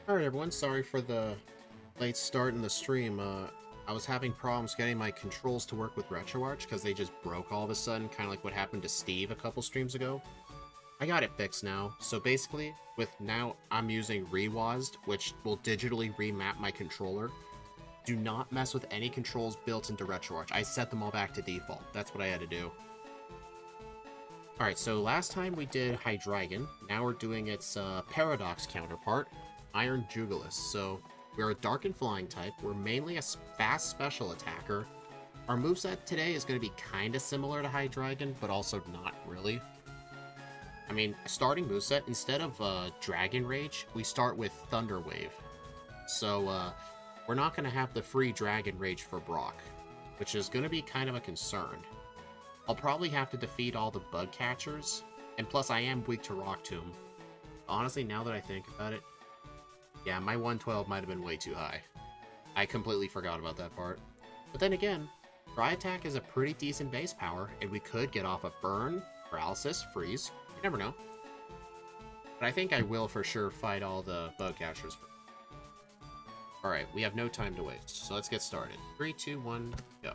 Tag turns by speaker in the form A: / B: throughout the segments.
A: Alright everyone, sorry for the late start in the stream. I was having problems getting my controls to work with RetroArch because they just broke all of a sudden, kind of like what happened to Steve a couple streams ago. I got it fixed now, so basically, now I'm using Rewazd, which will digitally remap my controller. Do not mess with any controls built into RetroArch. I set them all back to default. That's what I had to do. Alright, so last time we did Hydreigon. Now we're doing its Paradox counterpart, Iron Jugulis. So we're a Dark and Flying type. We're mainly a fast special attacker. Our moveset today is going to be kind of similar to Hydreigon, but also not really. I mean, starting moveset, instead of Dragon Rage, we start with Thunder Wave. So we're not going to have the free Dragon Rage for Brock, which is going to be kind of a concern. I'll probably have to defeat all the bug catchers, and plus I am weak to Rock Tomb. Honestly, now that I think about it, yeah, my 112 might have been way too high. I completely forgot about that part. But then again, Dry Attack is a pretty decent base power, and we could get off a Burn, Paralysis, Freeze. You never know. But I think I will for sure fight all the bug catchers. Alright, we have no time to waste, so let's get started. 3, 2, 1, go.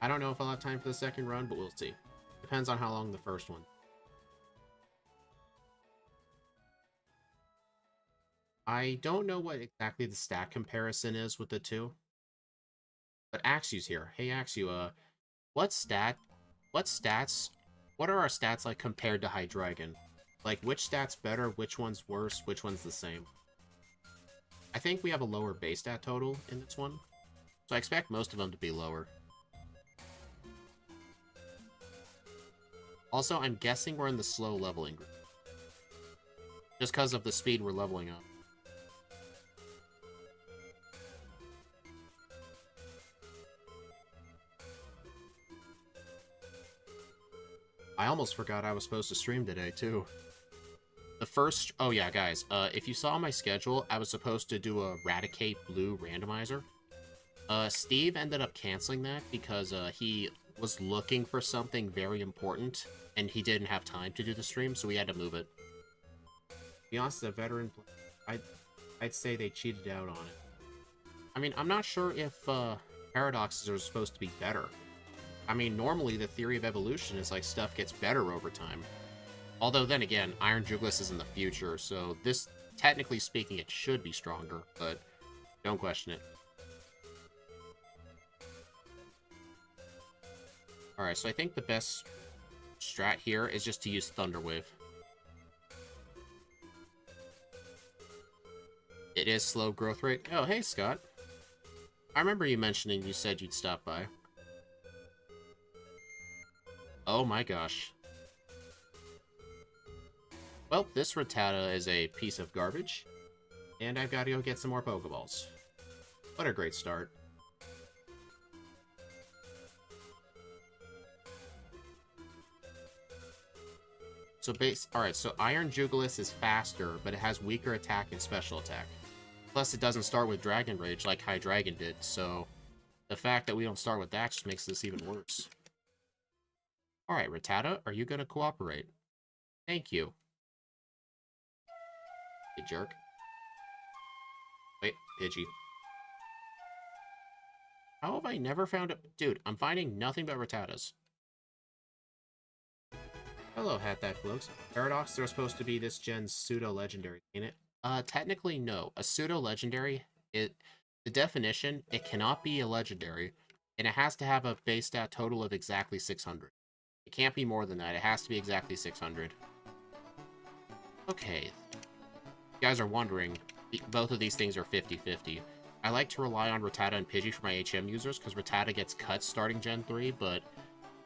A: I don't know if I'll have time for the second run, but we'll see. Depends on how long the first one. I don't know what exactly the stat comparison is with the two. But Axew's here. Hey Axew, what are our stats like compared to Hydreigon? Like, which stat's better, which one's worse, which one's the same? I think we have a lower base stat total in this one, so I expect most of them to be lower. Also, I'm guessing we're in the slow leveling group. Just because of the speed we're leveling up. I almost forgot I was supposed to stream today, too. Oh yeah, guys, if you saw my schedule, I was supposed to do a Raticate Blue randomizer. Steve ended up canceling that because he was looking for something very important, and he didn't have time to do the stream, so we had to move it. To be honest, the veteran, I'd say they cheated out on it. I mean, I'm not sure if paradoxes are supposed to be better. I mean, normally the theory of evolution is like stuff gets better over time. Although then again, Iron Jugulis is in the future, so this, technically speaking, it should be stronger, but don't question it. Alright, so I think the best strat here is just to use Thunder Wave. It is slow growth rate. Oh, hey, Scott. I remember you mentioning you said you'd stop by. Oh my gosh. Well, this Rattata is a piece of garbage, and I've got to go get some more pokeballs. What a great start. So alright, so Iron Jugulis is faster, but it has weaker attack and special attack. Plus, it doesn't start with Dragon Rage like Hydreigon did, so the fact that we don't start with that just makes this even worse. Alright, Rattata, are you gonna cooperate? Thank you. You jerk. Wait, Pidgey. How have I never found it? Dude, I'm finding nothing but Rattatas. Hello, Hat That Floats. Paradox, they're supposed to be this gen's pseudo-legendary, ain't it? Technically, no. A pseudo-legendary, the definition, it cannot be a legendary, and it has to have a base stat total of exactly 600. It can't be more than that. It has to be exactly 600. Okay. You guys are wondering, both of these things are 50-50. I like to rely on Rattata and Pidgey for my HM users, because Rattata gets cuts starting Gen 3, but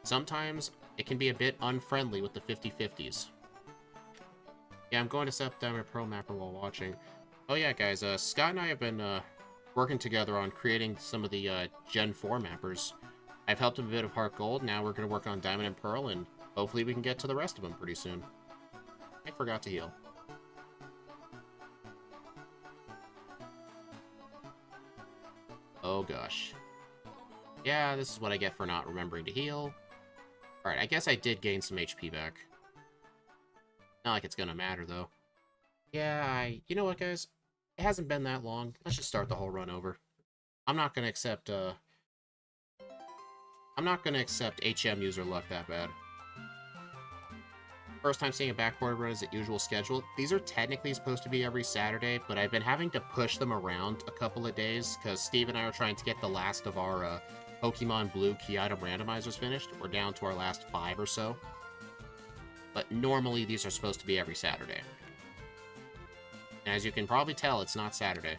A: sometimes it can be a bit unfriendly with the 50-50s. Yeah, I'm going to set down my Pro Mapper while watching. Oh yeah, guys, Scott and I have been working together on creating some of the Gen 4 mappers. I've helped him a bit of Heart Gold, now we're going to work on Diamond and Pearl, and hopefully we can get to the rest of them pretty soon. I forgot to heal. Oh gosh. Yeah, this is what I get for not remembering to heal. Alright, I guess I did gain some HP back. Not like it's gonna matter, though. Yeah, you know what, guys? It hasn't been that long. Let's just start the whole run over. I'm not gonna accept, I'm not gonna accept HM user luck that bad. First time seeing a backported run is the usual schedule. These are technically supposed to be every Saturday, but I've been having to push them around a couple of days, because Steve and I are trying to get the last of our, Pokemon Blue key item randomizers finished. We're down to our last 5 or so. But normally these are supposed to be every Saturday. And as you can probably tell, it's not Saturday.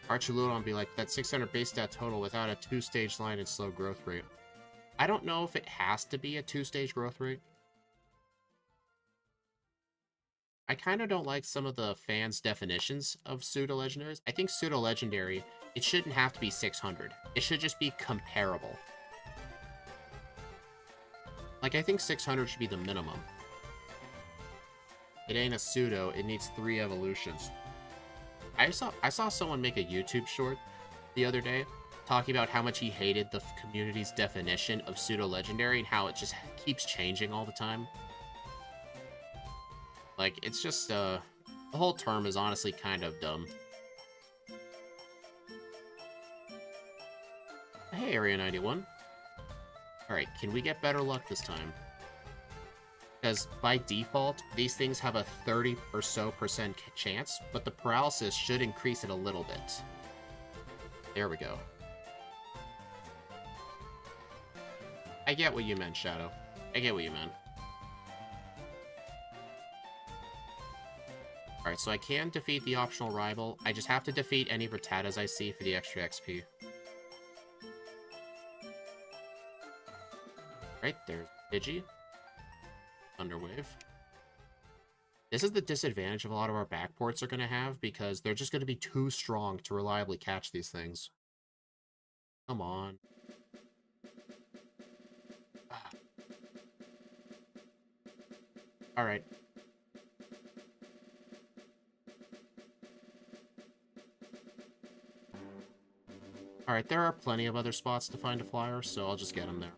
A: Archuludon will be like, that 600 base stat total without a 2-stage line and slow growth rate. I don't know if it has to be a 2-stage growth rate. I kind of don't like some of the fans' definitions of pseudo-legendaries. I think pseudo-legendary, it shouldn't have to be 600. It should just be comparable. Like, I think 600 should be the minimum. It ain't a pseudo, it needs 3 evolutions. I saw someone make a YouTube short the other day talking about how much he hated the community's definition of pseudo-legendary and how it just keeps changing all the time. Like, it's just, the whole term is honestly kind of dumb. Hey, Area 91. Alright, can we get better luck this time? Because by default, these things have a 30% or so chance, but the paralysis should increase it a little bit. There we go. I get what you meant, Shadow. I get what you meant. Alright, so I can defeat the optional rival. I just have to defeat any Rattatas I see for the extra XP. Right, there's Pidgey. Thunderwave. This is the disadvantage of a lot of our backports are going to have, because they're just going to be too strong to reliably catch these things. Come on. Alright. Alright, there are plenty of other spots to find a flyer, so I'll just get him there.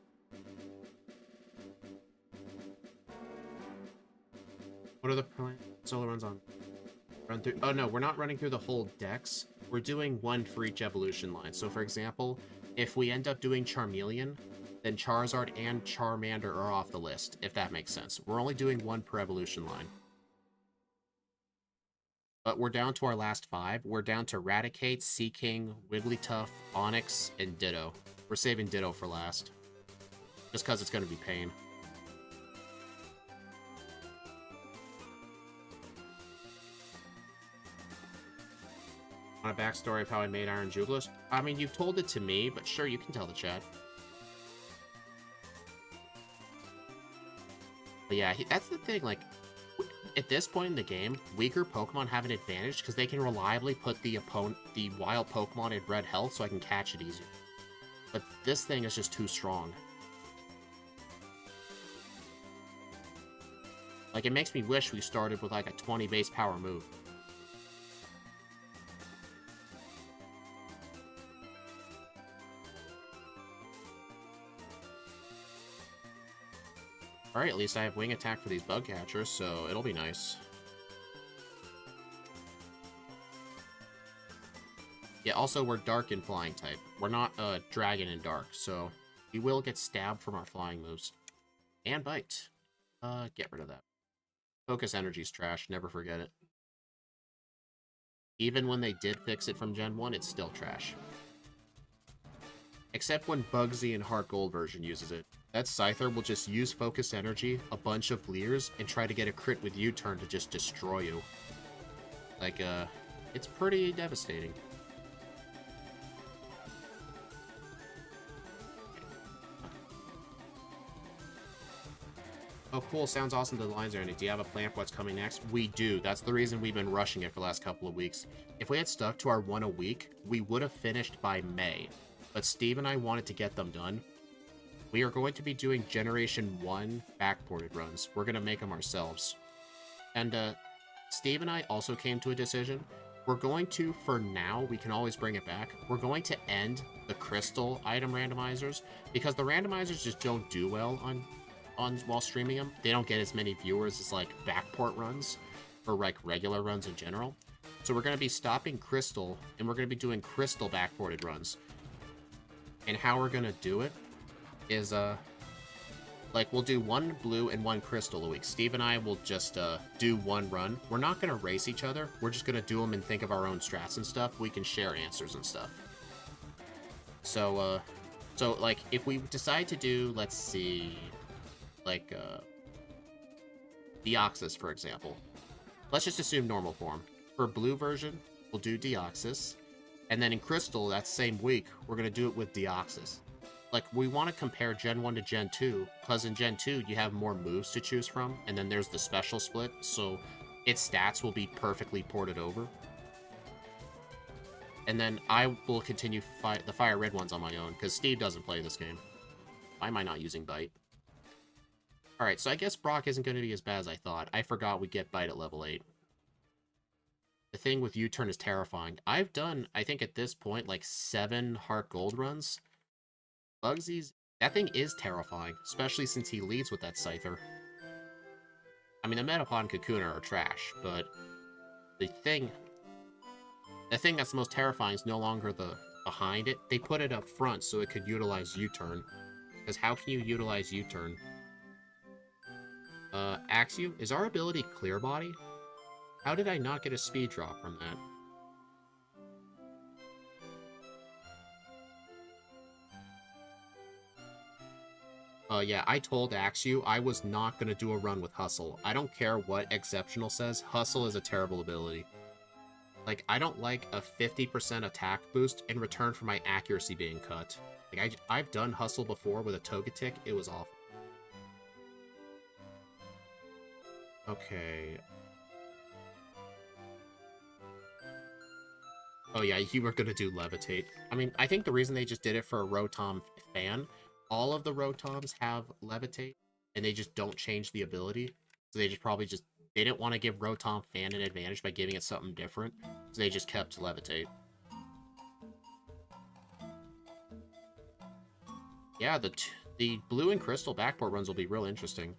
A: What are the solo runs on? Run through. Oh no, we're not running through the whole dex. We're doing one for each evolution line. So for example, if we end up doing Charmeleon, then Charizard and Charmander are off the list, if that makes sense. We're only doing one per evolution line. But we're down to our last 5. We're down to Raticate, Seaking, Wigglytuff, Onix, and Ditto. We're saving Ditto for last. Just because it's going to be pain. Want a backstory of how I made Iron Jugulis? I mean, you've told it to me, but sure, you can tell the chat. But yeah, that's the thing, like, at this point in the game, weaker Pokemon have an advantage because they can reliably put the wild Pokemon at red health so I can catch it easier. But this thing is just too strong. Like, it makes me wish we started with, like, a 20 base power move. Alright, at least I have wing attack for these bug catchers, so it'll be nice. Yeah, also we're dark and flying type. We're not dragon and dark, so we will get stabbed from our flying moves. And bite. Get rid of that. Focus energy's trash, never forget it. Even when they did fix it from Gen 1, it's still trash. Except when Bugsy and Heart Gold version uses it. That Scyther will just use Focus Energy, a bunch of Leers, and try to get a crit with U-turn to just destroy you. Like, it's pretty devastating. Oh, cool. Sounds awesome. The lines are ending. Do you have a plan for what's coming next? We do. That's the reason we've been rushing it for the last couple of weeks. If we had stuck to our one a week, we would have finished by May. But Steve and I wanted to get them done. We are going to be doing Generation 1 backported runs. We're going to make them ourselves. And Steve and I also came to a decision. We're going to, for now, we can always bring it back. We're going to end the crystal item randomizers because the randomizers just don't do well on while streaming them. They don't get as many viewers as like backport runs or like regular runs in general. So we're going to be stopping crystal and we're going to be doing crystal backported runs. And how we're going to do it is like, we'll do one blue and one crystal a week. Steve and I will just do one run. We're not going to race each other. We're just going to do them and think of our own strats and stuff. We can share answers and stuff. So, like, if we decide to do, let's see, like, Deoxys, for example. Let's just assume normal form. For blue version, we'll do Deoxys. And then in crystal, that same week, we're going to do it with Deoxys. Like, we want to compare Gen 1 to Gen 2, because in Gen 2, you have more moves to choose from, and then there's the special split, so its stats will be perfectly ported over. And then I will continue the Firered ones on my own, because Steve doesn't play this game. Why am I not using Bite? Alright, so I guess Brock isn't going to be as bad as I thought. I forgot we get Bite at level 8. The thing with U-turn is terrifying. I've done, I think at this point, like 7 Heart Gold runs. Bugsy's, that thing is terrifying, especially since he leads with that Scyther. I mean, the Metapod and Kakuna are trash, but the thing that's the most terrifying is no longer the behind it. They put it up front so it could utilize U-turn. Because how can you utilize U-turn? Axew, is our ability Clear Body? How did I not get a speed drop from that? Yeah, I told Axew I was not going to do a run with Hustle. I don't care what Exceptional says, Hustle is a terrible ability. Like, I don't like a 50% attack boost in return for my accuracy being cut. Like, I've done Hustle before with a Togetic, it was awful. Okay. Oh yeah, you were going to do Levitate. I mean, I think the reason they just did it for a Rotom fan, all of the Rotoms have Levitate, and they just don't change the ability. So they just probably just, they didn't want to give Rotom fan an advantage by giving it something different, so they just kept Levitate. Yeah, the blue and crystal backport runs will be real interesting.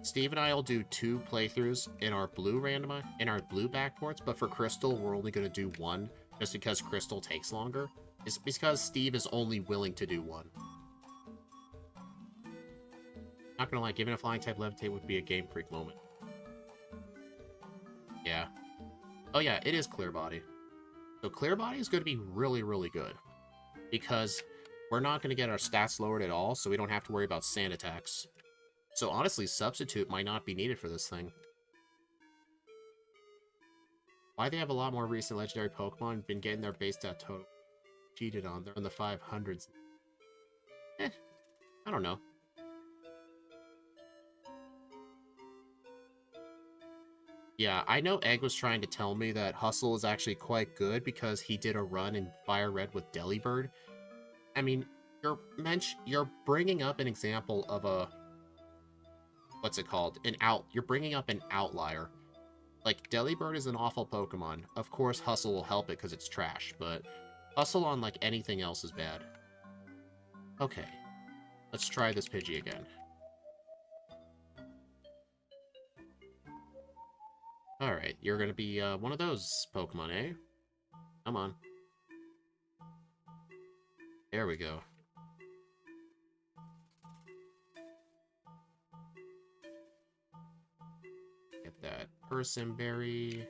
A: Steve and I will do 2 playthroughs in our blue backports, but for crystal, we're only going to do 1, just because crystal takes longer. It's because Steve is only willing to do 1. Not gonna lie, giving a flying type Levitate would be a Game Freak moment. Yeah. Oh yeah, it is Clear Body. So Clear Body is going to be really, really good. Because we're not going to get our stats lowered at all, so we don't have to worry about sand attacks. So honestly, Substitute might not be needed for this thing. Why they have a lot more recent legendary Pokemon been getting their base stat total cheated on? They're in the 500s. I don't know. Yeah, I know Egg was trying to tell me that Hustle is actually quite good because he did a run in Firered with Delibird. I mean, you're bringing up an example of a... What's it called? You're bringing up an outlier. Like, Delibird is an awful Pokemon. Of course, Hustle will help it because it's trash, but Hustle on, like, anything else is bad. Okay. Let's try this Pidgey again. Alright, you're gonna be one of those Pokemon, eh? Come on. There we go. Get that Person Berry.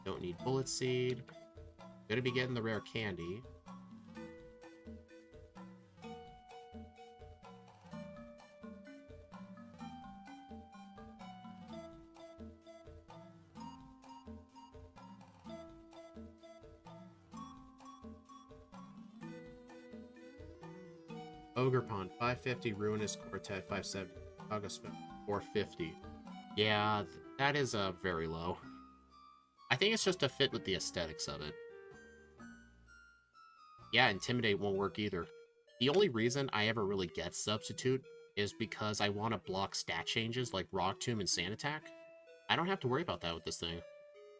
A: Don't need Bullet Seed. Gonna be getting the rare candy. Ogerpon, 550, Ruinous Quartet, 570, Augustin, 450. Yeah, that is very low. I think it's just a fit with the aesthetics of it. Yeah, Intimidate won't work either. The only reason I ever really get Substitute is because I want to block stat changes like Rock Tomb and Sand Attack. I don't have to worry about that with this thing.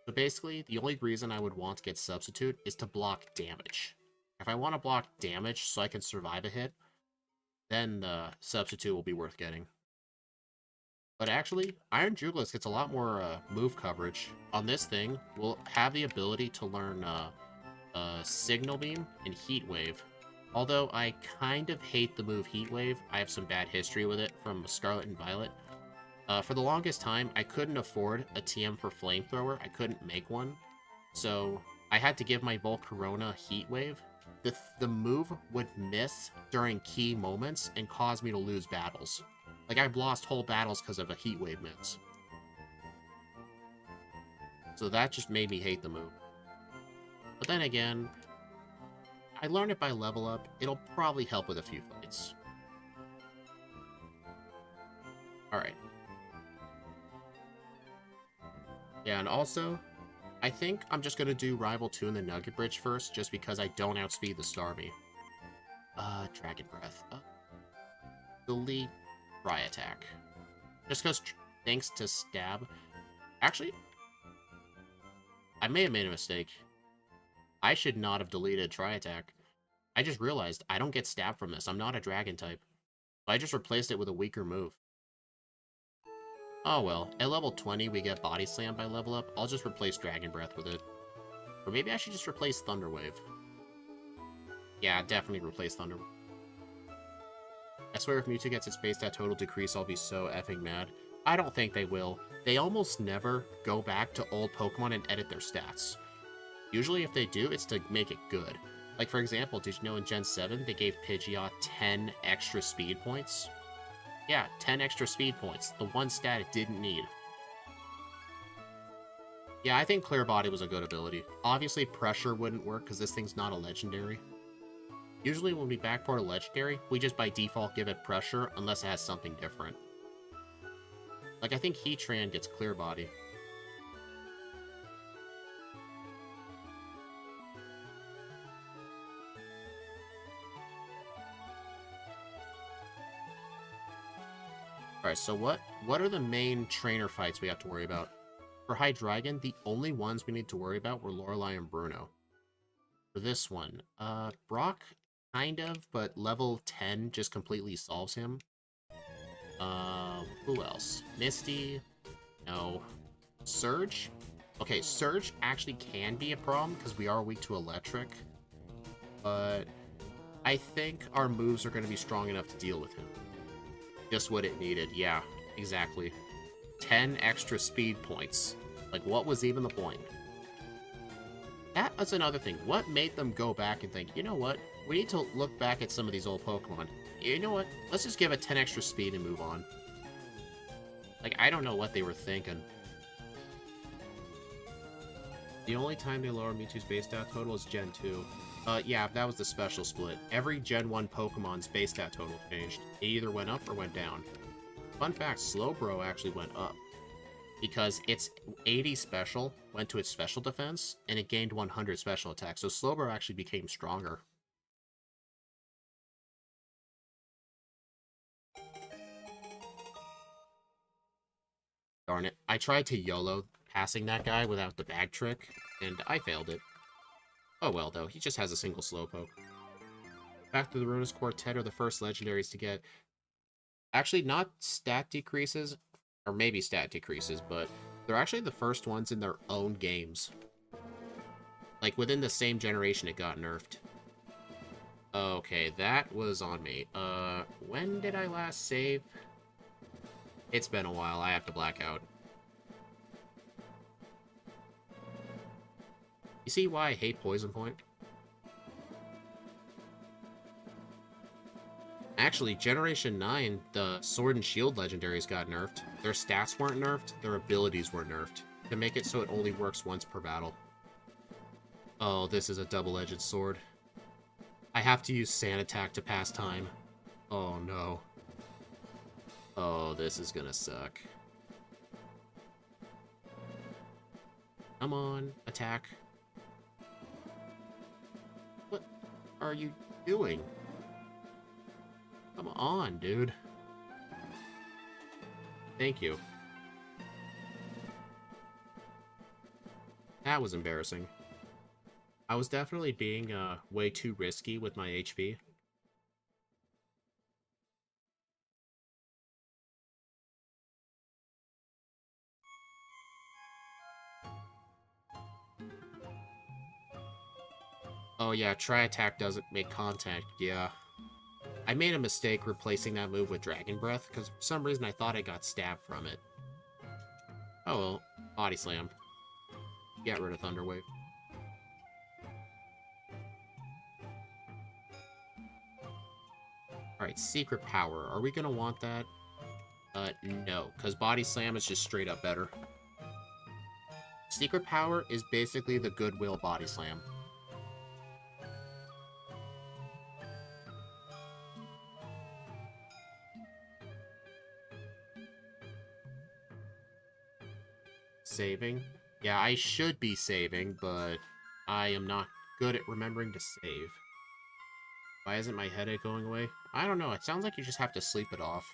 A: So basically, the only reason I would want to get Substitute is to block damage. If I want to block damage so I can survive a hit, then Substitute will be worth getting. But actually, Iron Jugulis gets a lot more move coverage. On this thing, we'll have the ability to learn Signal Beam and Heat Wave. Although I kind of hate the move Heat Wave, I have some bad history with it from Scarlet and Violet. For the longest time, I couldn't afford a TM for Flamethrower. I couldn't make one. So I had to give my Volcarona Heat Wave. The move would miss during key moments and cause me to lose battles. Like, I've lost whole battles because of a Heat Wave miss. So that just made me hate the move. But then again, I learned it by level up. It'll probably help with a few fights. Alright. Yeah, and also, I think I'm just going to do Rival 2 in the Nugget Bridge first, just because I don't outspeed the Starmie. Dragon Breath. Delete Dry Attack. Just because, thanks to Stab... Actually, I may have made a mistake. I should not have deleted Dry Attack. I just realized I don't get Stab from this. I'm not a Dragon type. So I just replaced it with a weaker move. Oh well, at level 20 we get Body Slam by level up. I'll just replace Dragon Breath with it. Or maybe I should just replace Thunder Wave. Yeah, definitely replace Thunder Wave. I swear if Mewtwo gets its base stat total decrease, I'll be so effing mad. I don't think they will. They almost never go back to old Pokemon and edit their stats. Usually if they do, it's to make it good. Like for example, did you know in Gen 7 they gave Pidgeot 10 extra speed points? Yeah, 10 extra speed points. The one stat it didn't need. Yeah, I think Clear Body was a good ability. Obviously, Pressure wouldn't work because this thing's not a legendary. Usually when we backport a legendary, we just by default give it Pressure unless it has something different. Like, I think Heatran gets Clear Body. Alright, so what are the main trainer fights we have to worry about? For Hydreigon, the only ones we need to worry about were Lorelei and Bruno. For this one, Brock, kind of, but level 10 just completely solves him. Who else? Misty? No. Surge? Okay, Surge actually can be a problem, because we are weak to Electric. But I think our moves are going to be strong enough to deal with him. Just what it needed, yeah, exactly. 10 extra speed points. Like, what was even the point? That was another thing. What made them go back and think, you know what? We need to look back at some of these old Pokemon. You know what? Let's just give it 10 extra speed and move on. Like, I don't know what they were thinking. The only time they lower Mewtwo's base stat total is Gen 2. Yeah, that was the special split. Every Gen 1 Pokemon's base stat total changed. It either went up or went down. Fun fact, Slowbro actually went up. Because its 80 special went to its special defense, and it gained 100 special attack. So Slowbro actually became stronger. Darn it. I tried to YOLO passing that guy without the bag trick, and I failed it. Oh well, though. He just has a single Slowpoke. Back to the Ruinous Quartet are the first legendaries to get... Actually, not stat decreases, or maybe stat decreases, but they're actually the first ones in their own games. Like, within the same generation it got nerfed. Okay, that was on me. When did I last save? It's been a while. I have to black out. You see why I hate Poison Point? Actually, Generation 9, the Sword and Shield legendaries got nerfed. Their stats weren't nerfed, their abilities were nerfed, to make it so it only works once per battle. Oh, this is a double-edged sword. I have to use Sand Attack to pass time. Oh no. Oh, this is gonna suck. Come on, attack. What are you doing? Come on, dude. Thank you. That was embarrassing. I was definitely being way too risky with my HP. Oh yeah, try attack doesn't make contact. Yeah. I made a mistake replacing that move with Dragon Breath, because for some reason I thought I got stabbed from it. Oh well, Body Slam. Get rid of Thunder Wave. Alright, Secret Power. Are we gonna want that? No, because Body Slam is just straight up better. Secret Power is basically the Goodwill Body Slam. Saving? Yeah, I should be saving, but I am not good at remembering to save. Why isn't my headache going away? I don't know, it sounds like you just have to sleep it off.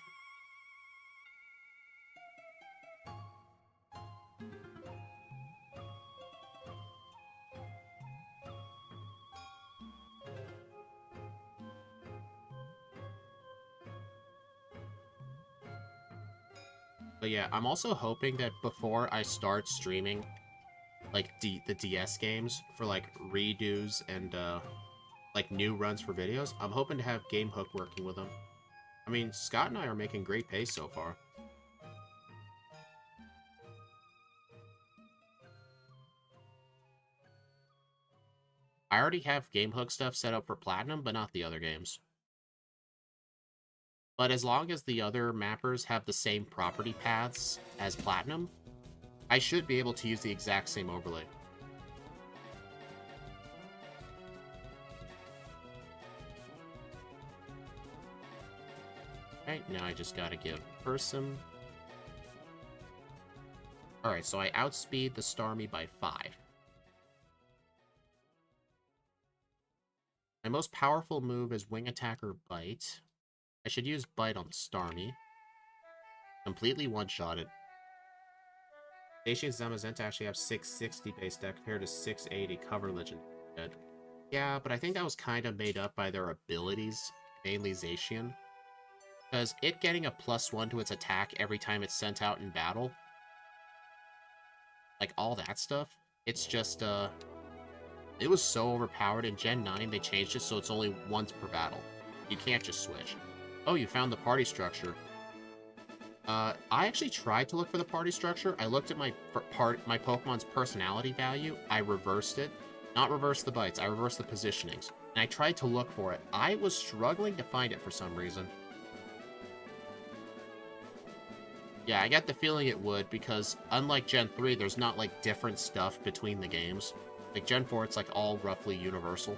A: But yeah, I'm also hoping that before I start streaming, like, the DS games for, like, redos and, like, new runs for videos, I'm hoping to have GameHook working with them. I mean, Scott and I are making great pace so far. I already have GameHook stuff set up for Platinum, but not the other games. But as long as the other mappers have the same property paths as Platinum, I should be able to use the exact same overlay. Alright, now I just gotta give Person. Alright, so I outspeed the Starmie by 5. My most powerful move is Wing Attack or Bite. I should use Bite on the Starmie. Completely one-shotted. Station Zamazenta actually have 660 base deck compared to 680 cover legend. Yeah, but I think that was kind of made up by their abilities, mainly Zacian. Because it getting a +1 to its attack every time it's sent out in battle, like all that stuff, it's just, it was so overpowered. In Gen 9, they changed it so it's only once per battle. You can't just switch. Oh, you found the party structure. I actually tried to look for the party structure. I looked at my Pokemon's personality value. I reversed it. Not reversed the bites, I reversed the positionings. And I tried to look for it. I was struggling to find it for some reason. Yeah, I get the feeling it would, because unlike Gen 3, there's not, like, different stuff between the games. Like, Gen 4, it's, like, all roughly universal.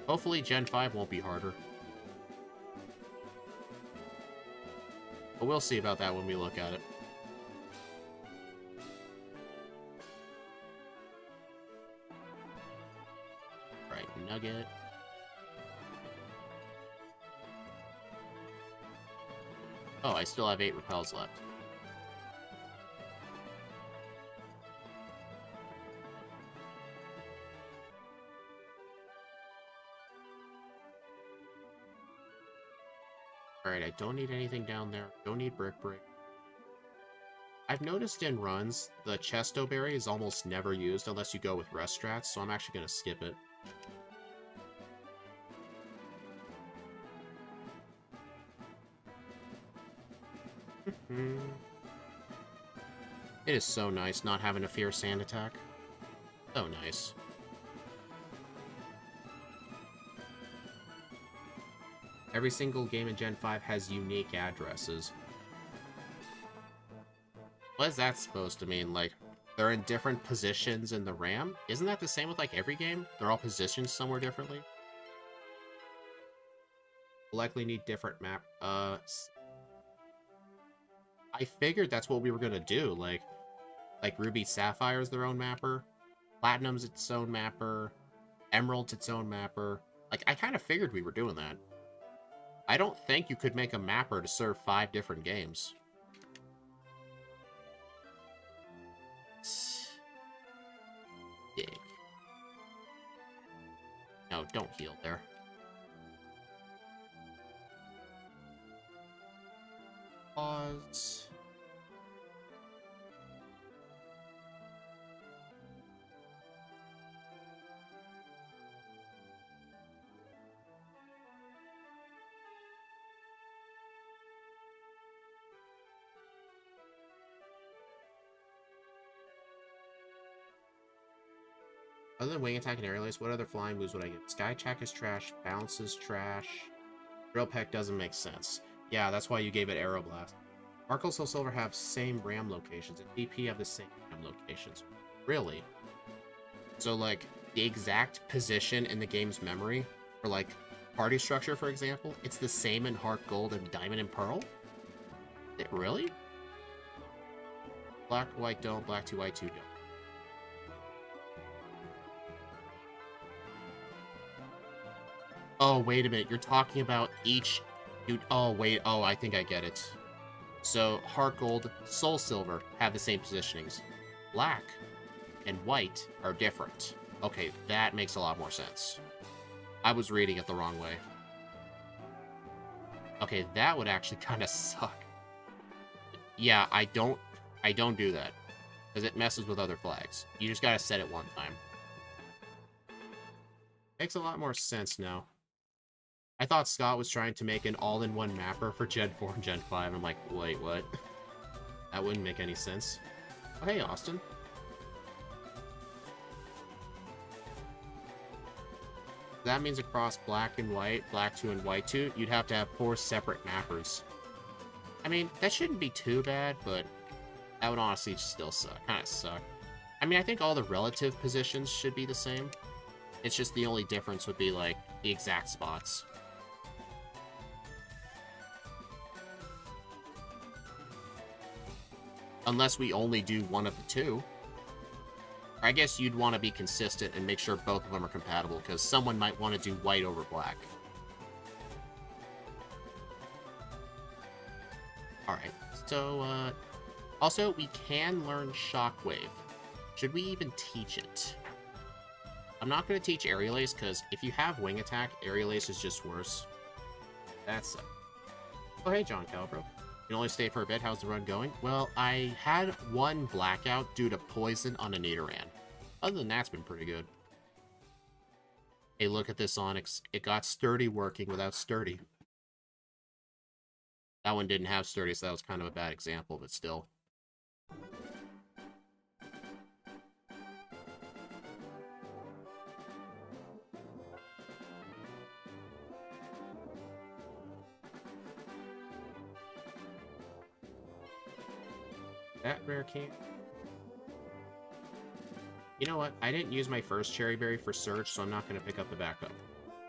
A: Hopefully Gen 5 won't be harder. But we'll see about that when we look at it. Alright, Nugget. Oh, I still have 8 repels left. Alright, I don't need anything down there. Don't need Brick Break. I've noticed in runs, the Chesto Berry is almost never used unless you go with Rest Strats, so I'm actually going to skip it. It is so nice not having to fear Sand Attack. So nice. Every single game in Gen 5 has unique addresses. What is that supposed to mean? Like, they're in different positions in the RAM? Isn't that the same with, like, every game? They're all positioned somewhere differently? We'll likely need different map. I figured that's what we were gonna do. Like Ruby Sapphire's their own mapper. Platinum's its own mapper. Emerald's its own mapper. Like, I kind of figured we were doing that. I don't think you could make a mapper to serve 5 different games. Dig. No, don't heal there. Pause. Other than wing attack and aerial ace, what other flying moves would I get? Sky attack is trash, bounce is trash. Drill peck doesn't make sense. Yeah, that's why you gave it Arrow Blast. Sparkle Soul Silver have same RAM locations, and DP have the same RAM locations. Really? So, like, the exact position in the game's memory, for, like, party structure, for example, it's the same in Heart Gold and Diamond and Pearl? Really? Black, white don't, black 2, white 2 don't. Oh, wait a minute. You're talking about each... Oh, wait. Oh, I think I get it. So, Heart Gold, Soul Silver have the same positionings. Black and white are different. Okay, that makes a lot more sense. I was reading it the wrong way. Okay, that would actually kind of suck. Yeah, I don't do that. Because it messes with other flags. You just gotta set it one time. Makes a lot more sense now. I thought Scott was trying to make an all-in-one mapper for Gen 4 and Gen 5. I'm like, wait, what? That wouldn't make any sense. Oh, hey, Austin. That means across black and white, black 2 and white 2, you'd have to have 4 separate mappers. I mean, that shouldn't be too bad, but that would honestly still suck. Kind of suck. I mean, I think all the relative positions should be the same. It's just the only difference would be, like, the exact spots. Unless we only do one of the two. I guess you'd want to be consistent and make sure both of them are compatible, because someone might want to do white over black. Alright, so, also, we can learn Shockwave. Should we even teach it? I'm not going to teach Aerial Ace, because if you have Wing Attack, Aerial Ace is just worse. That's... Oh, hey, John Calbro. You can only stay for a bit. How's the run going? Well, I had one blackout due to poison on a Nidoran. Other than that, it's been pretty good. Hey, look at this Onyx. It got Sturdy working without Sturdy. That one didn't have Sturdy, so that was kind of a bad example, but still. That rare can't. You know what? I didn't use my first Cherry Berry for Surge, so I'm not going to pick up the backup.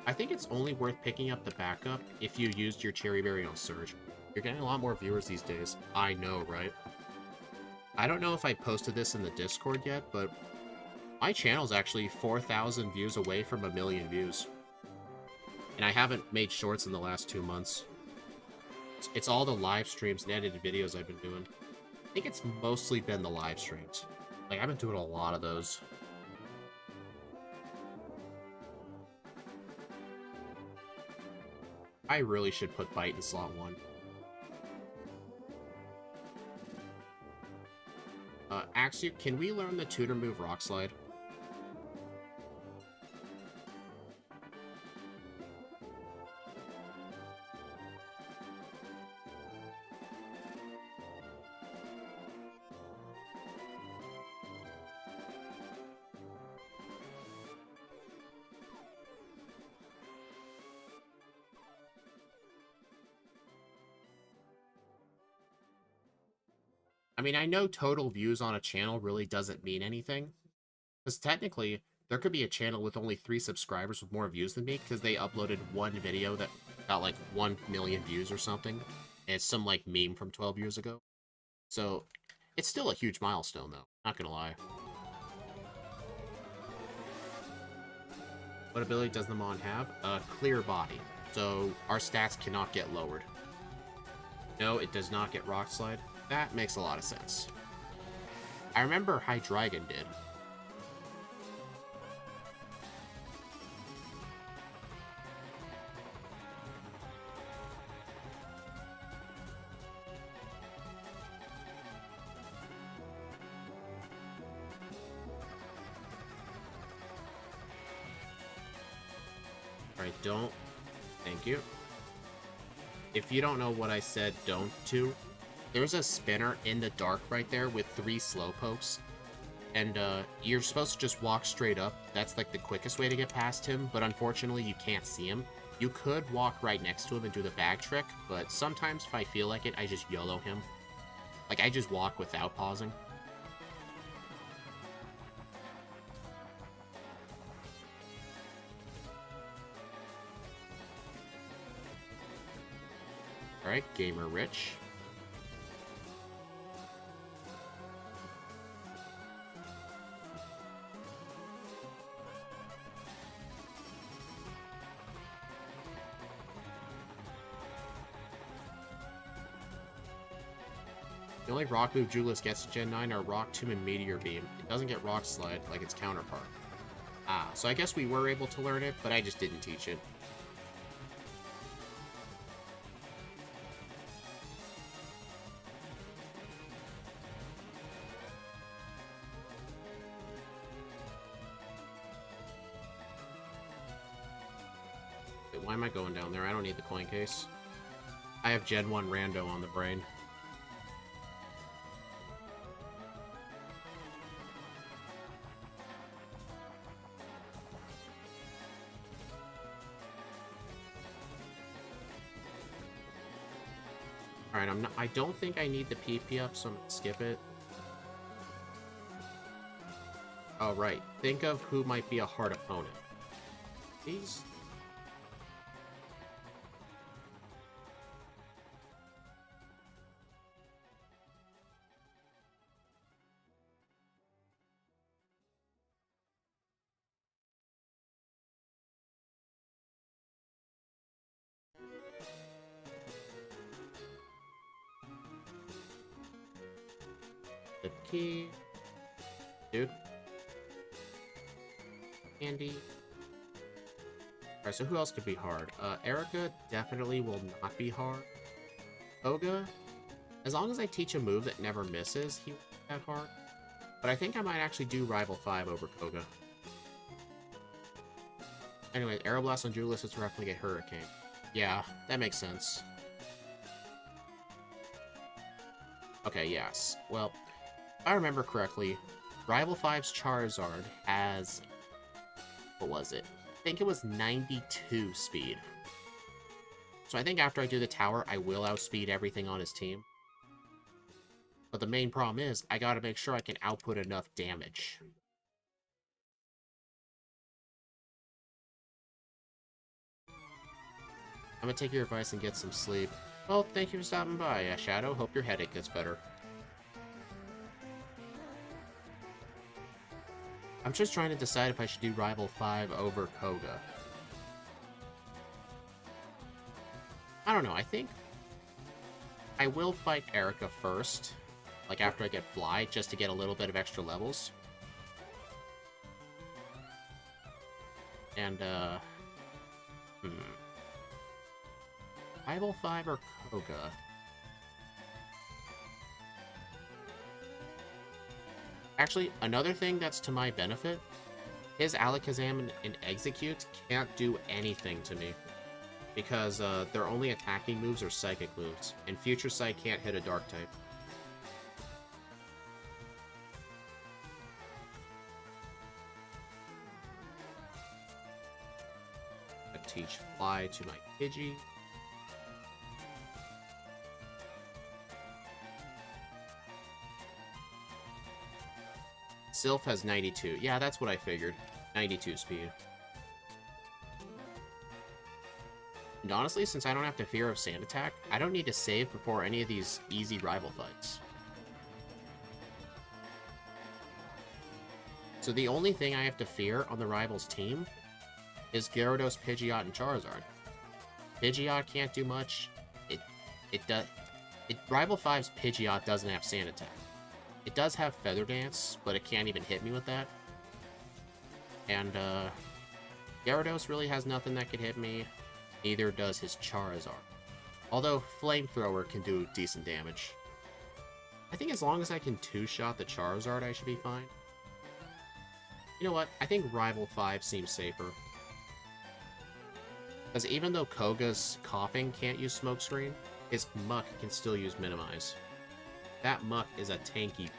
A: I think it's only worth picking up the backup if you used your Cherry Berry on Surge. You're getting a lot more viewers these days. I know, right? I don't know if I posted this in the Discord yet, but my channel's actually 4,000 views away from 1 million views. And I haven't made shorts in the last 2 months. It's all the live streams and edited videos I've been doing. I think it's mostly been the live streams. Like, I've been doing a lot of those. I really should put Bite in slot 1. Axio, can we learn the tutor move Rock Slide? I mean, I know total views on a channel really doesn't mean anything. Because technically, there could be a channel with only 3 subscribers with more views than me because they uploaded one video that got like 1 million views or something. And it's some like meme from 12 years ago. So, it's still a huge milestone though, not gonna lie. What ability does the Mon have? Clear Body. so our stats cannot get lowered. No, it does not get Rock Slide. That makes a lot of sense. I remember Hydreigon did. Alright, don't. Thank you. If you don't know what I said don't to, there's a spinner in the dark right there with 3 slowpokes. And you're supposed to just walk straight up. That's like the quickest way to get past him, but unfortunately you can't see him. You could walk right next to him and do the bag trick, but sometimes if I feel like it, I just YOLO him. Like, I just walk without pausing. Alright, Gamer Rich. The only rock move Jugulis gets to Gen 9 are Rock Tomb and Meteor Beam. It doesn't get Rock Slide like its counterpart. Ah, so I guess we were able to learn it, but I just didn't teach it. Wait, why am I going down there? I don't need the coin case. I have Gen 1 Rando on the brain. Alright, I don't think I need the PP up, so I'm gonna skip it. Oh, right. Think of who might be a hard opponent. These? The key. Dude. Andy. Alright, so who else could be hard? Erica definitely will not be hard. Koga, as long as I teach a move that never misses, he won't be that hard. But I think I might actually do Rival 5 over Koga. Anyway, Aeroblast on Jugulis is to replicate Hurricane. Yeah, that makes sense. Okay, yes. Well, if I remember correctly, Rival 5's Charizard has... what was it? I think it was 92 speed. So I think after I do the tower, I will outspeed everything on his team. But the main problem is, I gotta make sure I can output enough damage. I'm gonna take your advice and get some sleep. Well, thank you for stopping by, Shadow. Hope your headache gets better. I'm just trying to decide if I should do Rival 5 over Koga. I don't know, I think I will fight Erica first, like after I get Fly, just to get a little bit of extra levels. And, Rival 5 or Koga? Actually, another thing that's to my benefit, his Alakazam and Execute can't do anything to me. Because their only attacking moves are Psychic moves, and Future Sight can't hit a Dark type. I teach Fly to my Pidgey. Sylph has 92. Yeah, that's what I figured. 92 speed. And honestly, since I don't have to fear of Sand Attack, I don't need to save before any of these easy rival fights. So the only thing I have to fear on the rival's team is Gyarados, Pidgeot, and Charizard. Pidgeot can't do much. Rival 5's Pidgeot doesn't have Sand Attack. It does have Feather Dance, but it can't even hit me with that. And, Gyarados really has nothing that can hit me. Neither does his Charizard. Although, Flamethrower can do decent damage. I think as long as I can two-shot the Charizard, I should be fine. You know what? I think Rival 5 seems safer. Because even though Koga's coughing can't use Smokescreen, his Muck can still use Minimize. That Muck is a tanky.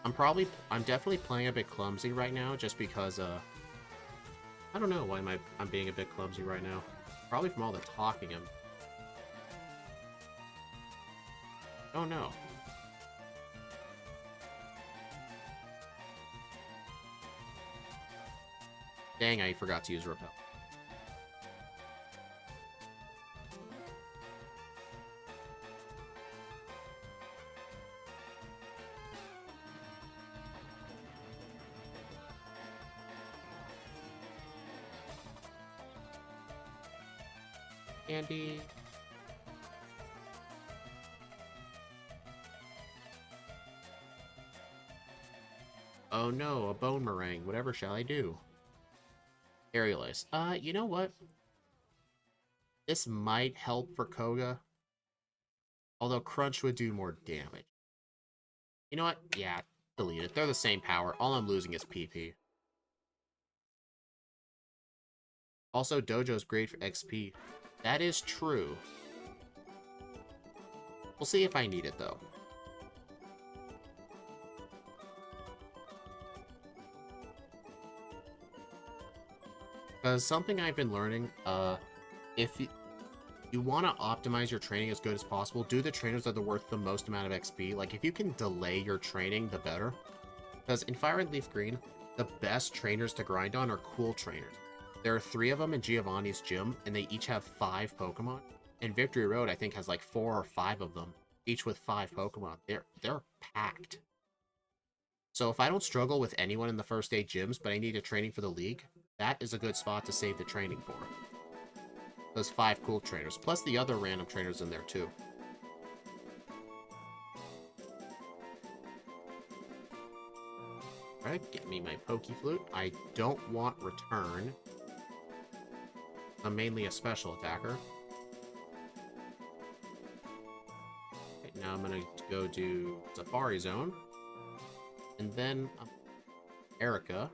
A: I'm definitely playing a bit clumsy right now, just because, I don't know why I'm being a bit clumsy right now. Probably from all the talking. Oh no. Dang, I forgot to use Repel. Andy. Oh no, a bone meringue. Whatever shall I do? Aerial Ace. You know what? This might help for Koga. Although Crunch would do more damage. You know what? Yeah, delete it. They're the same power. All I'm losing is PP. Also, Dojo's great for XP. That is true. We'll see if I need it, though. Because something I've been learning, if you want to optimize your training as good as possible, do the trainers that are worth the most amount of XP. Like, if you can delay your training, the better. Because in Fire and Leaf Green, the best trainers to grind on are cool trainers. There are 3 of them in Giovanni's gym, and they each have 5 Pokemon. And Victory Road, I think, has like 4 or 5 of them, each with 5 Pokemon. They're packed. So if I don't struggle with anyone in the first 8 gyms, but I need a training for the league, that is a good spot to save the training for. Those 5 cool trainers, plus the other random trainers in there too. Alright, get me my Pokeflute. I don't want Return. I'm mainly a special attacker. Okay, now I'm gonna go do Safari Zone. And then Erica.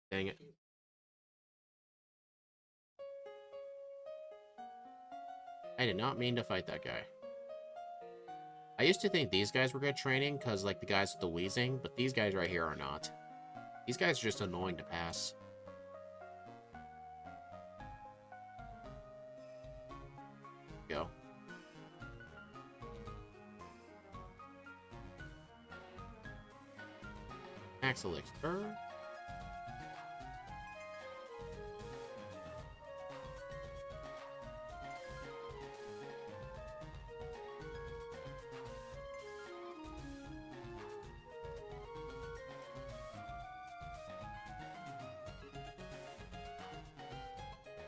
A: Dang it. I did not mean to fight that guy. I used to think these guys were good training, because, like, the guys with the wheezing, but these guys right here are not. These guys are just annoying to pass. Go. Max Elixir.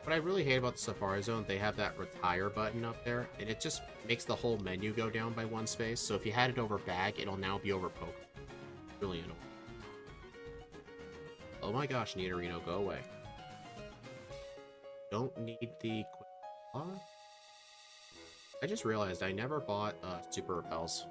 A: What I really hate about the Safari Zone, they have that retire button up there, and it just makes the whole menu go down by 1 space. So if you had it over bag, it'll now be over Poke. Really annoying. Oh my gosh, Nidorino, go away. Don't need the quick. I just realized I never bought Super Repels.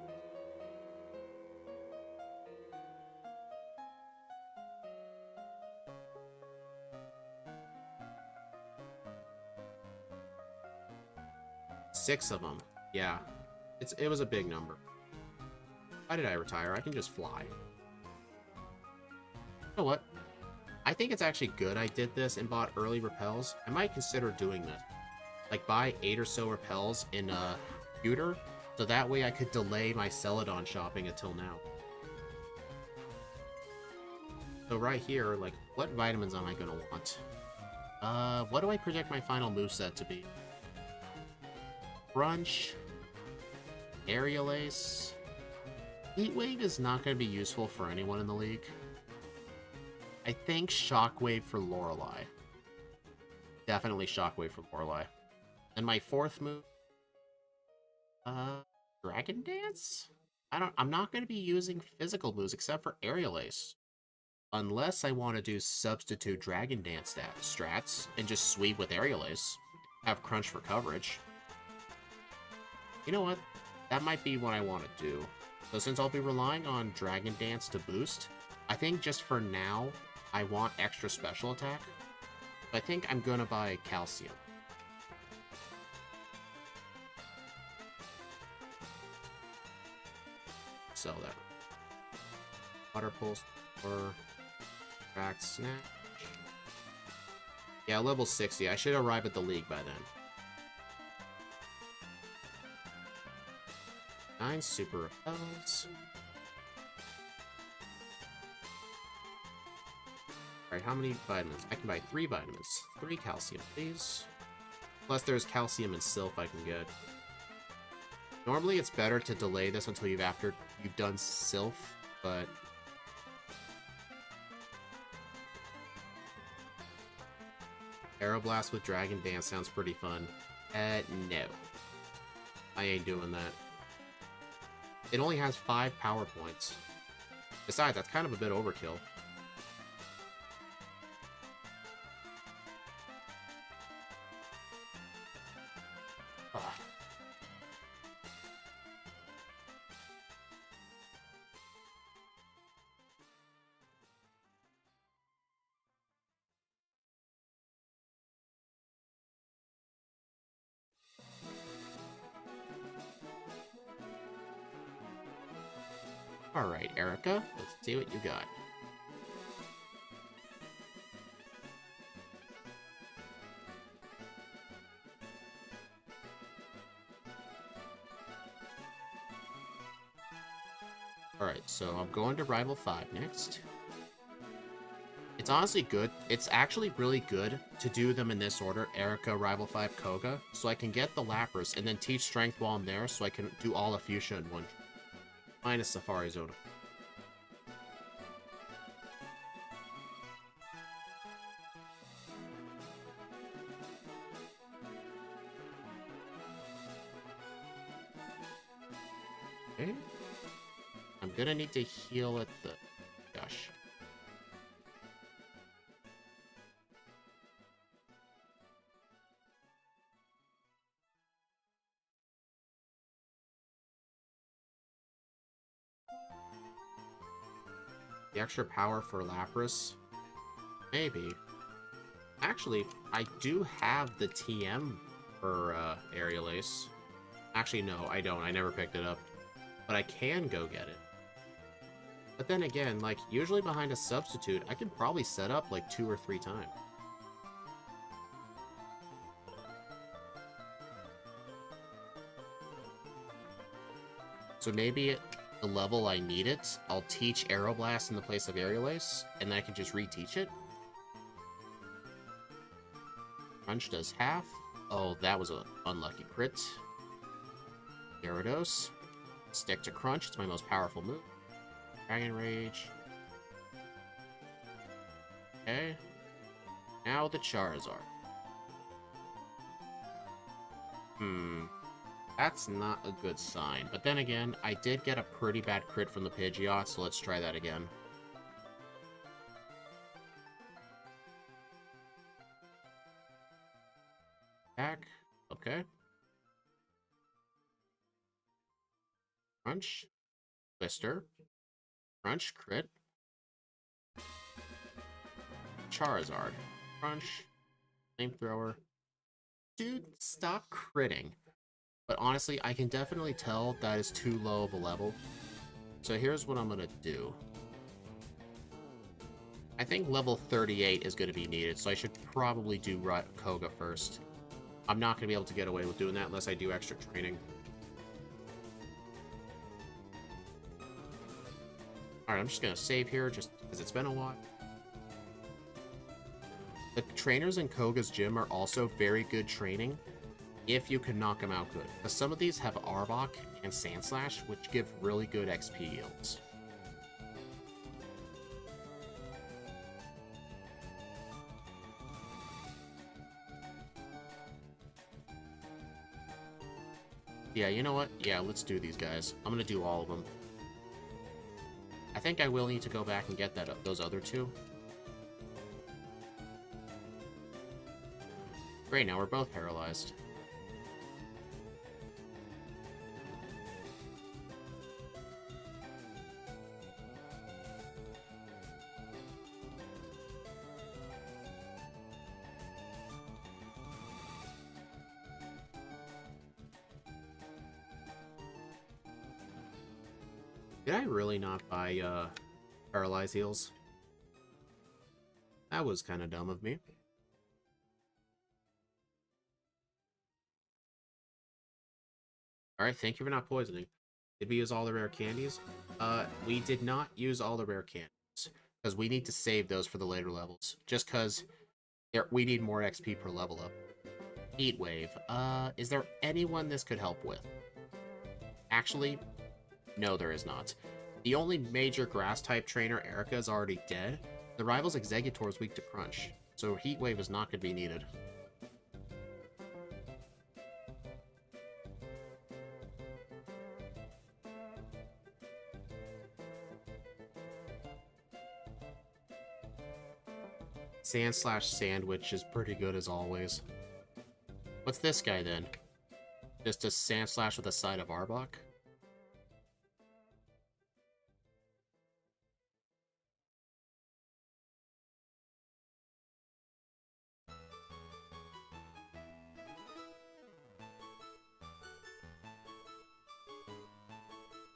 A: Six of them. Yeah. It was a big number. Why did I retire? I can just fly. You know what? I think it's actually good I did this and bought early repels. I might consider doing this. Like, buy 8 or so repels in a computer, so that way I could delay my Celadon shopping until now. So right here, like, what vitamins am I gonna want? What do I project my final moveset to be? Crunch, Aerial Ace, Heat Wave is not going to be useful for anyone in the league. I think Shockwave for Lorelei. Definitely Shockwave for Lorelei. And my fourth move, Dragon Dance? I'm not going to be using physical moves except for Aerial Ace. Unless I want to do substitute Dragon Dance strats and just sweep with Aerial Ace. Have Crunch for coverage. You know what? That might be what I want to do. So since I'll be relying on Dragon Dance to boost, I think just for now, I want extra special attack. I think I'm going to buy Calcium. Sell that. Water Pulse or Cracked Snatch. Yeah, level 60. I should arrive at the league by then. 9 super repels. Alright, how many vitamins? I can buy 3 vitamins. 3 calcium, please. Plus there's calcium and Sylph I can get. Normally it's better to delay this until you've done Sylph, but Aeroblast with Dragon Dance sounds pretty fun. No. I ain't doing that. It only has 5 power points. Besides, that's kind of a bit overkill. Ugh. Alright, Erica, let's see what you got. Alright, so I'm going to Rival 5 next. It's honestly good. It's actually really good to do them in this order. Erica, Rival 5, Koga. So I can get the Lapras and then teach Strength while I'm there so I can do all of Fuchsia in one. Minus Safari Zone. Okay. I'm gonna need to heal at the... Gosh. The extra power for Lapras? Maybe. Actually, I do have the TM for Aerial Ace. Actually, no, I don't. I never picked it up. But I can go get it. But then again, like, usually behind a substitute, I can probably set up like 2 or 3 times. So maybe at the level I need it, I'll teach Aeroblast in the place of Aerial Ace, and then I can just reteach it. Crunch does half. Oh, that was an unlucky crit. Gyarados. Stick to Crunch, it's my most powerful move. Dragon Rage. Okay. Now the Charizard. That's not a good sign. But then again, I did get a pretty bad crit from the Pidgeot, so let's try that again. Attack. Okay. Crunch. Twister. Crunch. Crit. Charizard. Crunch. Flamethrower. Dude, stop critting. But honestly, I can definitely tell that is too low of a level. So here's what I'm going to do. I think level 38 is going to be needed, so I should probably do Koga first. I'm not going to be able to get away with doing that unless I do extra training. Alright, I'm just going to save here just because it's been a while. The trainers in Koga's gym are also very good training if you can knock them out good. Because some of these have Arbok, and Sand Slash, which give really good XP yields. Yeah, you know what? Yeah, let's do these guys. I'm gonna do all of them. I think I will need to go back and get those other two. Great, now we're both paralyzed. Did I really not buy, Paralyze heals? That was kind of dumb of me. Alright, thank you for not poisoning. Did we use all the rare candies? We did not use all the rare candies. Because we need to save those for the later levels. Just because we need more XP per level up. Heat Wave. Is there anyone this could help with? Actually, no, there is not. The only major grass-type trainer, Erica, is already dead. The rival's Exeggutor is weak to Crunch, so Heat Wave is not going to be needed. Sand Slash Sandwich is pretty good as always. What's this guy then? Just a Sand Slash with a side of Arbok?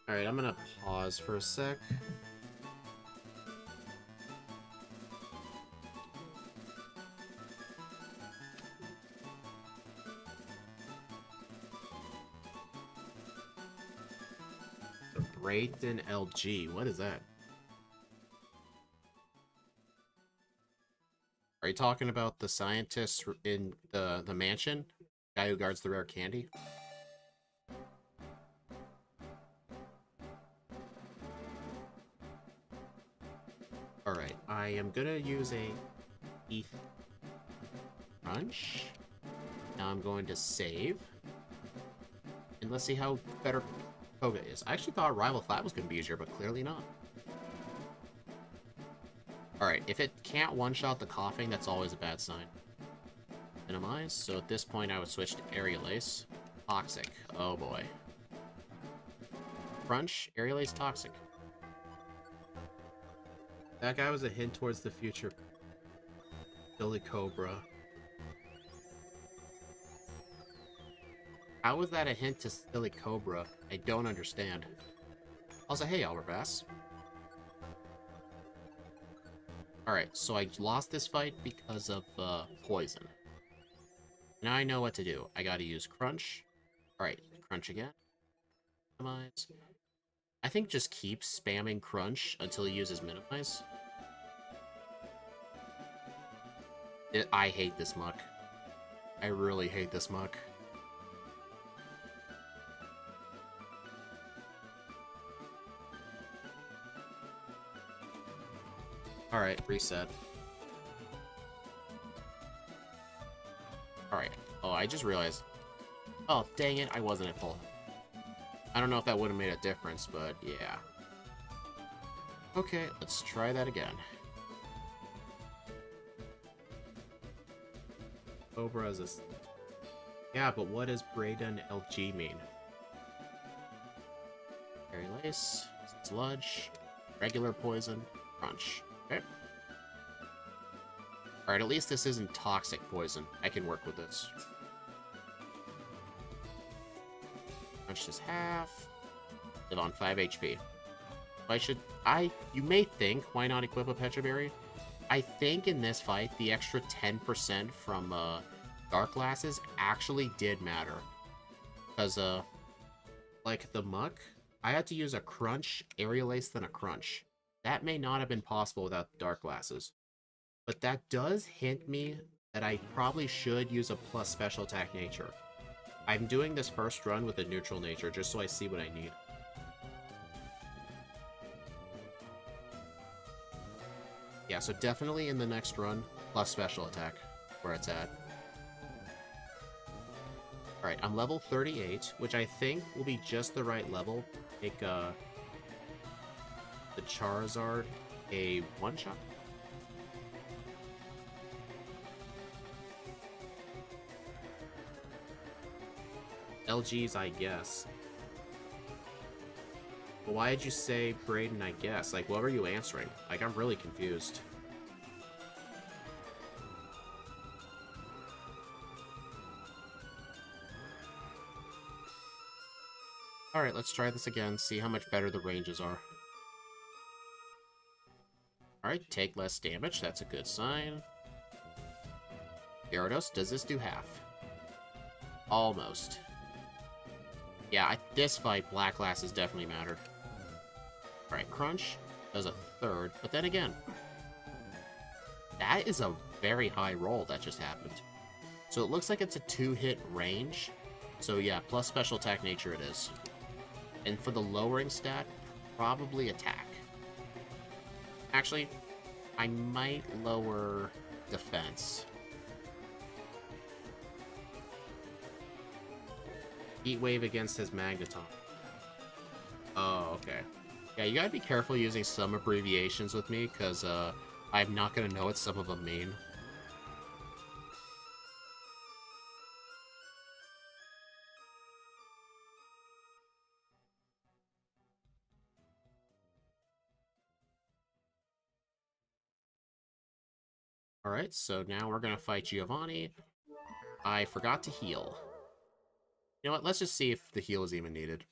A: Alright, I'm gonna pause for a sec. Brayden LG, what is that? Are you talking about the scientist in the mansion? Guy who guards the rare candy? Alright, I am gonna use a ETH Crunch. Now I'm going to save. And let's see how better Koga is. I actually thought Rival 5 was going to be easier, but clearly not. Alright, if it can't one-shot the coughing, that's always a bad sign. Minimize. So at this point, I would switch to Aerial Ace. Toxic. Oh boy. Crunch. Aerial Ace Toxic. That guy was a hint towards the future. Billy Cobra. How was that a hint to Silly Cobra? I don't understand. Also, hey, Albert Bass. Alright, so I lost this fight because of poison. Now I know what to do. I gotta use Crunch. Alright, Crunch again. Minimize. I think just keep spamming Crunch until he uses Minimize. I hate this muck. I really hate this muck. Alright, reset. Alright. Oh, I just realized. Oh, dang it, I wasn't at full. I don't know if that would have made a difference, but yeah. Okay, let's try that again. Cobra is a... Yeah, but what does Brayden LG mean? Fairy Lace, Sludge, regular poison, Crunch. Okay. Alright, at least this isn't toxic poison. I can work with this. Crunch is half. Live on 5 HP. You may think, why not equip a Petra Berry? I think in this fight, the extra 10% from Dark Glasses actually did matter. Because, like the Muck, I had to use a Crunch, Aerial Ace, then a Crunch. That may not have been possible without Dark Glasses. But that does hint me that I probably should use a plus special attack nature. I'm doing this first run with a neutral nature just so I see what I need. Yeah, so definitely in the next run, plus special attack, where it's at. Alright, I'm level 38, which I think will be just the right level to make the Charizard a one-shot. LG's, I guess. But why did you say Braden, I guess? Like, what were you answering? Like, I'm really confused. Alright, let's try this again, see how much better the ranges are. Alright, take less damage, that's a good sign. Gyarados, does this do half? Almost. Yeah, this fight, Black Glasses definitely mattered. Alright, Crunch does a third, but then again, that is a very high roll that just happened. So it looks like it's a 2-hit range. So yeah, plus special attack nature it is. And for the lowering stat, probably attack. Actually, I might lower defense. Heat Wave against his Magneton. Oh, okay. Yeah, you gotta be careful using some abbreviations with me, because I'm not gonna know what some of them mean. Alright, so now we're gonna fight Giovanni. I forgot to heal. You know what, let's just see if the heal is even needed.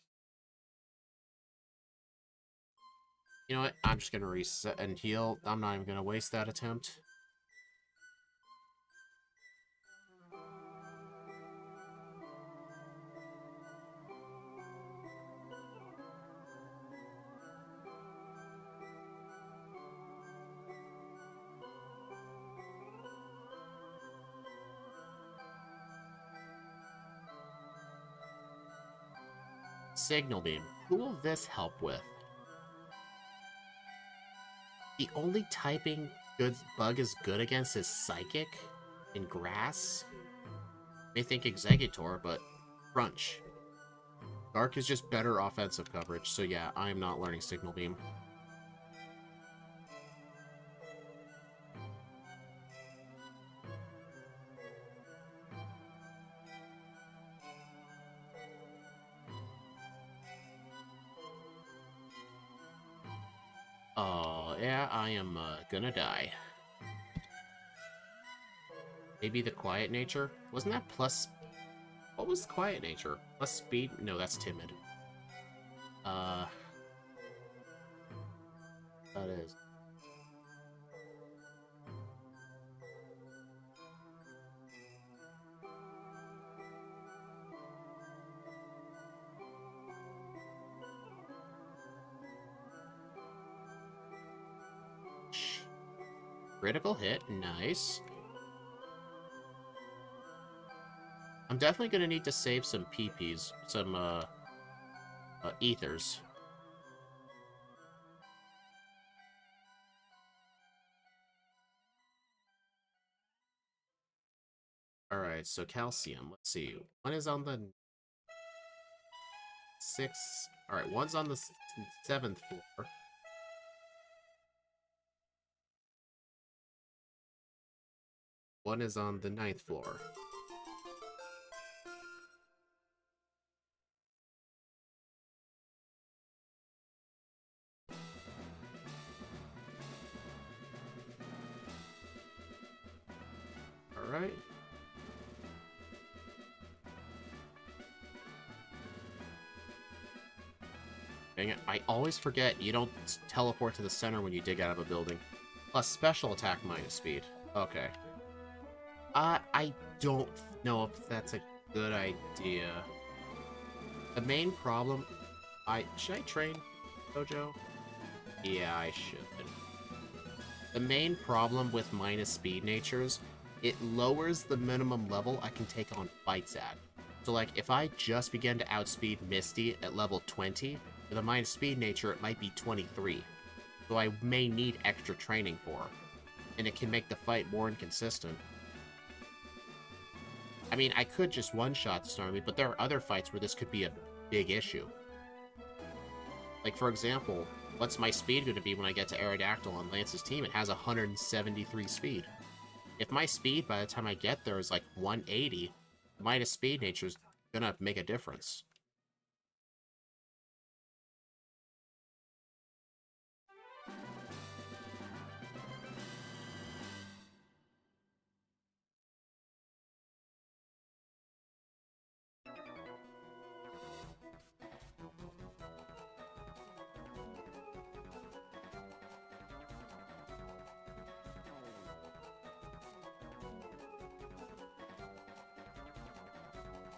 A: You know what, I'm just gonna reset and heal. I'm not even gonna waste that attempt. Signal Beam. Who will this help with? The only typing bug is good against is Psychic and Grass. May think Exeggutor, but Crunch. Dark is just better offensive coverage, so yeah, I am not learning Signal Beam. Oh, yeah, I am gonna die. Maybe the Quiet Nature? Wasn't that plus... What was Quiet Nature? Plus Speed? No, that's Timid. That is... Critical hit, nice. I'm definitely gonna need to save some PPs, some, ethers. Alright, so calcium, let's see. One is on the 6th... Alright, one's on the 7th floor. One is on the 9th floor. Alright. Dang it, I always forget you don't teleport to the center when you dig out of a building. Plus special attack minus speed. Okay. I don't know if that's a good idea. The main problem... Should I train Dojo? Yeah, I should. The main problem with minus speed natures, it lowers the minimum level I can take on fights at. So, like, if I just begin to outspeed Misty at level 20, with a minus speed nature, it might be 23. So I may need extra training for. And it can make the fight more inconsistent. I mean, I could just one-shot Stormy, but there are other fights where this could be a big issue. Like, for example, what's my speed going to be when I get to Aerodactyl on Lance's team? It has 173 speed. If my speed by the time I get there is like 180, minus speed nature is going to make a difference.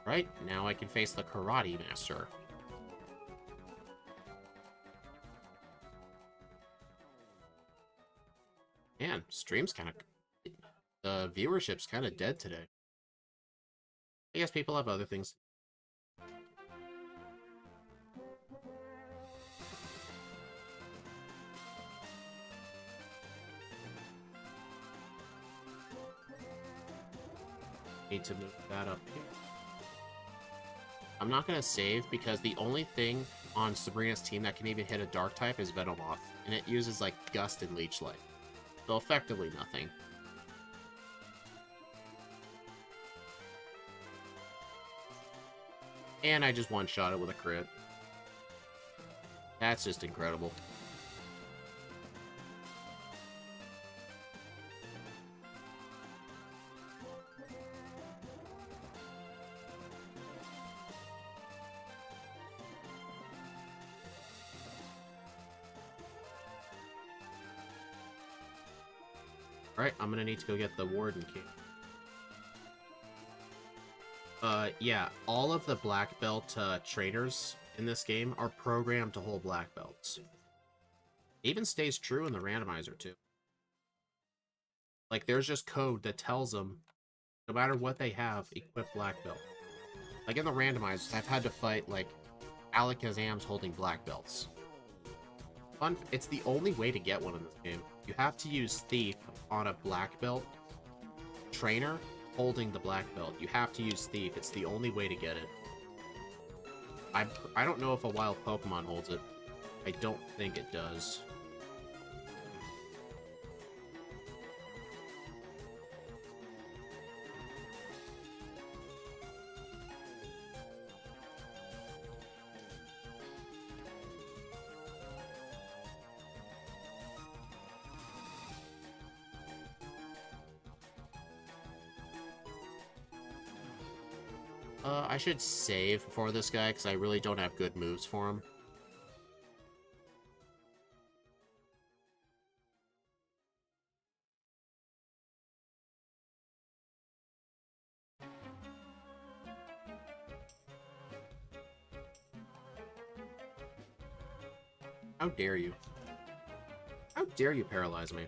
A: Right, now I can face the Karate Master. Man, stream's kind of... The viewership's kind of dead today. I guess people have other things. Need to move that up here. I'm not going to save because the only thing on Sabrina's team that can even hit a Dark type is Venomoth, and it uses like Gust and Leech Light. So effectively nothing. And I just one-shot it with a crit. That's just incredible. Alright, I'm gonna need to go get the Warden Key. Yeah, all of the Black Belt trainers in this game are programmed to hold Black Belts. It even stays true in the randomizer, too. Like, there's just code that tells them, no matter what they have, equip Black Belt. Like, in the randomizers, I've had to fight, like, Alakazam's holding Black Belts. Fun, it's the only way to get one in this game. You have to use Thief on a Black Belt trainer holding the Black Belt. You have to use Thief. It's the only way to get it. I don't know if a wild Pokemon holds it. I don't think it does. I should save for this guy, because I really don't have good moves for him. How dare you? How dare you paralyze me?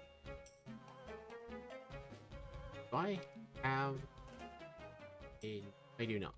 A: Do I have a... I do not.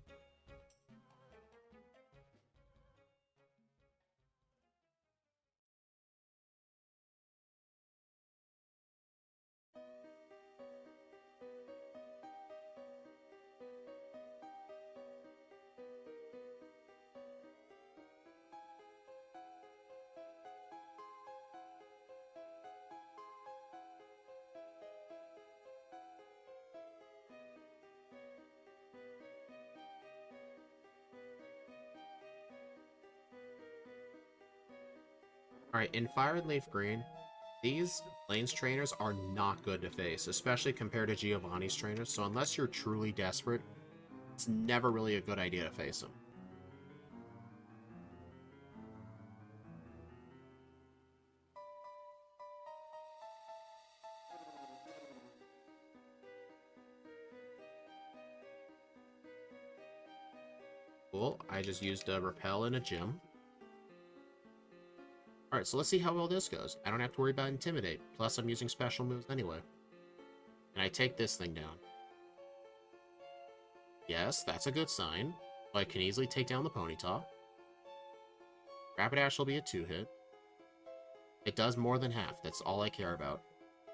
A: Alright, in Fire and Leaf Green, these Lane's trainers are not good to face, especially compared to Giovanni's trainers, so unless you're truly desperate, it's never really a good idea to face them. Cool, I just used a Repel in a gym. Alright, so let's see how well this goes. I don't have to worry about Intimidate. Plus, I'm using special moves anyway. And I take this thing down. Yes, that's a good sign. I can easily take down the Ponyta. Rapidash will be a 2-hit. It does more than half. That's all I care about.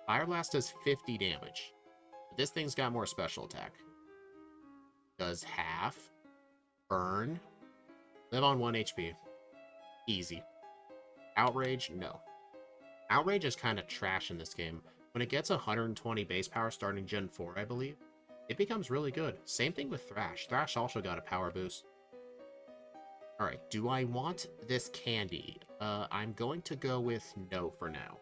A: Fire Blast does 50 damage. But this thing's got more special attack. Does half. Burn. Live on 1 HP. Easy. Outrage? No. Outrage is kind of trash in this game. When it gets 120 base power starting Gen 4, I believe, it becomes really good. Same thing with Thrash. Thrash also got a power boost. Alright, do I want this candy? I'm going to go with no for now.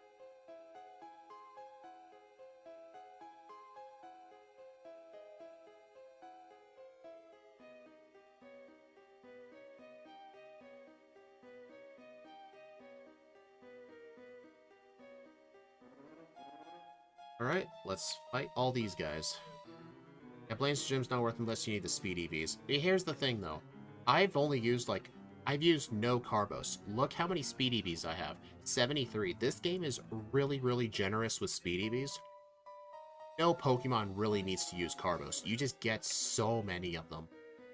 A: Alright, let's fight all these guys. Yeah, Blaine's Gym's not worth unless you need the speed EVs. Here's the thing, though. I've only used, I've used no Carbos. Look how many speed EVs I have. 73. This game is really, really generous with speed EVs. No Pokemon really needs to use Carbos. You just get so many of them.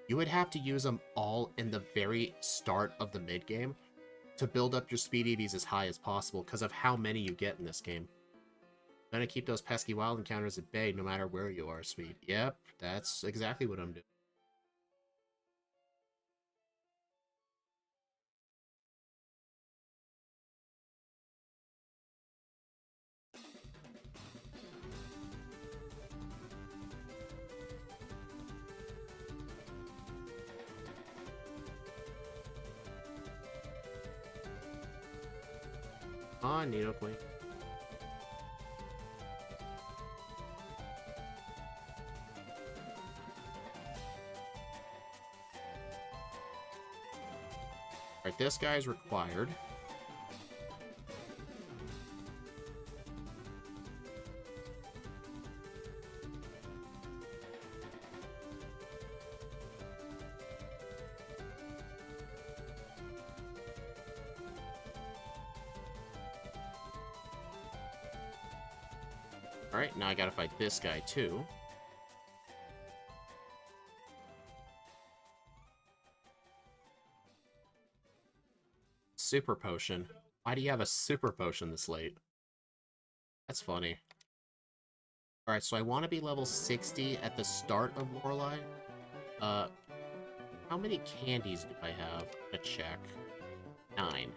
A: You would have to use them all in the very start of the mid-game to build up your speed EVs as high as possible because of how many you get in this game. Gonna keep those pesky wild encounters at bay no matter where you are, Speed. Yep, that's exactly what I'm doing. Come on, Nidoqueen. Alright, this guy's required. Alright, now I gotta fight this guy too. Super Potion. Why do you have a Super Potion this late? That's funny. Alright, so I want to be level 60 at the start of Lorelei. How many candies do I have? To check. 9.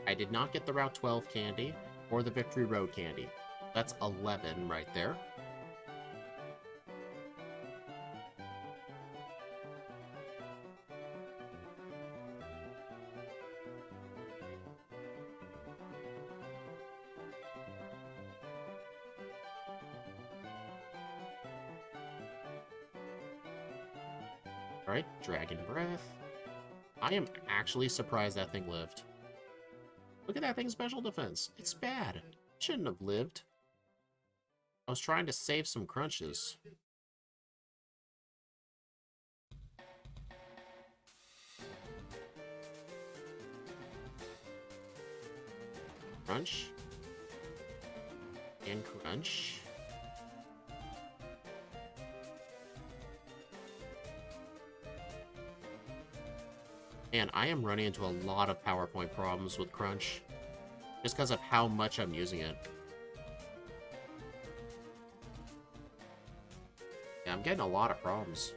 A: I did not get the Route 12 candy or the Victory Road candy. That's 11 right there. Alright, Dragon Breath. I am actually surprised that thing lived. Look at that thing's special defense. It's bad. It shouldn't have lived. I was trying to save some crunches. Crunch. And crunch. Man, I am running into a lot of PowerPoint problems with Crunch. Just because of how much I'm using it. Yeah, I'm getting a lot of problems.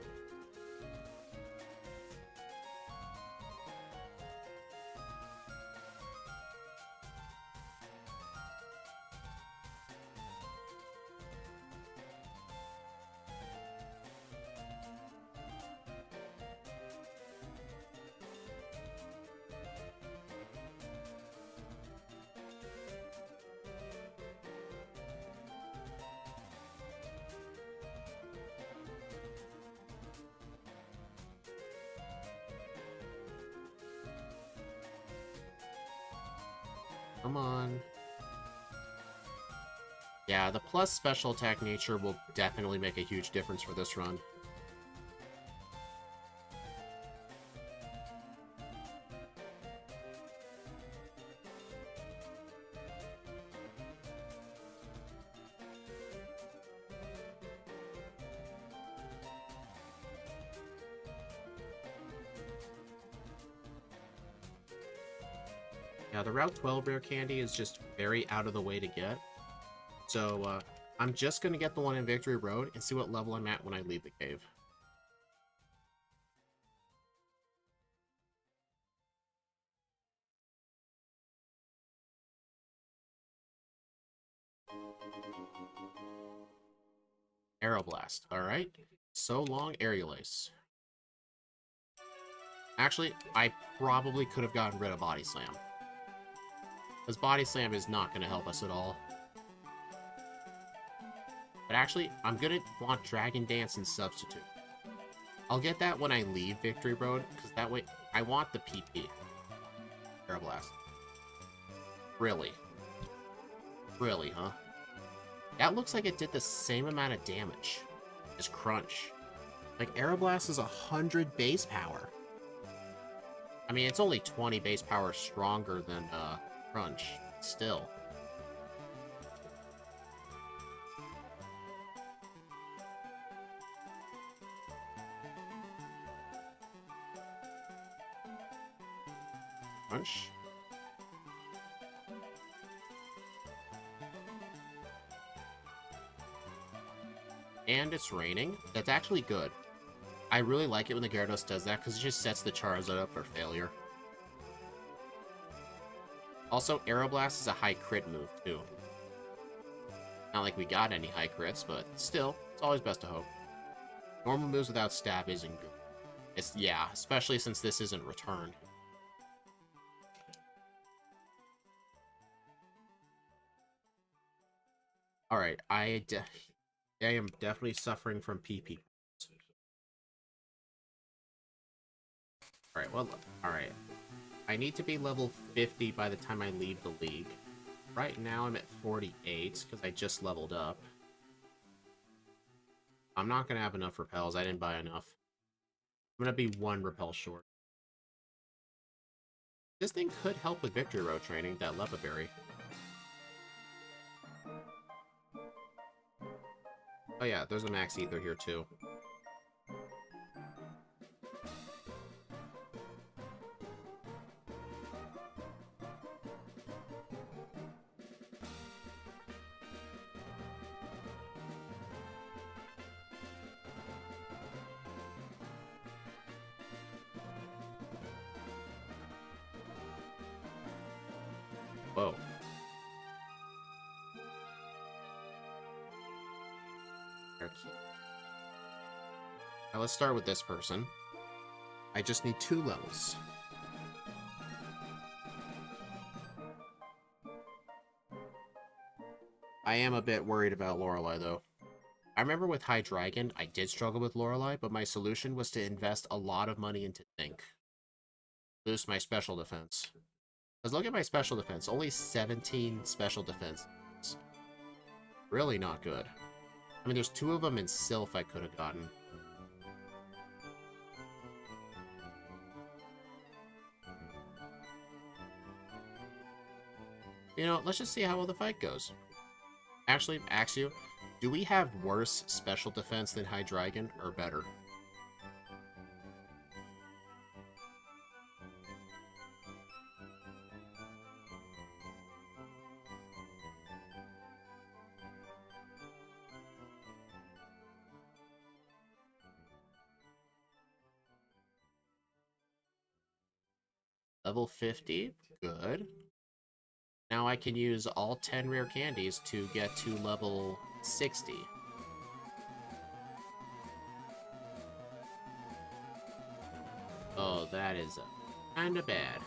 A: Come on. Yeah, the plus special attack nature will definitely make a huge difference for this run. Yeah, the Route 12 rare candy is just very out of the way to get. So, I'm just gonna get the one in Victory Road and see what level I'm at when I leave the cave. Aeroblast, alright. So long, Aerial-Ace. Actually, I probably could have gotten rid of Body Slam. Because Body Slam is not going to help us at all. But actually, I'm going to want Dragon Dance and Substitute. I'll get that when I leave Victory Road, because that way I want the PP. Aeroblast. Really? Really, huh? That looks like it did the same amount of damage as Crunch. Like, Aeroblast is 100 base power. I mean, it's only 20 base power stronger than Crunch. Still. Crunch. And it's raining. That's actually good. I really like it when the Gyarados does that, because it just sets the Charizard up for failure. Also, Aeroblast is a high crit move, too. Not like we got any high crits, but still, it's always best to hope. Normal moves without stab isn't good. Yeah, especially since this isn't returned. Alright, I am definitely suffering from PP. Alright, well, alright. I need to be level 50 by the time I leave the league. Right now I'm at 48, because I just leveled up. I'm not going to have enough repels, I didn't buy enough. I'm going to be one repel short. This thing could help with Victory Road training, that Lepa Berry. Oh yeah, there's a Max Ether here too. Whoa. Now let's start with this person. I just need 2 levels. I am a bit worried about Lorelei, though. I remember with High Dragon, I did struggle with Lorelei, but my solution was to invest a lot of money into Think. Boost my special defense. Because look at my special defense, only 17 special defense. Really not good. I mean, there's 2 of them in Sylph I could have gotten. You know, let's just see how well the fight goes. Actually, ask you, do we have worse special defense than High Dragon, or better? Level 50, good. Now I can use all 10 rare candies to get to level 60. Oh, that is kinda bad.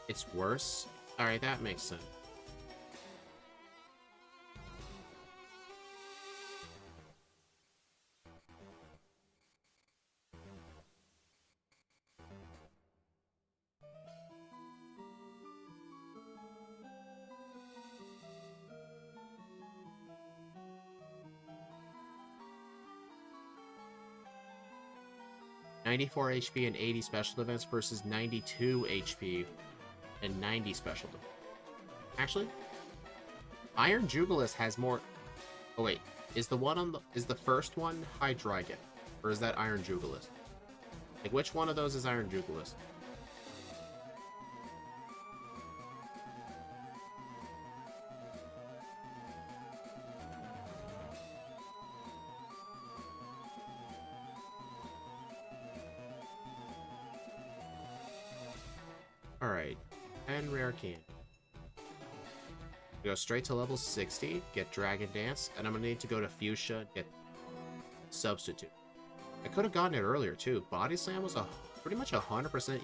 A: It's worse? Alright, that makes sense. 94 HP and 80 special defense versus 92 HP and 90 special defense. Actually, Iron Jugulis has more... Oh wait, is the first one Hydreigon? Or is that Iron Jugulis? Like, which one of those is Iron Jugulis? Alright, 10 rare candy. Go straight to level 60, get Dragon Dance, and I'm gonna need to go to Fuchsia and get Substitute. I could have gotten it earlier too. Body Slam was pretty much 100%.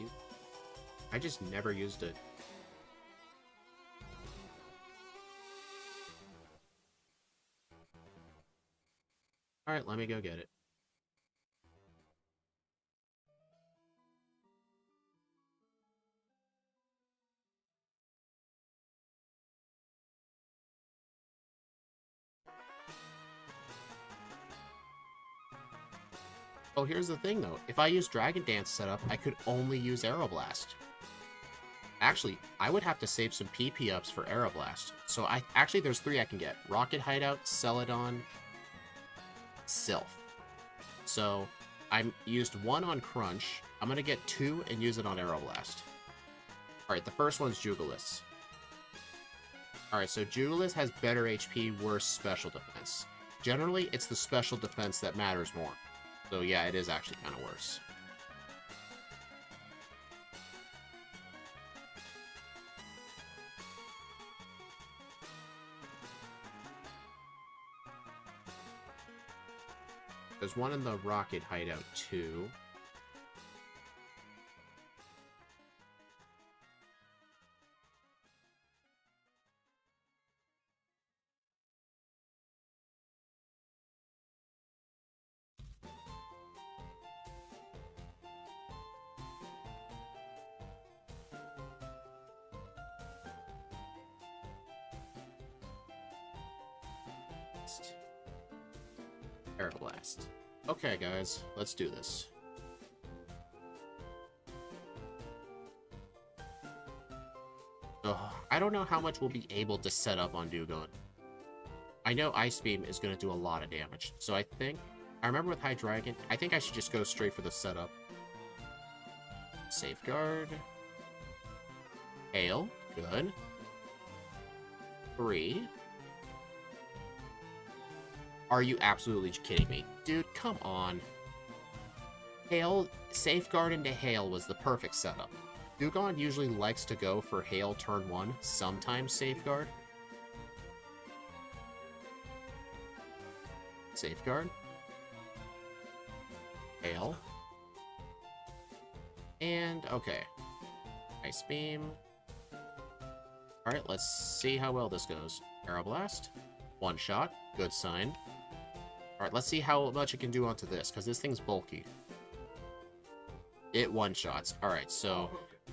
A: I just never used it. Alright, let me go get it. Oh, here's the thing, though. If I use Dragon Dance setup, I could only use Aeroblast. Actually, I would have to save some PP ups for Aeroblast. So actually, there's 3 I can get. Rocket Hideout, Celadon, Sylph. So I used 1 on Crunch. I'm going to get 2 and use it on Aeroblast. Alright, the first one's Jugulis. Alright, so Jugulis has better HP, worse special defense. Generally, it's the special defense that matters more. So yeah, it is actually kind of worse. There's one in the Rocket Hideout too. Aeroblast. Okay, guys, let's do this. Ugh, I don't know how much we'll be able to set up on Dewgaunt. I know Ice Beam is going to do a lot of damage, so I remember with Hydreigon, I think I should just go straight for the setup. Safeguard. Hail, good. 3. Are you absolutely kidding me? Dude, come on. Hail, Safeguard into Hail was the perfect setup. Dewgaunt usually likes to go for Hail turn 1, sometimes Safeguard. Safeguard. Hail. And, okay. Ice Beam. Alright, let's see how well this goes. Aeroblast. 1 shot. Good sign. Alright, let's see how much it can do onto this, because this thing's bulky. It 1-shots. Alright, so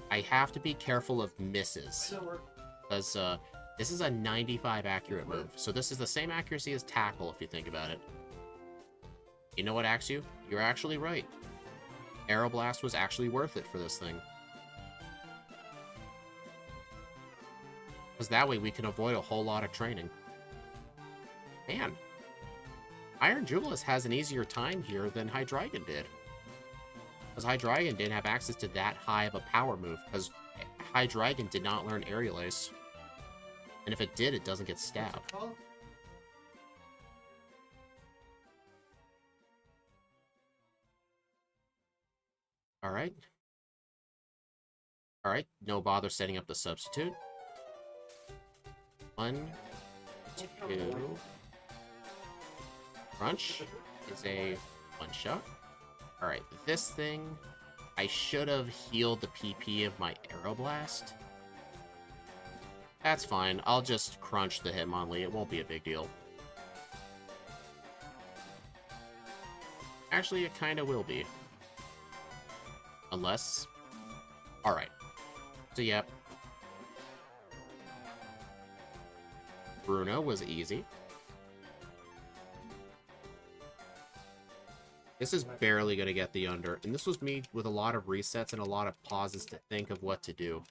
A: I have to be careful of misses. Because this is a 95 accurate move. So this is the same accuracy as Tackle, if you think about it. You know what, Axew? You're actually right. Aeroblast was actually worth it for this thing. Because that way we can avoid a whole lot of training. Man. Iron Jugulis has an easier time here than Hydreigon did. Because Hydreigon didn't have access to that high of a power move, because Hydreigon did not learn Aerial Ace. And if it did, it doesn't get stabbed. Alright. Alright, no bother setting up the substitute. 1, 2... Crunch is a 1-shot. Alright, this thing, I should have healed the PP of my Aeroblast. That's fine, I'll just crunch the Hitmonlee, it won't be a big deal. Actually, it kinda will be. Unless... Alright. So, yep. Bruno was easy. This is barely going to get the under. And this was me with a lot of resets and a lot of pauses to think of what to do.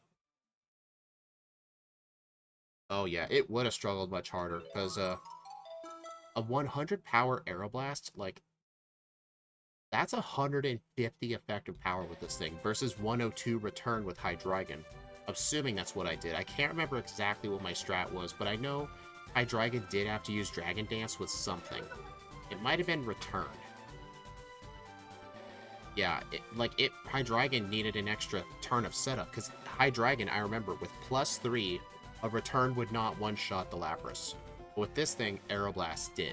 A: Oh yeah, it would have struggled much harder. Because a 100 power Aeroblast, like, that's 150 effective power with this thing. Versus 102 return with Hydreigon. Assuming that's what I did. I can't remember exactly what my strat was, but I know Hydreigon did have to use Dragon Dance with something. It might have been return. Yeah, Hydreigon needed an extra turn of setup, because Hydreigon, I remember, with +3, a return would not one-shot the Lapras. But with this thing, Aeroblast did.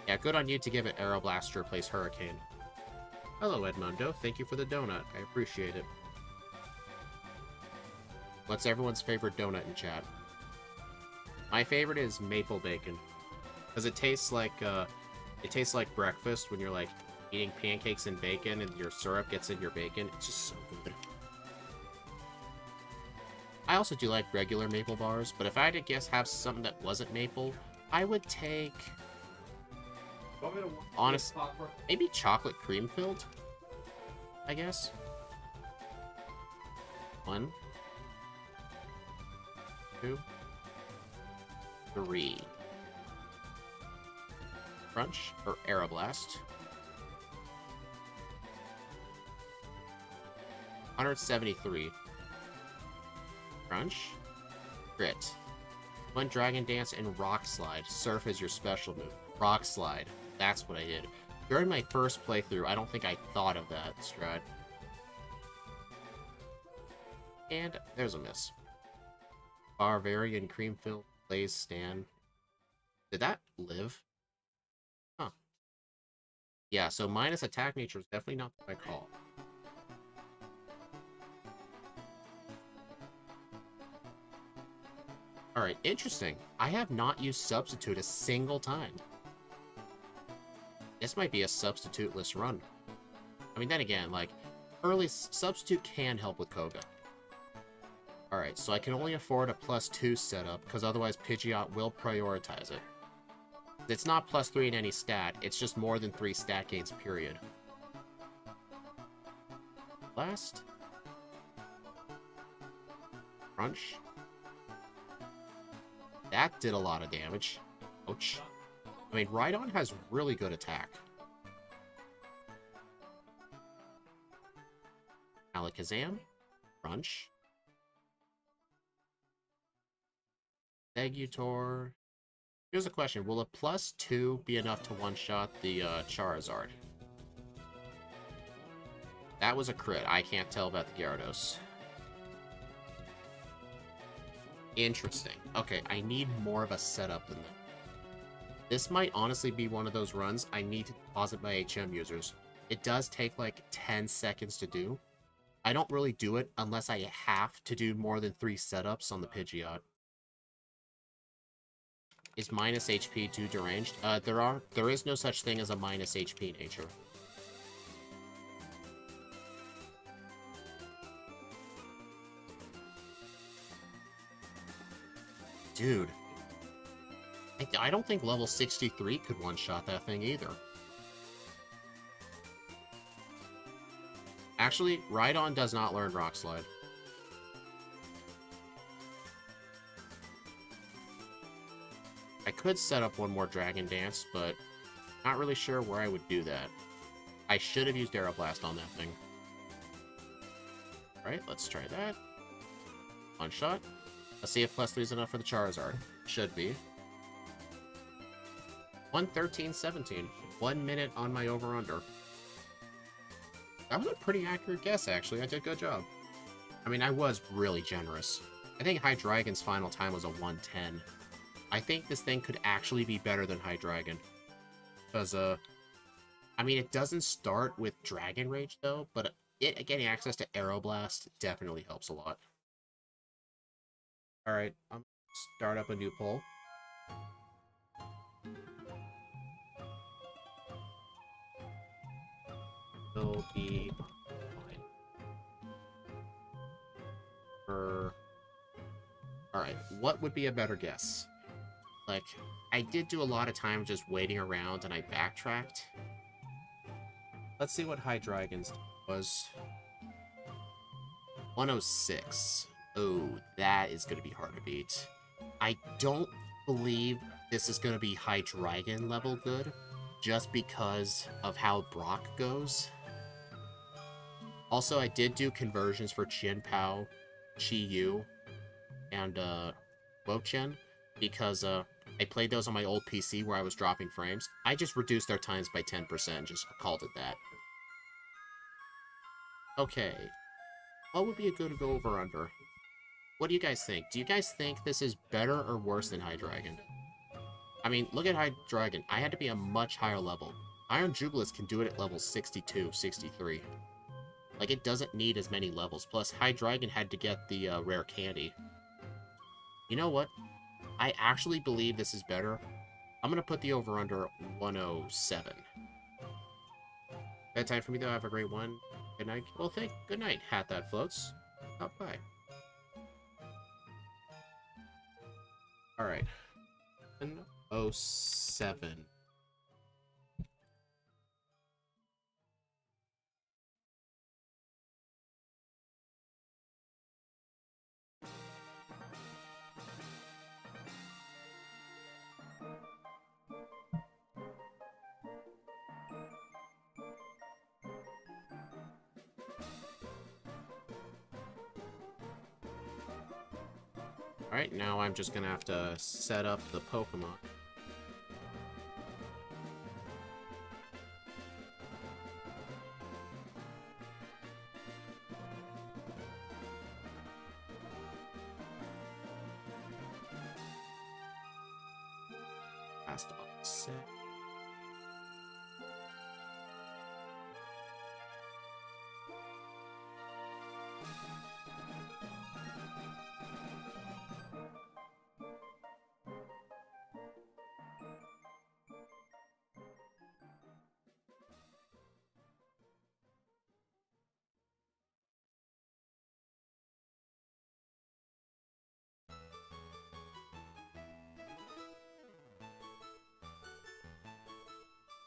A: Yeah, good on you to give it Aeroblast to replace Hurricane. Hello, Edmundo. Thank you for the donut. I appreciate it. What's everyone's favorite donut in chat? My favorite is maple bacon. Because it tastes like breakfast when you're like eating pancakes and bacon and your syrup gets in your bacon. It's just so good. I also do like regular maple bars, but if I had to guess have something that wasn't maple, I would take, honestly, maybe chocolate cream filled, I guess. 1, 2, 3. Crunch, or Aeroblast. 173. Crunch. Crit. 1 Dragon Dance and Rock Slide. Surf is your special move. Rock Slide. That's what I did. During my first playthrough, I don't think I thought of that strat. And there's a miss. Barbarian Creamfield, Blaze Stan. Did that live? Huh. Yeah, so minus attack nature is definitely not the right call. Alright, interesting. I have not used Substitute a single time. This might be a substitute-less run. I mean, then again, like, early Substitute can help with Koga. Alright, so I can only afford a +2 setup, because otherwise Pidgeot will prioritize it. It's not +3 in any stat, it's just more than 3 stat gains, period. Last. Crunch. That did a lot of damage. Ouch. I mean, Rhydon has really good attack. Alakazam. Crunch. Exeggutor. Here's a question. Will a +2 be enough to one-shot the Charizard? That was a crit. I can't tell about the Gyarados. Interesting. Okay, I need more of a setup than that. This might honestly be one of those runs I need to deposit my HM users. It does take like 10 seconds to do. I don't really do it unless I have to do more than 3 setups on the Pidgeot. Is minus HP too deranged? There is no such thing as a minus HP nature. Dude. I don't think level 63 could one-shot that thing either. Actually, Rhydon does not learn Rock Slide. I could set up one more Dragon Dance, but not really sure where I would do that. I should have used Aeroblast on that thing. Alright, let's try that. One shot. Let's see if +3 is enough for the Charizard. Should be. 113.17. 1 minute on my over-under. That was a pretty accurate guess, actually. I did a good job. I mean, I was really generous. I think Hydreigon's final time was a 110. I think this thing could actually be better than Hydreigon. Because, I mean, it doesn't start with Dragon Rage, though, but getting access to Aeroblast definitely helps a lot. Alright, I'm gonna start up a new poll. Will be fine. Alright, what would be a better guess? Like, I did do a lot of time just waiting around and I backtracked. Let's see what High Dragons was. 106. Oh, that is going to be hard to beat. I don't believe this is going to be High Dragon level good, just because of how Brock goes. Also, I did do conversions for Chien Pao, Chi Yu, and Wo-Chen, because I played those on my old PC where I was dropping frames. I just reduced their times by 10%, just called it that. Okay. What would be a good go over under? What do you guys think? Do you guys think this is better or worse than High Dragon? I mean, look at High Dragon. I had to be a much higher level. Iron Jugulis can do it at level 62, 63. Like, it doesn't need as many levels. Plus, High Dragon had to get the rare candy. You know what? I actually believe this is better. I'm going to put the over-under 107. Bedtime for me, though. Have a great one. Good night. Well, good night, hat that floats. Oh, bye. Alright. 107. Alright, now I'm just gonna have to set up the Pokemon. Last off set.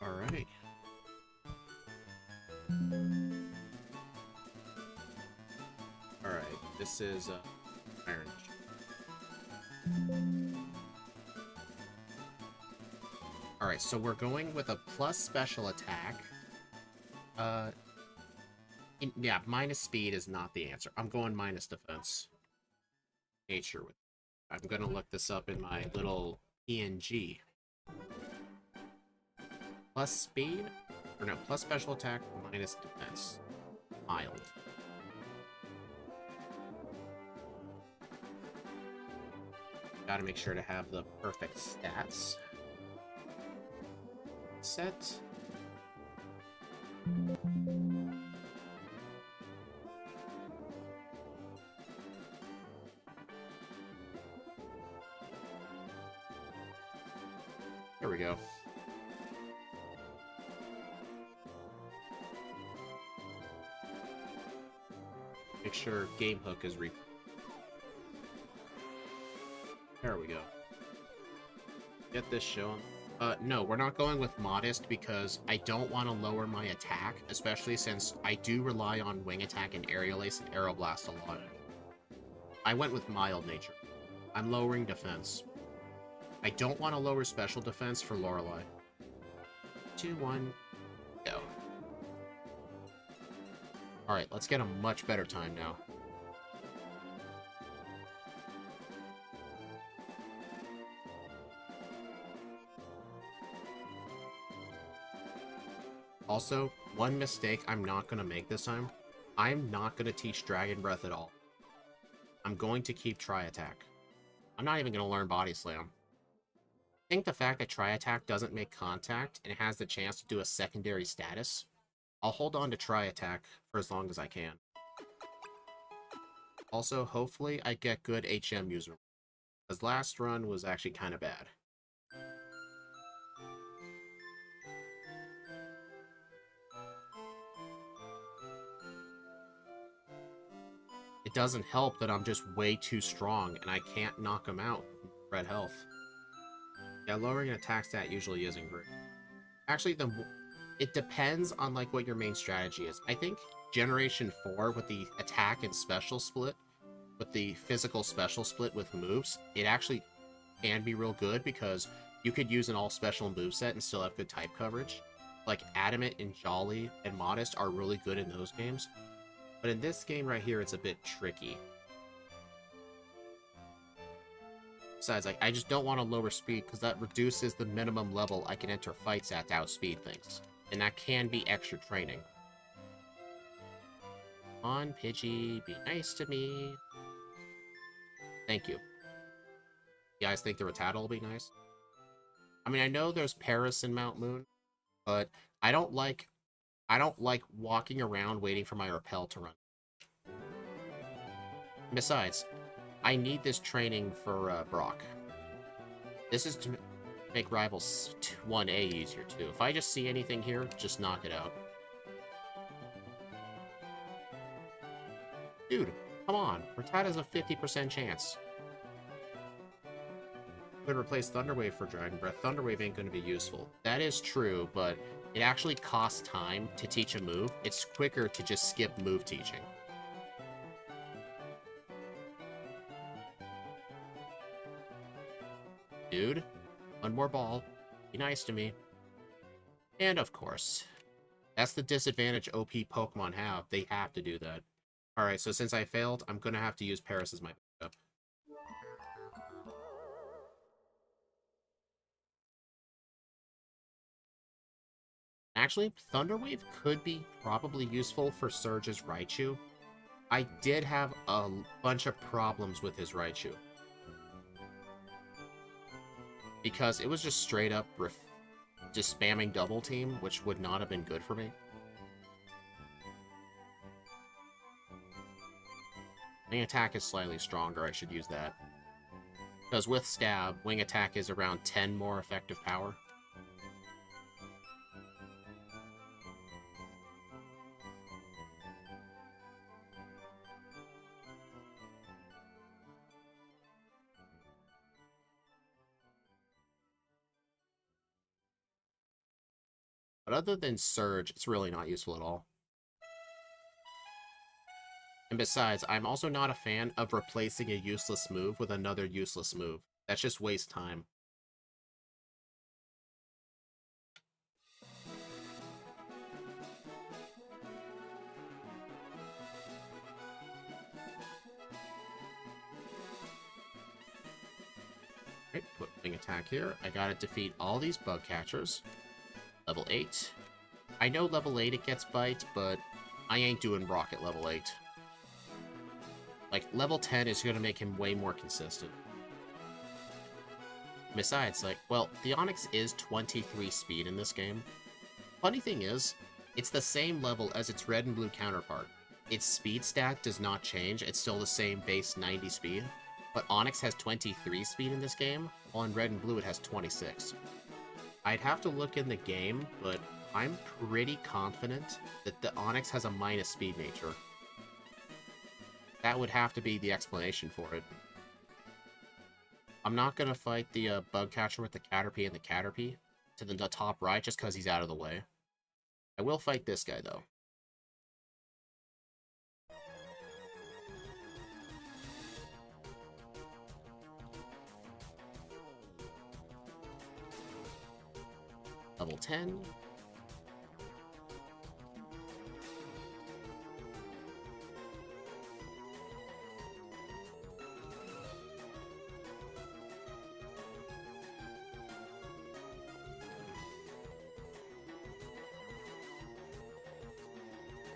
A: Alright. Alright, this is Iron. Alright, so we're going with a plus special attack. Yeah, minus speed is not the answer. I'm going minus defense. Nature with. I'm gonna look this up in my little PNG. Plus speed? Or no, plus special attack, minus defense. Mild. Gotta make sure to have the perfect stats. Set. There we go. Make sure game hook is There we go. Get this shown. No, we're not going with modest because I don't want to lower my attack, especially since I do rely on wing attack and aerial ace and aeroblast a lot. I went with mild nature. I'm lowering defense. I don't want to lower special defense for Lorelei. 2, 1, go. Alright, let's get a much better time now. Also, one mistake I'm not going to make this time. I'm not going to teach Dragon Breath at all. I'm going to keep Tri-Attack. I'm not even going to learn Body Slam. I think the fact that Tri-Attack doesn't make contact and has the chance to do a secondary status, I'll hold on to Tri-Attack for as long as I can. Also, hopefully I get good HM user, because last run was actually kind of bad. It doesn't help that I'm just way too strong and I can't knock him out. Red health. Yeah, lowering an attack stat usually isn't great. Actually, it depends on like what your main strategy is. I think Generation 4 with the attack and special split, with the physical special split with moves, it actually can be real good because you could use an all-special moveset and still have good type coverage. Like Adamant and Jolly and Modest are really good in those games. But in this game right here, it's a bit tricky. Besides, like, I just don't want to lower speed because that reduces the minimum level I can enter fights at to outspeed things. And that can be extra training. Come on, Pidgey, be nice to me. Thank you. You guys think the Rattata will be nice? I mean, I know there's Paris in Mount Moon, but I don't like walking around waiting for my repel to run. Besides, I need this training for Brock. This is to make Rivals 1A easier too. If I just see anything here, just knock it out. Dude, come on. Rattata's a 50% chance. Could replace Thunderwave for Dragon Breath. Thunderwave ain't going to be useful. That is true, but it actually costs time to teach a move. It's quicker to just skip move teaching. Dude, one more ball. Be nice to me. And of course, that's the disadvantage OP Pokemon have. They have to do that. Alright, so since I failed, I'm going to have to use Paris as my backup. Actually, Thunderwave could be probably useful for Surge's Raichu. I did have a bunch of problems with his Raichu. Because it was just straight up just spamming Double Team, which would not have been good for me. Wing Attack is slightly stronger, I should use that. Because with Stab, Wing Attack is around 10 more effective power. But other than Surge, it's really not useful at all. And besides, I'm also not a fan of replacing a useless move with another useless move. That's just waste time. Alright, put Wing Attack here. I gotta defeat all these bug catchers. Level 8. I know level 8 it gets Bite, but I ain't doing Brock at level 8. Like, level 10 is gonna make him way more consistent. Besides, like, well, the Onix is 23 speed in this game. Funny thing is, it's the same level as its red and blue counterpart. Its speed stat does not change, it's still the same base 90 speed. But Onix has 23 speed in this game, while in red and blue it has 26. I'd have to look in the game, but I'm pretty confident that the Onix has a minus speed nature. That would have to be the explanation for it. I'm not going to fight the bug catcher with the Caterpie and the Caterpie to the top right just because he's out of the way. I will fight this guy, though. Level 10.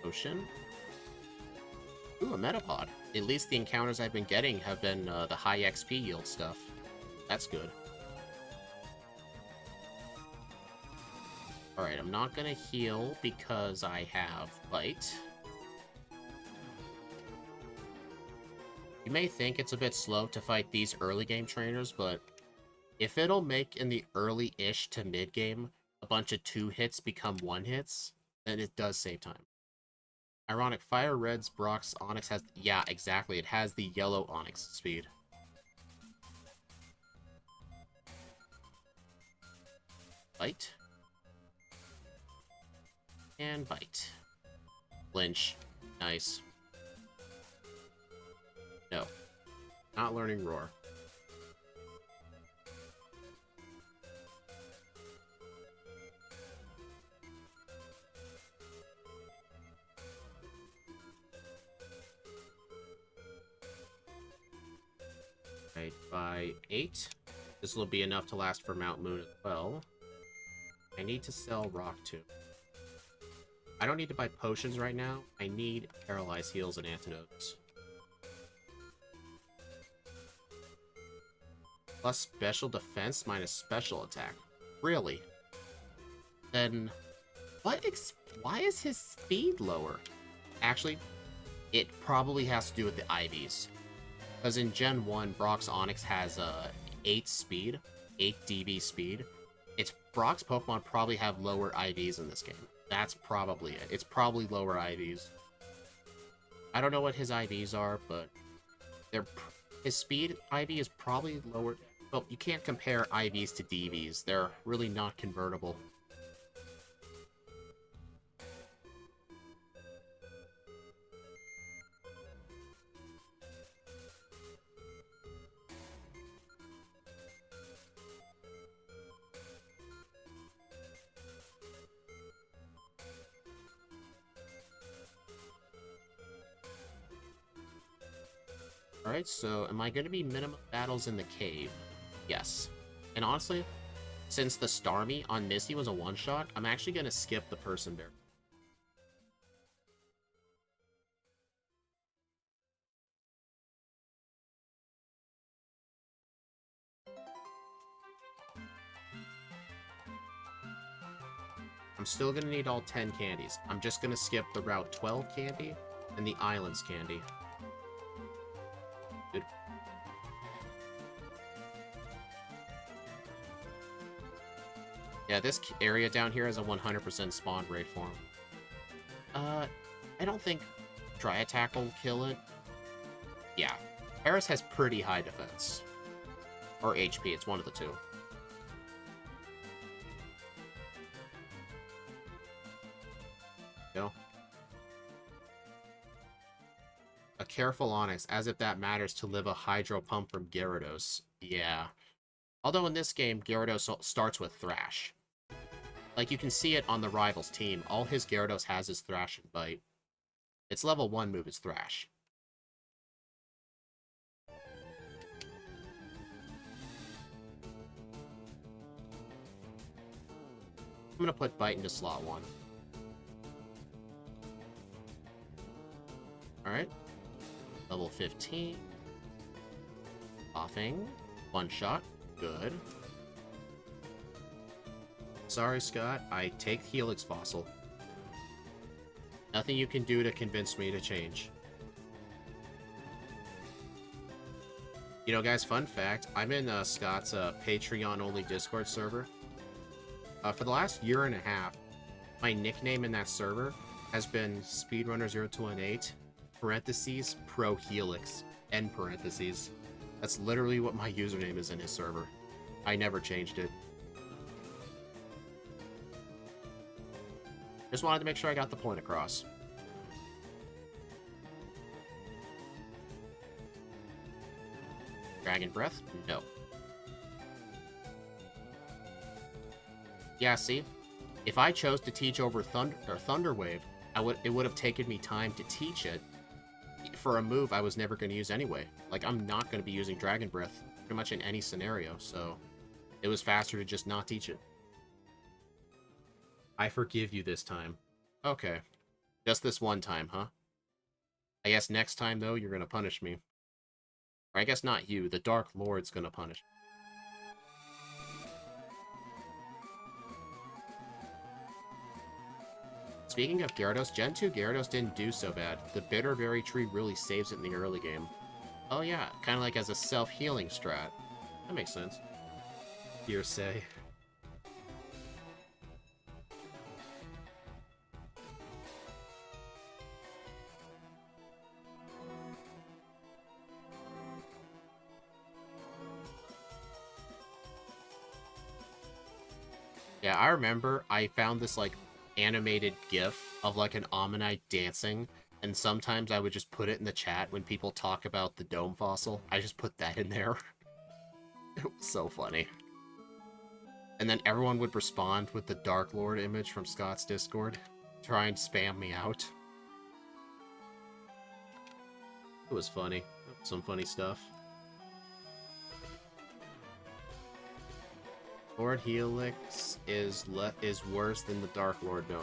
A: Ocean. Ooh, a Metapod. At least the encounters I've been getting have been the high XP yield stuff. That's good. Alright, I'm not gonna heal because I have Bite. You may think it's a bit slow to fight these early game trainers, but if it'll make in the early-ish to mid-game a bunch of 2-hits become 1-hits, then it does save time. Ironic, Firered's Brock's Onix has... Yeah, exactly, it has the yellow Onix speed. bite. And bite. Flinch. Nice. No. Not learning roar. Right, by 8. This will be enough to last for Mount Moon as well. I need to sell Rock Tomb. I don't need to buy potions right now. I need Paralyze Heals and Antidotes. Plus special defense minus special attack. Really? Then, why is his speed lower? Actually, it probably has to do with the IVs. Because in Gen 1, Brock's Onyx has 8 speed, 8 DB speed. Brock's Pokemon probably have lower IVs in this game. That's probably it. It's probably lower IVs. I don't know what his IVs are, but his speed IV is probably lower. Well, you can't compare IVs to DVs. They're really not convertible. Alright, so am I going to be minimum battles in the cave? Yes. And honestly, since the Starmie on Misty was a one-shot, I'm actually going to skip the Person Bear. I'm still going to need all 10 candies. I'm just going to skip the Route 12 candy and the Islands candy. Good. Yeah, this area down here has a 100% spawn rate for him. I don't think Dry Attack will kill it. Yeah, Paris has pretty high defense. Or HP, it's one of the two. Go. A careful Onyx, as if that matters to live a Hydro Pump from Gyarados. Yeah. Although in this game, Gyarados starts with Thrash. Like, you can see it on the rival's team. All his Gyarados has is Thrash and Bite. Its level 1 move is Thrash. I'm gonna put Bite into slot 1. Alright. Level 15. Offing. One shot. Good. Sorry, Scott. I take Helix Fossil. Nothing you can do to convince me to change. You know, guys, fun fact. I'm in Scott's Patreon-only Discord server. For the last year and a half, my nickname in that server has been Speedrunner0218, parentheses, Pro Helix, end parentheses. That's literally what my username is in his server. I never changed it. Just wanted to make sure I got the point across. Dragon Breath? No. Yeah, see? If I chose to teach over Thunder Wave, it would have taken me time to teach it for a move I was never going to use anyway. Like, I'm not going to be using Dragon Breath pretty much in any scenario, so it was faster to just not teach it. I forgive you this time. Okay. Just this one time, huh? I guess next time, though, you're going to punish me. Or I guess not you. The Dark Lord's going to punish. Speaking of Gyarados, Gen 2 Gyarados didn't do so bad. The Bitter Berry Tree really saves it in the early game. Oh yeah, kind of like as a self-healing strat. That makes sense. Hearsay. Yeah, I remember I found this, like, animated GIF of, like, an Ammonite dancing, and sometimes I would just put it in the chat when people talk about the dome fossil. I just put that in there. It was so funny. And then everyone would respond with the Dark Lord image from Scott's Discord. Try and spam me out. It was funny. Some funny stuff. Lord Helix is worse than the Dark Lord Dome.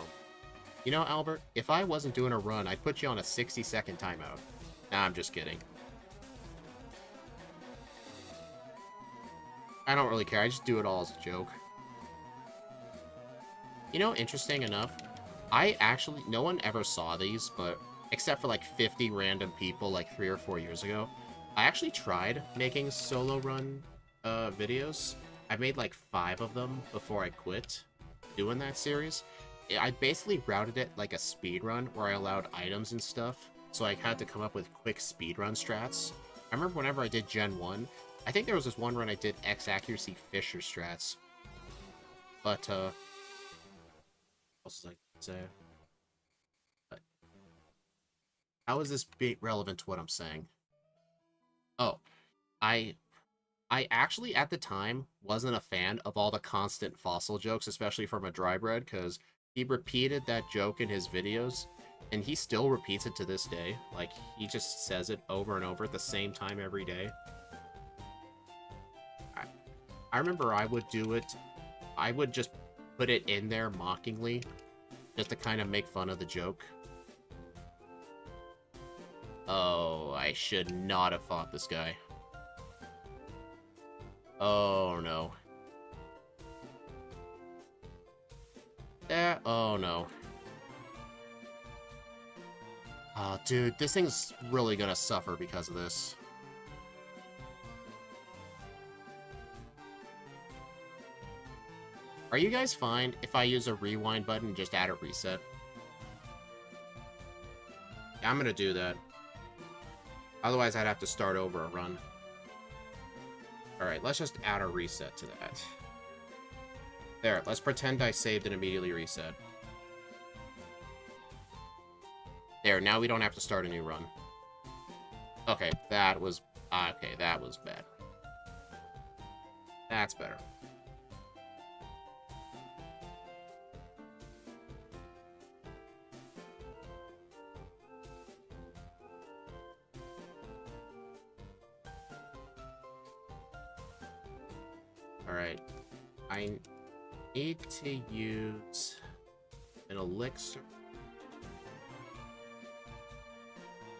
A: You know, Albert, if I wasn't doing a run, I'd put you on a 60-second timeout. Nah, I'm just kidding. I don't really care. I just do it all as a joke. You know, interesting enough, no one ever saw these, but except for like 50 random people like 3 or 4 years ago, I actually tried making solo run videos. I made like 5 of them before I quit doing that series. I basically routed it like a speed run where I allowed items and stuff, so I had to come up with quick speed run strats. I remember whenever I did Gen 1, I think there was this one run I did X accuracy Fisher strats. But what else was I gonna say? How is this relevant to what I'm saying? Oh, I actually, at the time, wasn't a fan of all the constant fossil jokes, especially from a drybread, because he repeated that joke in his videos, and he still repeats it to this day. Like, he just says it over and over at the same time every day. I remember I would do it. I would just put it in there mockingly, just to kind of make fun of the joke. Oh, I should not have fought this guy. Oh, no. Oh, no. Oh, dude, this thing's really gonna suffer because of this. Are you guys fine if I use a rewind button and just add a reset? Yeah, I'm gonna do that. Otherwise, I'd have to start over a run. Alright, let's just add a reset to that. There, let's pretend I saved and immediately reset. There, now we don't have to start a new run. Okay, that was... okay, that was bad. That's better. Alright. I need to use an elixir.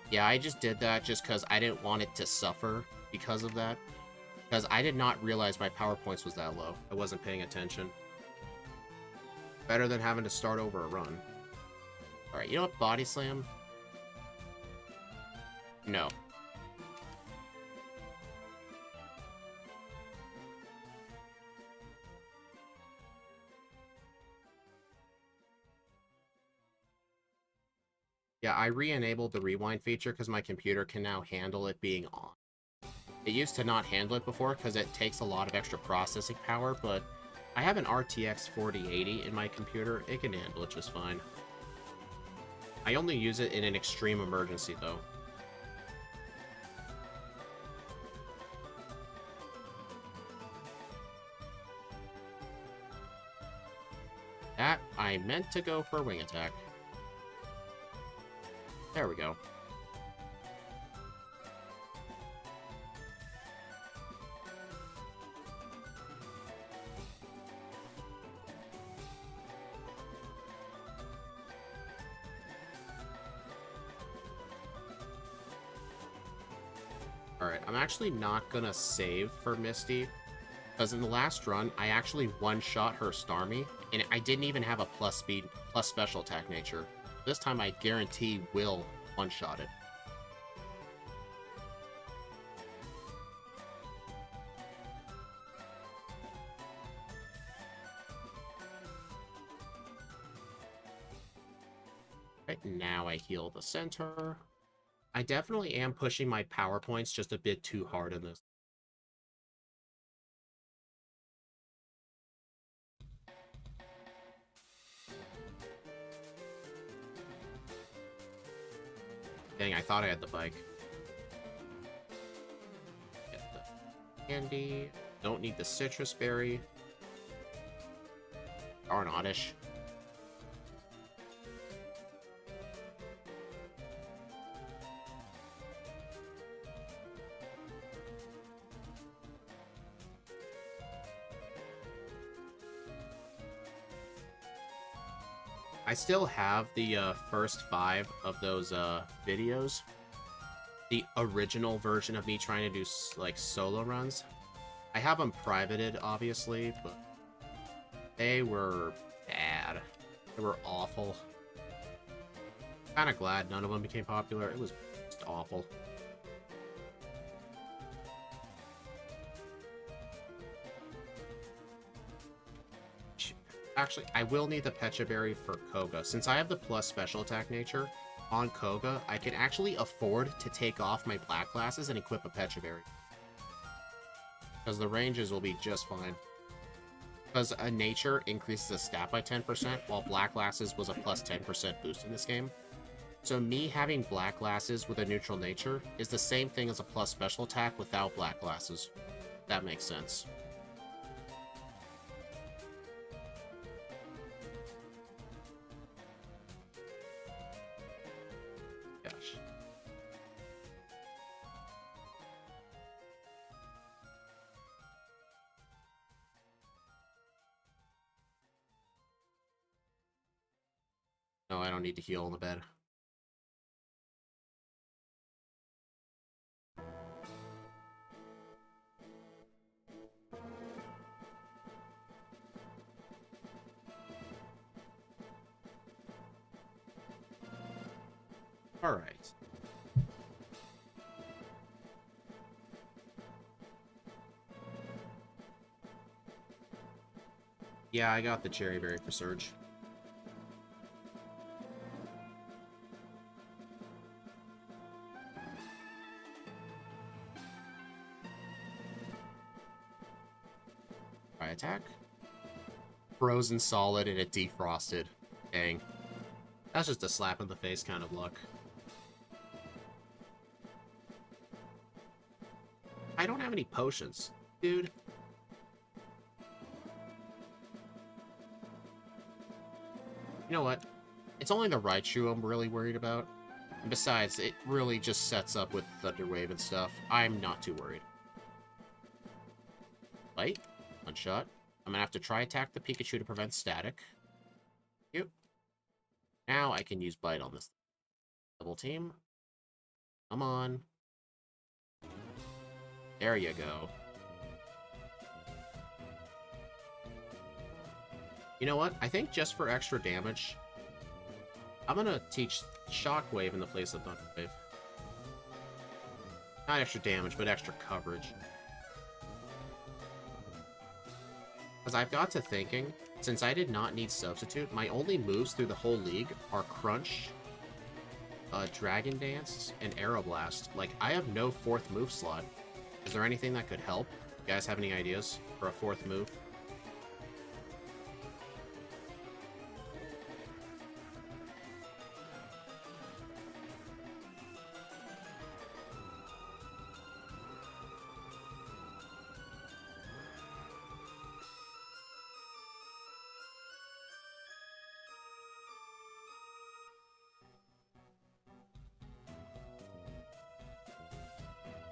A: Yeah, I just did that just because I didn't want it to suffer because of that. Because I did not realize my power points was that low. I wasn't paying attention. Better than having to start over a run. Alright, you know what? Body Slam? No. Yeah, I re-enabled the rewind feature because my computer can now handle it being on. It used to not handle it before because it takes a lot of extra processing power, but I have an RTX 4080 in my computer. It can handle it just fine. I only use it in an extreme emergency, though. That, I meant to go for a wing attack. There we go. Alright, I'm actually not gonna save for Misty, because in the last run, I actually one-shot her Starmie, and I didn't even have a plus speed, plus special attack nature. This time I guarantee will one-shot it. Right now I heal the center. I definitely am pushing my power points just a bit too hard in this. Dang, I thought I had the bike. Get the candy. Don't need the citrus berry. Darn oddish. I still have the first 5 of those videos. The original version of me trying to do like solo runs. I have them privated, obviously, but they were bad. They were awful. Kind of glad none of them became popular. It was just awful. Actually, I will need the Pecha Berry for Koga. Since I have the plus special attack nature on Koga, I can actually afford to take off my black glasses and equip a Pecha Berry. Because the ranges will be just fine. Because a nature increases the stat by 10%, while black glasses was a plus 10% boost in this game. So me having black glasses with a neutral nature is the same thing as a plus special attack without black glasses. That makes sense. Gosh. No, I don't need to heal on the bed. All right. Yeah, I got the cherry berry for Surge. Try attack. Frozen solid and it defrosted. Dang. That's just a slap in the face kind of luck. I don't have any potions, dude. You know what? It's only the Raichu I'm really worried about. And besides, it really just sets up with Thunder Wave and stuff. I'm not too worried. Bite. One shot. I'm gonna have to try attack the Pikachu to prevent static. Yep. Now I can use Bite on this. Double team. Come on. There you go. You know what? I think just for extra damage, I'm gonna teach Shockwave in the place of Thunder Wave. Not extra damage, but extra coverage. Because I've got to thinking, since I did not need Substitute, my only moves through the whole league are Crunch, Dragon Dance, and Aeroblast. Like, I have no 4th move slot. Is there anything that could help? You guys have any ideas for a 4th move?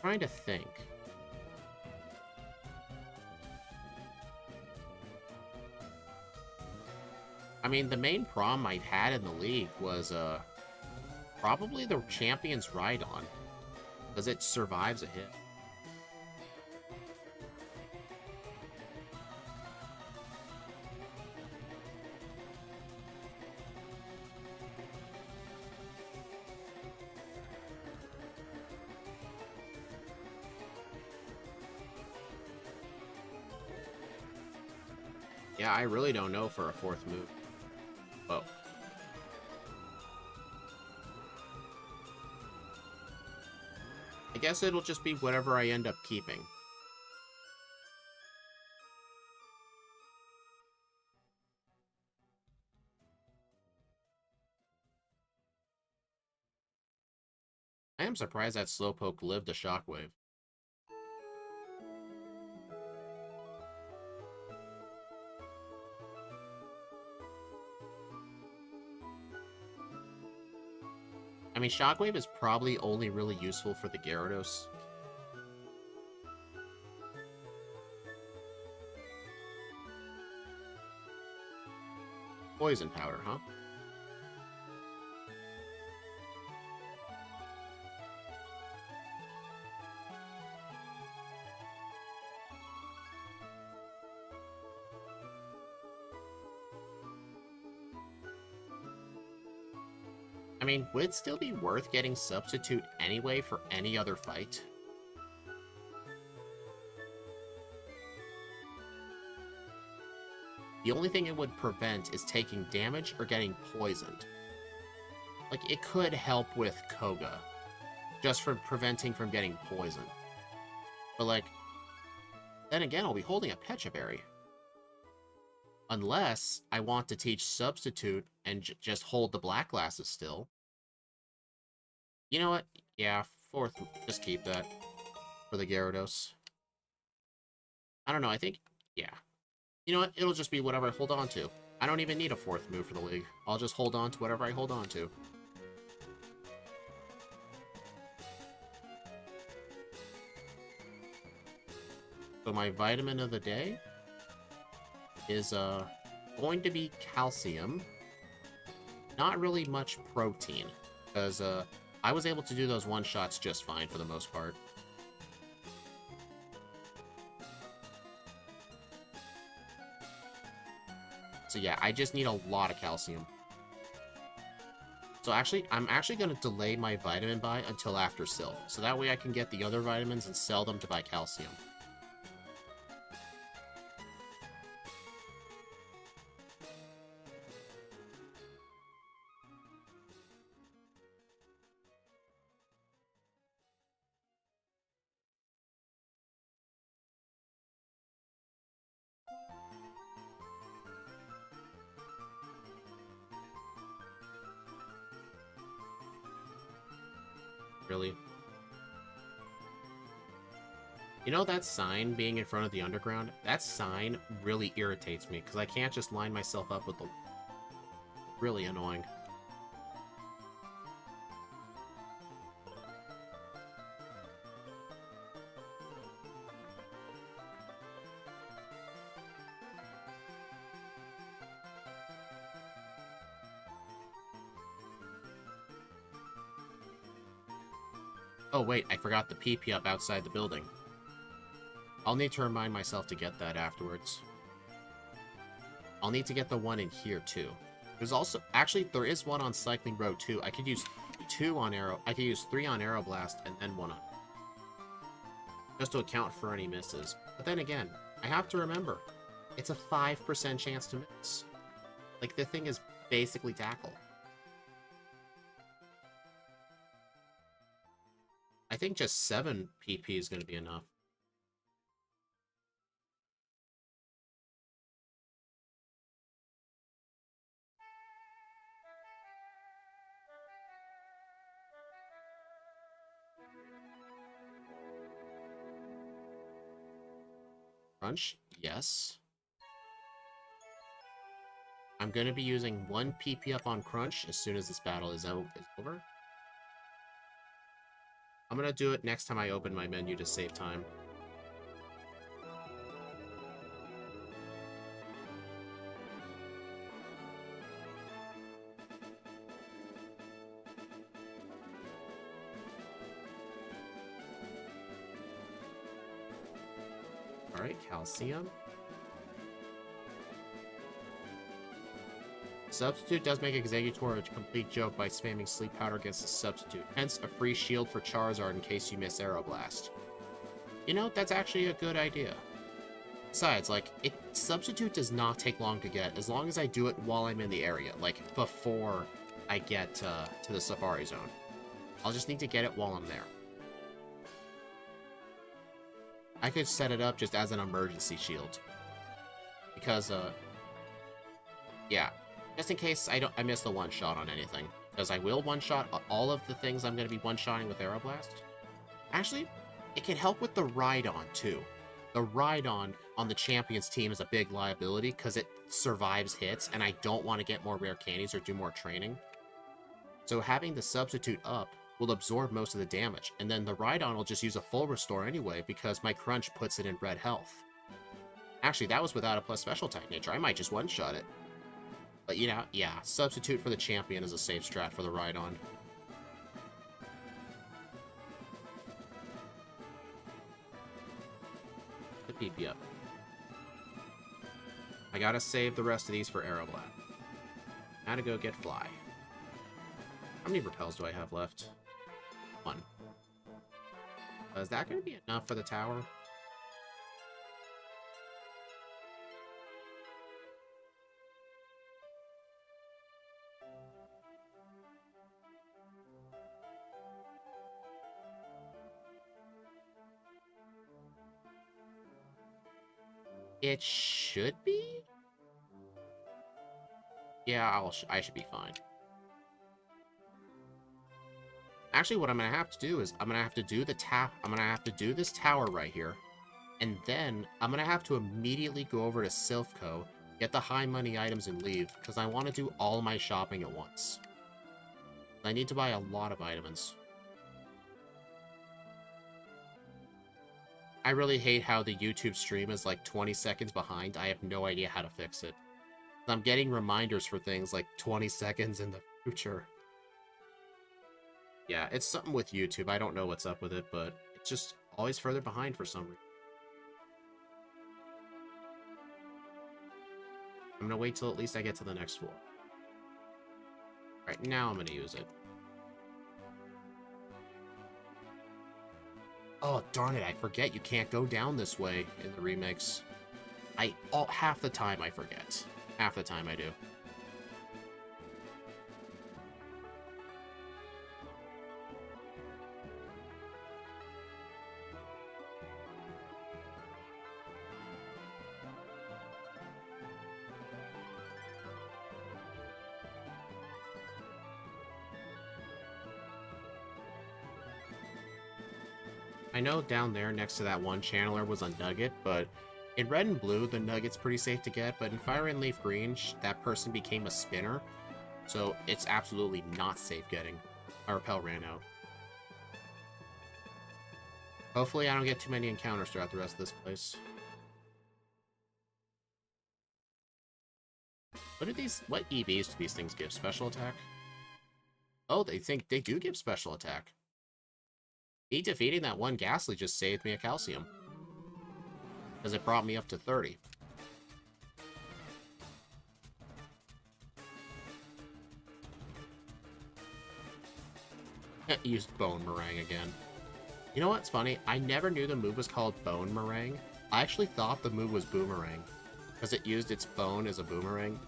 A: Trying to think. I mean, the main problem I'd had in the league was probably the Champion's Rhydon, because it survives a hit. Yeah, I really don't know for a 4th move. Whoa. I guess it'll just be whatever I end up keeping. I am surprised that Slowpoke lived a shockwave. I mean, Shockwave is probably only really useful for the Gyarados. Poison Powder, huh? I mean, would it still be worth getting Substitute anyway for any other fight? The only thing it would prevent is taking damage or getting poisoned. Like, it could help with Koga, just for preventing from getting poisoned. But, like, then again, I'll be holding a Pecha Berry. Unless I want to teach Substitute and just hold the Black Glasses still. You know what? Yeah, fourth, just keep that for the Gyarados. I don't know, I think, yeah. You know what? It'll just be whatever I hold on to. I don't even need a fourth move for the league. I'll just hold on to whatever I hold on to. So my vitamin of the day is going to be calcium. Not really much protein, because I was able to do those one-shots just fine for the most part. So yeah, I just need a lot of calcium. So actually, I'm actually going to delay my vitamin buy until after Sylph. So that way I can get the other vitamins and sell them to buy calcium. Really? You know that sign being in front of the underground? That sign really irritates me, because I can't just line myself up with the... Really annoying. Oh wait, I forgot the PP up outside the building. I'll need to remind myself to get that afterwards. I'll need to get the one in here too. There's also, actually, there is one on Cycling Road too. I could use 3 on Aeroblast and then 1 on. Just to account for any misses. But then again, I have to remember, it's a 5% chance to miss. Like, the thing is basically Tackle. I think just 7 PP is going to be enough. Crunch? Yes. I'm going to be using 1 PP up on Crunch as soon as this battle is over. I'm going to do it next time I open my menu to save time. Alright, calcium. Substitute does make Exeggutor a complete joke by spamming Sleep Powder against a Substitute, hence a free shield for Charizard in case you miss Aeroblast. You know, that's actually a good idea. Besides, like, Substitute does not take long to get, as long as I do it while I'm in the area, like, before I get to the Safari Zone. I'll just need to get it while I'm there. I could set it up just as an emergency shield. Because, yeah. Just in case I miss the one shot on anything. Because I will one-shot all of the things I'm going to be one-shotting with Aeroblast. Actually, it can help with the Rhydon, too. The Rhydon on the Champions team is a big liability because it survives hits, and I don't want to get more rare candies or do more training. So having the substitute up will absorb most of the damage, and then the Rhydon will just use a full restore anyway because my Crunch puts it in red health. Actually, that was without a plus special attack nature. I might just one-shot it. But, you know, yeah, substitute for the champion is a safe strat for the Rhydon. The PP up. I gotta save the rest of these for Aeroblast. Gotta go get Fly. How many repels do I have left? 1. Is that gonna be enough for the tower? It should be? Yeah, I should be fine. Actually, what I'm gonna have to do is I'm gonna have to do this tower right here, and then I'm gonna have to immediately go over to Silphco, get the high money items, and leave because I want to do all my shopping at once. I need to buy a lot of items. I really hate how the YouTube stream is like 20 seconds behind. I have no idea how to fix it. I'm getting reminders for things like 20 seconds in the future. Yeah, it's something with YouTube. I don't know what's up with it, but it's just always further behind for some reason. I'm gonna wait till at least I get to the next floor. Right now I'm gonna use it. Oh, darn it, I forget you can't go down this way in the remix. Half the time I forget. Half the time I do. I know down there next to that one channeler was a nugget, but in red and blue, the nugget's pretty safe to get, but in fire and leaf green, that person became a spinner, so it's absolutely not safe getting. My repel ran out. Hopefully I don't get too many encounters throughout the rest of this place. What EVs do these things give? Special attack? Oh, they do give special attack. Me defeating that one Ghastly just saved me a calcium. Because it brought me up to 30. Used Bone Meringue again. You know what's funny? I never knew the move was called Bone Meringue. I actually thought the move was Boomerang. Because it used its bone as a boomerang.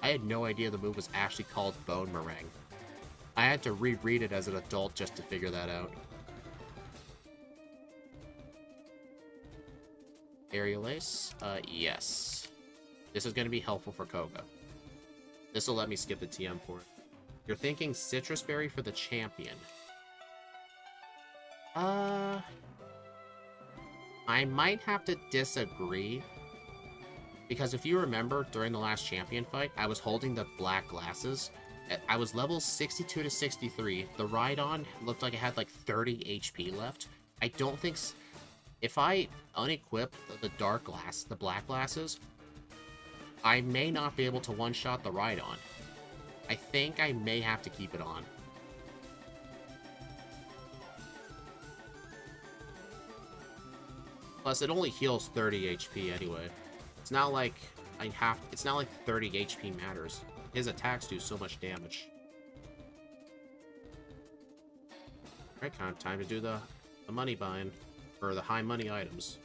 A: I had no idea the move was actually called Bone Meringue. I had to reread it as an adult just to figure that out. Aerial Ace? Yes. This is going to be helpful for Koga. This will let me skip the TM for it. You're thinking Citrus Berry for the champion. I might have to disagree. Because if you remember, during the last champion fight, I was holding the black glasses. I was level 62 to 63. The Rhydon looked like it had like 30 HP left. I don't think... If I unequip the black glasses, I may not be able to one-shot the Rhydon. I think I may have to keep it on. Plus, it only heals 30 HP anyway. It's not like it's not like 30 HP matters. His attacks do so much damage. Alright, kind of time to do the money buying. For the high money items.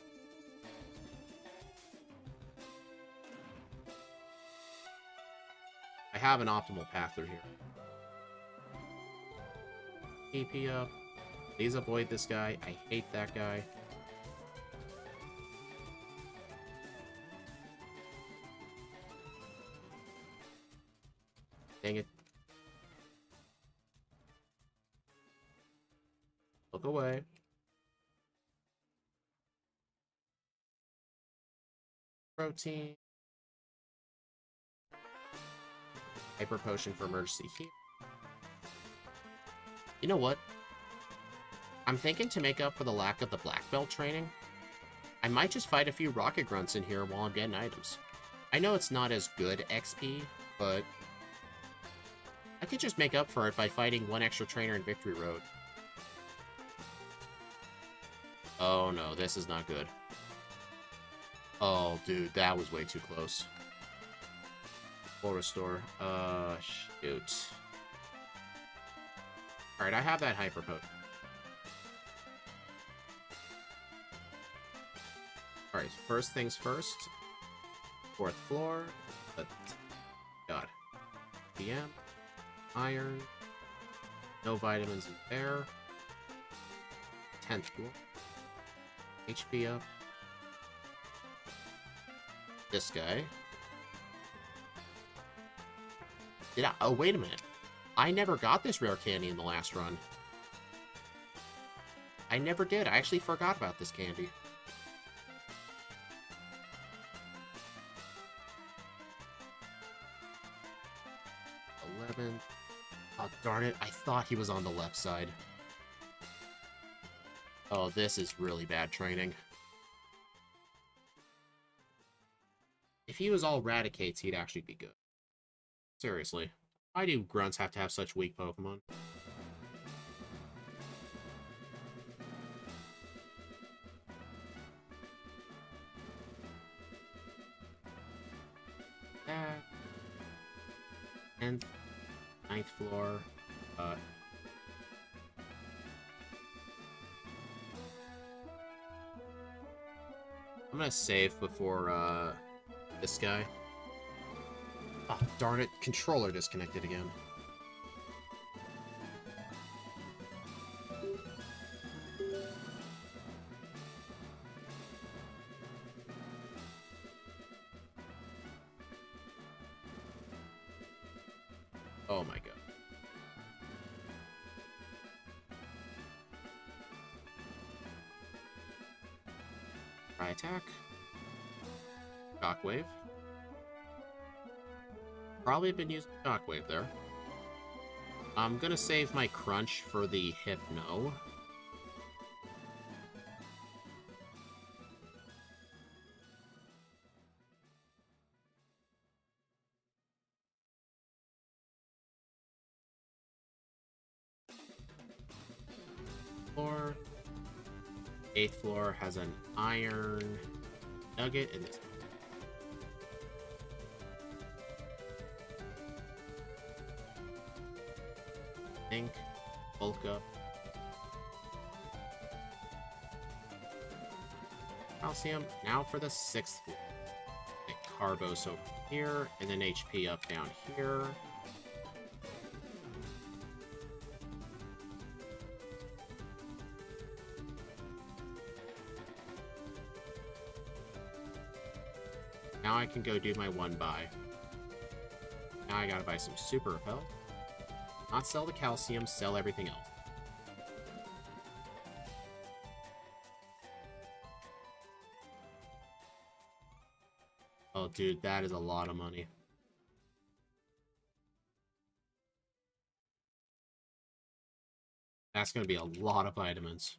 A: I have an optimal path through here. TP up. Please avoid this guy. I hate that guy. Dang it. Protein. Hyper Potion for emergency heal. You know what? I'm thinking to make up for the lack of the black belt training, I might just fight a few rocket grunts in here while I'm getting items. I know it's not as good XP, but I could just make up for it by fighting one extra trainer in Victory Road. Oh no, this is not good. Oh, dude, that was way too close. Full restore. Shoot. Alright, I have that Hyper Potion. Alright, first things first. 4th floor. God. PM. Iron. No vitamins in there. 10th floor. HP up. This guy. Oh, wait a minute. I never got this rare candy in the last run. I never did. I actually forgot about this candy. Oh, darn it. I thought he was on the left side. Oh, this is really bad training. If he was all Raticates, he'd actually be good. Seriously. Why do grunts have to have such weak Pokemon? That. And 9th floor. I'm gonna save before, this guy. Oh, darn it. Controller disconnected again. Oh my god. Try attack. Shockwave. Probably been using Shockwave there. I'm gonna save my Crunch for the Hypno. Floor. 8th floor has an Iron Nugget in this. Think, bulk up. Calcium. Now for the 6th floor. Carbos over here, and then HP up down here. Now I can go do my 1-buy. Now I gotta buy some Super Repel. Not sell the calcium, sell everything else. Oh, dude, that is a lot of money. That's going to be a lot of vitamins.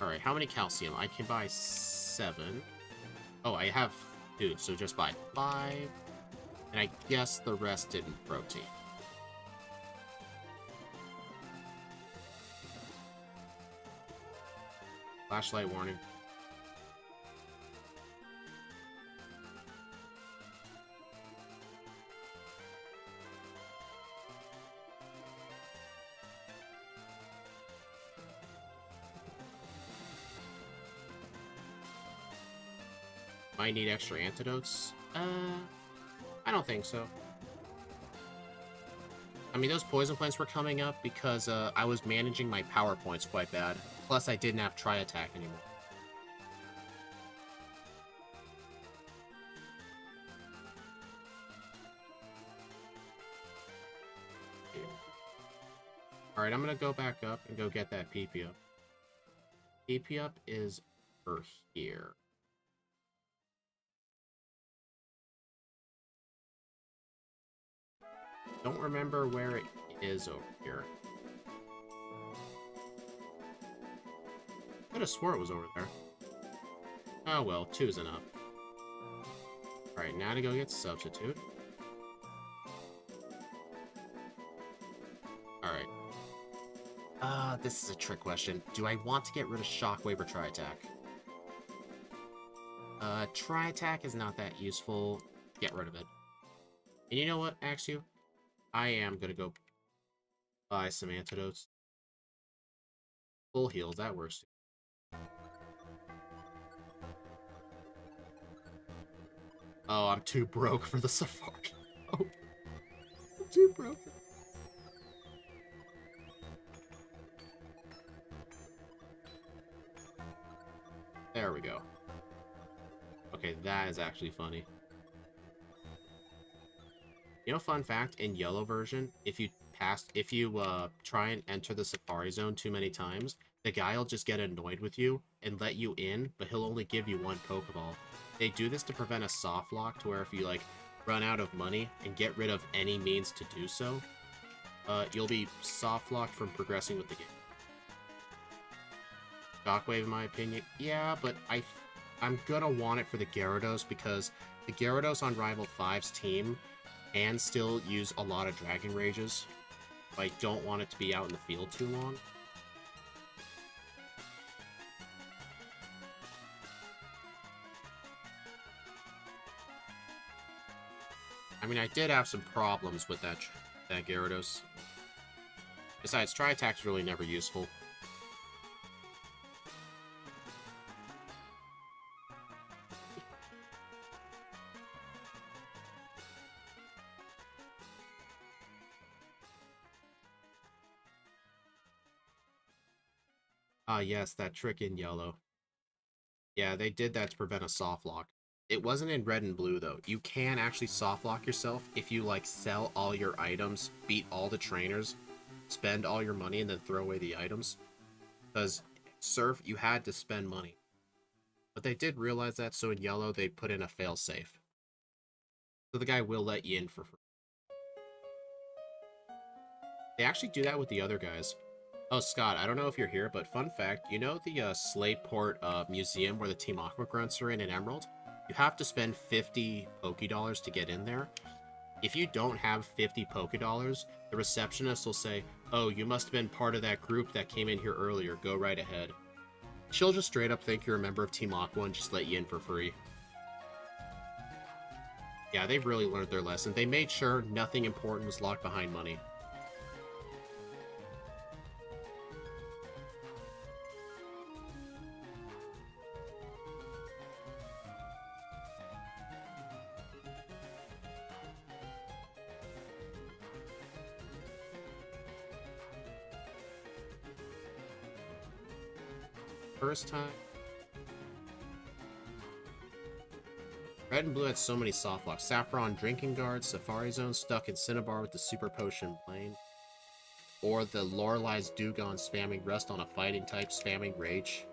A: Alright, how many calcium? I can buy 7. Oh, I have... Dude, so just buy 5. And I guess the rest didn't protein. Flashlight warning. Might need extra antidotes. I don't think so. I mean, those poison plants were coming up because I was managing my power points quite bad. Plus, I didn't have Tri-Attack anymore. Alright, I'm gonna go back up and go get that PP up. AP up is over here. Don't remember where it is over here. Could have swore it was over there. Oh well, 2's enough. Alright, now to go get substitute. Alright. This is a trick question. Do I want to get rid of Shockwave or Tri-Attack? Tri-Attack is not that useful. Get rid of it. And you know what, Axu? I am gonna go buy some antidotes. Full heals, that works. Oh, I'm too broke for the Safari. Oh, I'm too broke. There we go. Okay, that is actually funny. You know, fun fact, in yellow version, if you try and enter the Safari Zone too many times, the guy will just get annoyed with you and let you in, but he'll only give you one Pokeball. They do this to prevent a soft lock, to where if you, like, run out of money and get rid of any means to do so, you'll be soft locked from progressing with the game. Shockwave, in my opinion, yeah, but I'm gonna want it for the Gyarados, because the Gyarados on Rival 5's team can still use a lot of Dragon Rages. I don't want it to be out in the field too long. I mean, I did have some problems with that Gyarados. Besides, Tri-Attack's really never useful. Ah, yes, that trick in yellow. Yeah, they did that to prevent a soft lock. It wasn't in red and blue, though. You can actually soft lock yourself if you, like, sell all your items, beat all the trainers, spend all your money, and then throw away the items. Because Surf, you had to spend money. But they did realize that, so in yellow, they put in a fail-safe. So the guy will let you in for free. They actually do that with the other guys. Oh, Scott, I don't know if you're here, but fun fact, you know the Slateport museum where the Team Aqua Grunts are in Emerald? You have to spend 50 Pokédollars to get in there. If you don't have 50 Pokédollars, the receptionist will say, oh, you must have been part of that group that came in here earlier, go right ahead. She'll just straight up think you're a member of Team Aqua and just let you in for free. Yeah, they've really learned their lesson. They made sure nothing important was locked behind money. First time. Red and blue had so many soft locks. Saffron Drinking Guard, Safari Zone stuck in Cinnabar with the Super Potion Plane. Or the Lorelai's Dugong spamming Rust on a fighting type, spamming Rage.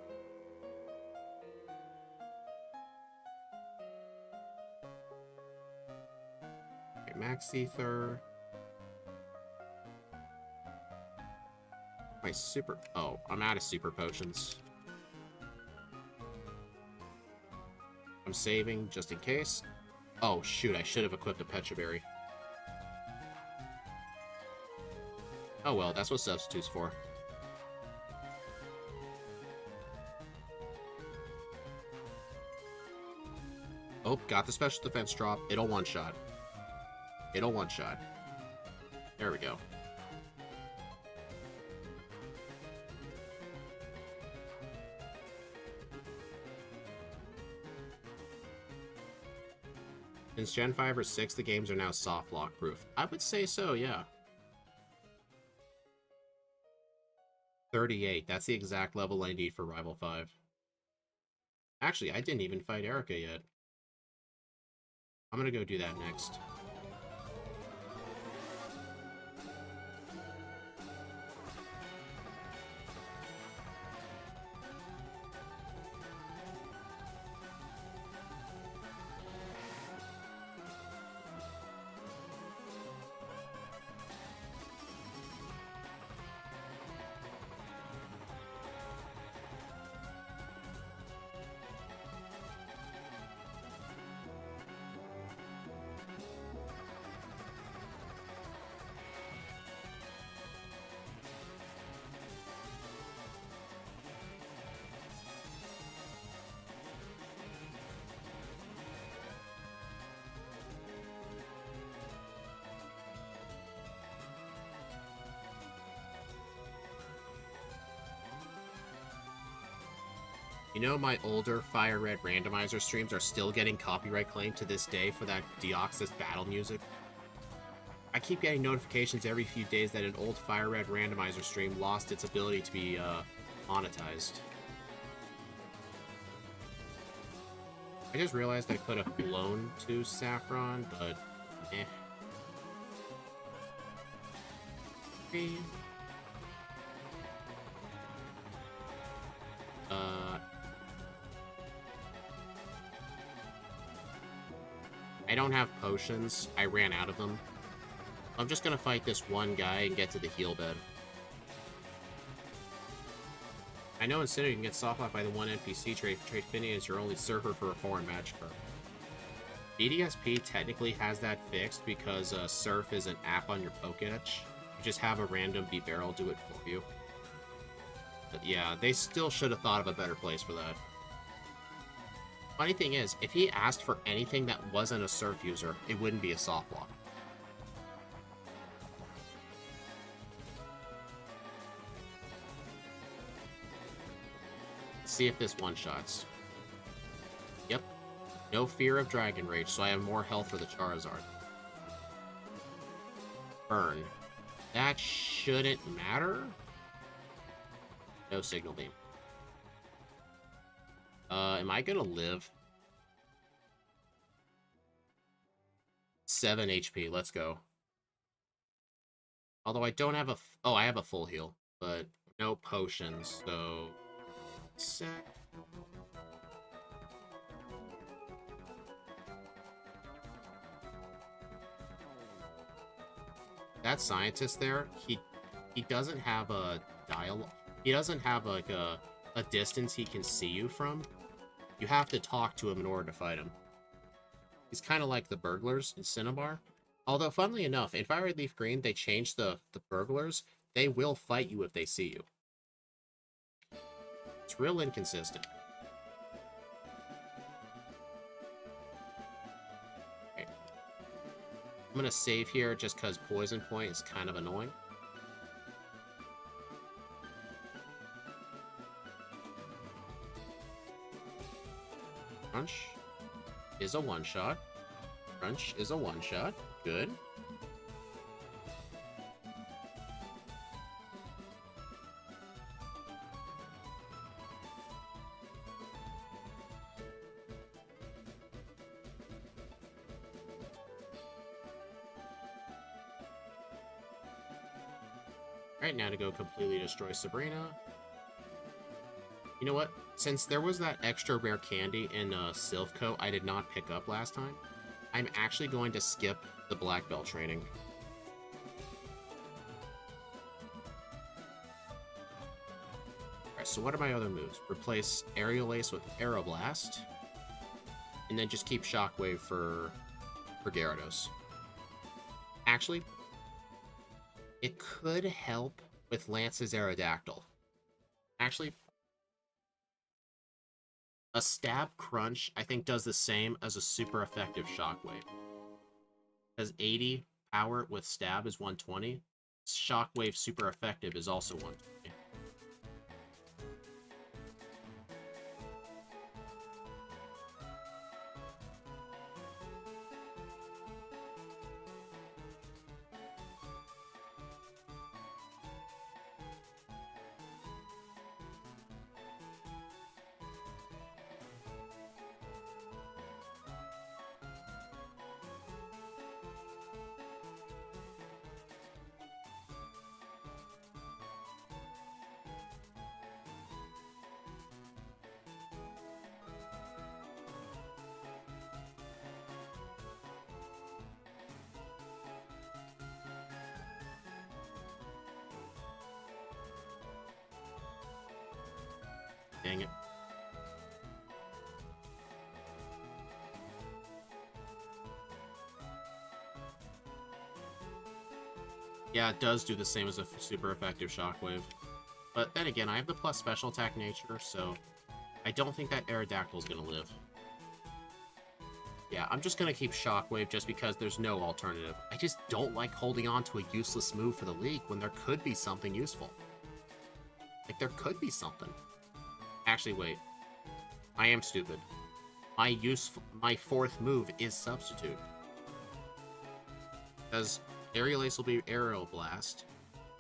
A: Okay, Max Ether. My super... Oh, I'm out of Super Potions. I'm saving just in case. Oh, shoot, I should have equipped a Pecha Berry. Oh well, that's what Substitute's for. Oh, got the special defense drop. It'll one-shot. It'll one-shot. There we go. Since Gen 5 or 6, the games are now soft lock proof. I would say so, yeah. 38. That's the exact level I need for Rival 5. Actually, I didn't even fight Erica yet. I'm gonna go do that next. You know, my older Firered randomizer streams are still getting copyright claim to this day for that Deoxys battle music. I keep getting notifications every few days that an old Firered randomizer stream lost its ability to be monetized. I just realized I could have blown to Saffron, but eh. I don't have potions. I ran out of them. I'm just gonna fight this one guy and get to the heal bed. I know in Sinnoh you can get soft locked by the one NPC trait. Trade Finny is your only server for a foreign magic card. BDSP technically has that fixed because Surf is an app on your Pokédex. You just have a random B-Barrel do it for you. But yeah, they still should have thought of a better place for that. Funny thing is, if he asked for anything that wasn't a Surf user, it wouldn't be a soft lock. Let's see if this one-shots. Yep. No fear of Dragon Rage, so I have more health for the Charizard. Burn. That shouldn't matter. No Signal Beam. Am I gonna live? 7 HP, let's go. Although I don't have a... Oh, I have a full heal, but no potions, so... That scientist there, he doesn't have a dialogue. He doesn't have like a distance he can see you from. You have to talk to him in order to fight him. He's kind of like the burglars in Cinnabar. Although, funnily enough, in Firered Leaf Green, they changed the burglars. They will fight you if they see you. It's real inconsistent. Okay. I'm going to save here just because Poison Point is kind of annoying. Crunch is a one-shot. Crunch is a one-shot. Good. Alright, now to go completely destroy Sabrina. You know what? Since there was that extra rare candy in Sylph Coat I did not pick up last time, I'm actually going to skip the Black Belt training. Alright, so what are my other moves? Replace Aerial Ace with Aeroblast, and then just keep Shockwave for Gyarados. Actually, it could help with Lance's Aerodactyl. Actually, a Stab Crunch, I think, does the same as a super effective Shockwave. Because 80 power with Stab is 120. Shockwave super effective is also 120. Dang it. Yeah, it does do the same as a super effective Shockwave. But then again, I have the plus special attack nature, so I don't think that Aerodactyl is going to live. Yeah, I'm just going to keep Shockwave just because there's no alternative. I just don't like holding on to a useless move for the League when there could be something useful. Like, there could be something. Actually, wait. I am stupid. My fourth move is Substitute. Because Aerial Ace will be Aerial Blast,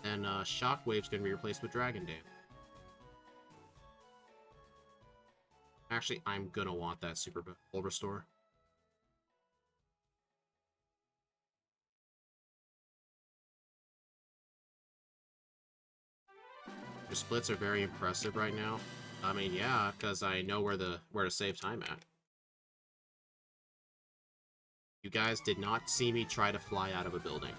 A: and Shockwave's going to be replaced with Dragon Dance. Actually, I'm going to want that Super Bowl Restore. Your splits are very impressive right now. I mean, yeah, because I know where to save time at. You guys did not see me try to fly out of a building.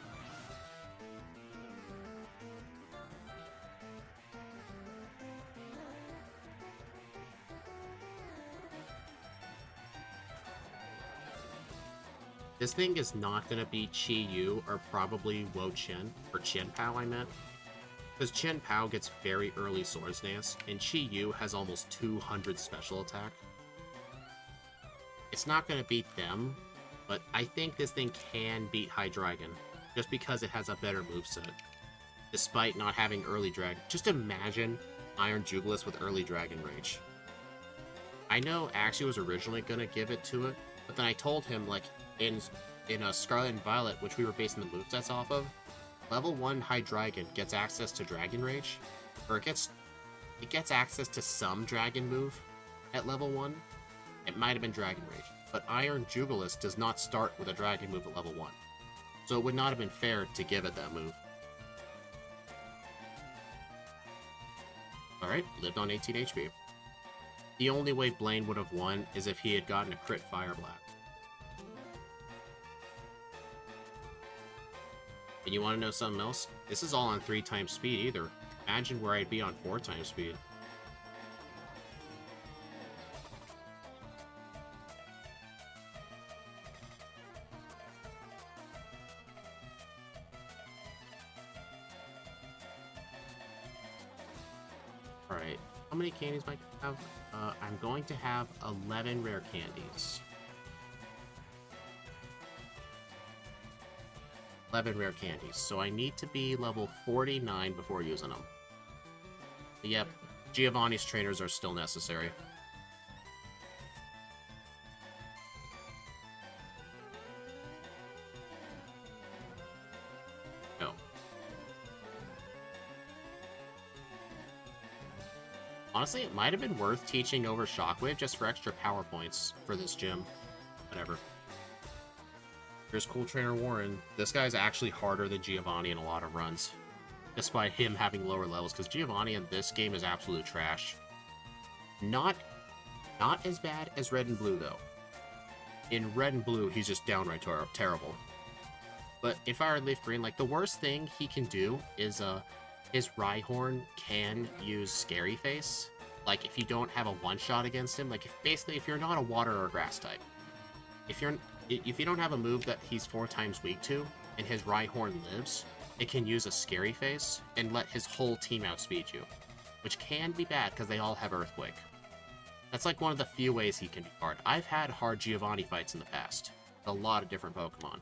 A: This thing is not going to be Chi Yu or probably Wo Chen, or Chen Pao I meant. Because Chen Pao gets very early Swords Dance, and Chi Yu has almost 200 special attack. It's not going to beat them, but I think this thing can beat Hydreigon, just because it has a better moveset. Despite not having early Dragon. Just imagine Iron Jugulis with early Dragon Rage. I know Axie was originally going to give it to it, but then I told him, like, in Scarlet and Violet, which we were basing the movesets off of, level 1 Hydreigon gets access to Dragon Rage, or it gets access to some Dragon move at level 1. It might have been Dragon Rage, but Iron Jugulis does not start with a Dragon move at level 1, so it would not have been fair to give it that move. Alright, lived on 18 HP. The only way Blaine would have won is if he had gotten a crit Fire Blast. And you want to know something else? This is all on 3 times speed either. Imagine where I'd be on 4 times speed. Alright, how many candies might I have? I'm going to have 11 rare candies. 11 rare candies, so I need to be level 49 before using them. But yep, Giovanni's trainers are still necessary. No. Honestly, it might have been worth teaching over Shockwave just for extra power points for this gym. Whatever. Here's Cool Trainer Warren. This guy's actually harder than Giovanni in a lot of runs, despite him having lower levels, because Giovanni in this game is absolute trash. Not as bad as Red and Blue, though. In Red and Blue, he's just downright terrible. But in Firered Leaf Green, like, the worst thing he can do is, his Rhyhorn can use Scary Face. Like, if you don't have a one-shot against him, like, if you're not a water or grass type, if you don't have a move that he's 4 times weak to, and his Rhyhorn lives, it can use a Scary Face and let his whole team outspeed you, which can be bad because they all have Earthquake. That's like one of the few ways he can be hard. I've had hard Giovanni fights in the past, with a lot of different Pokemon.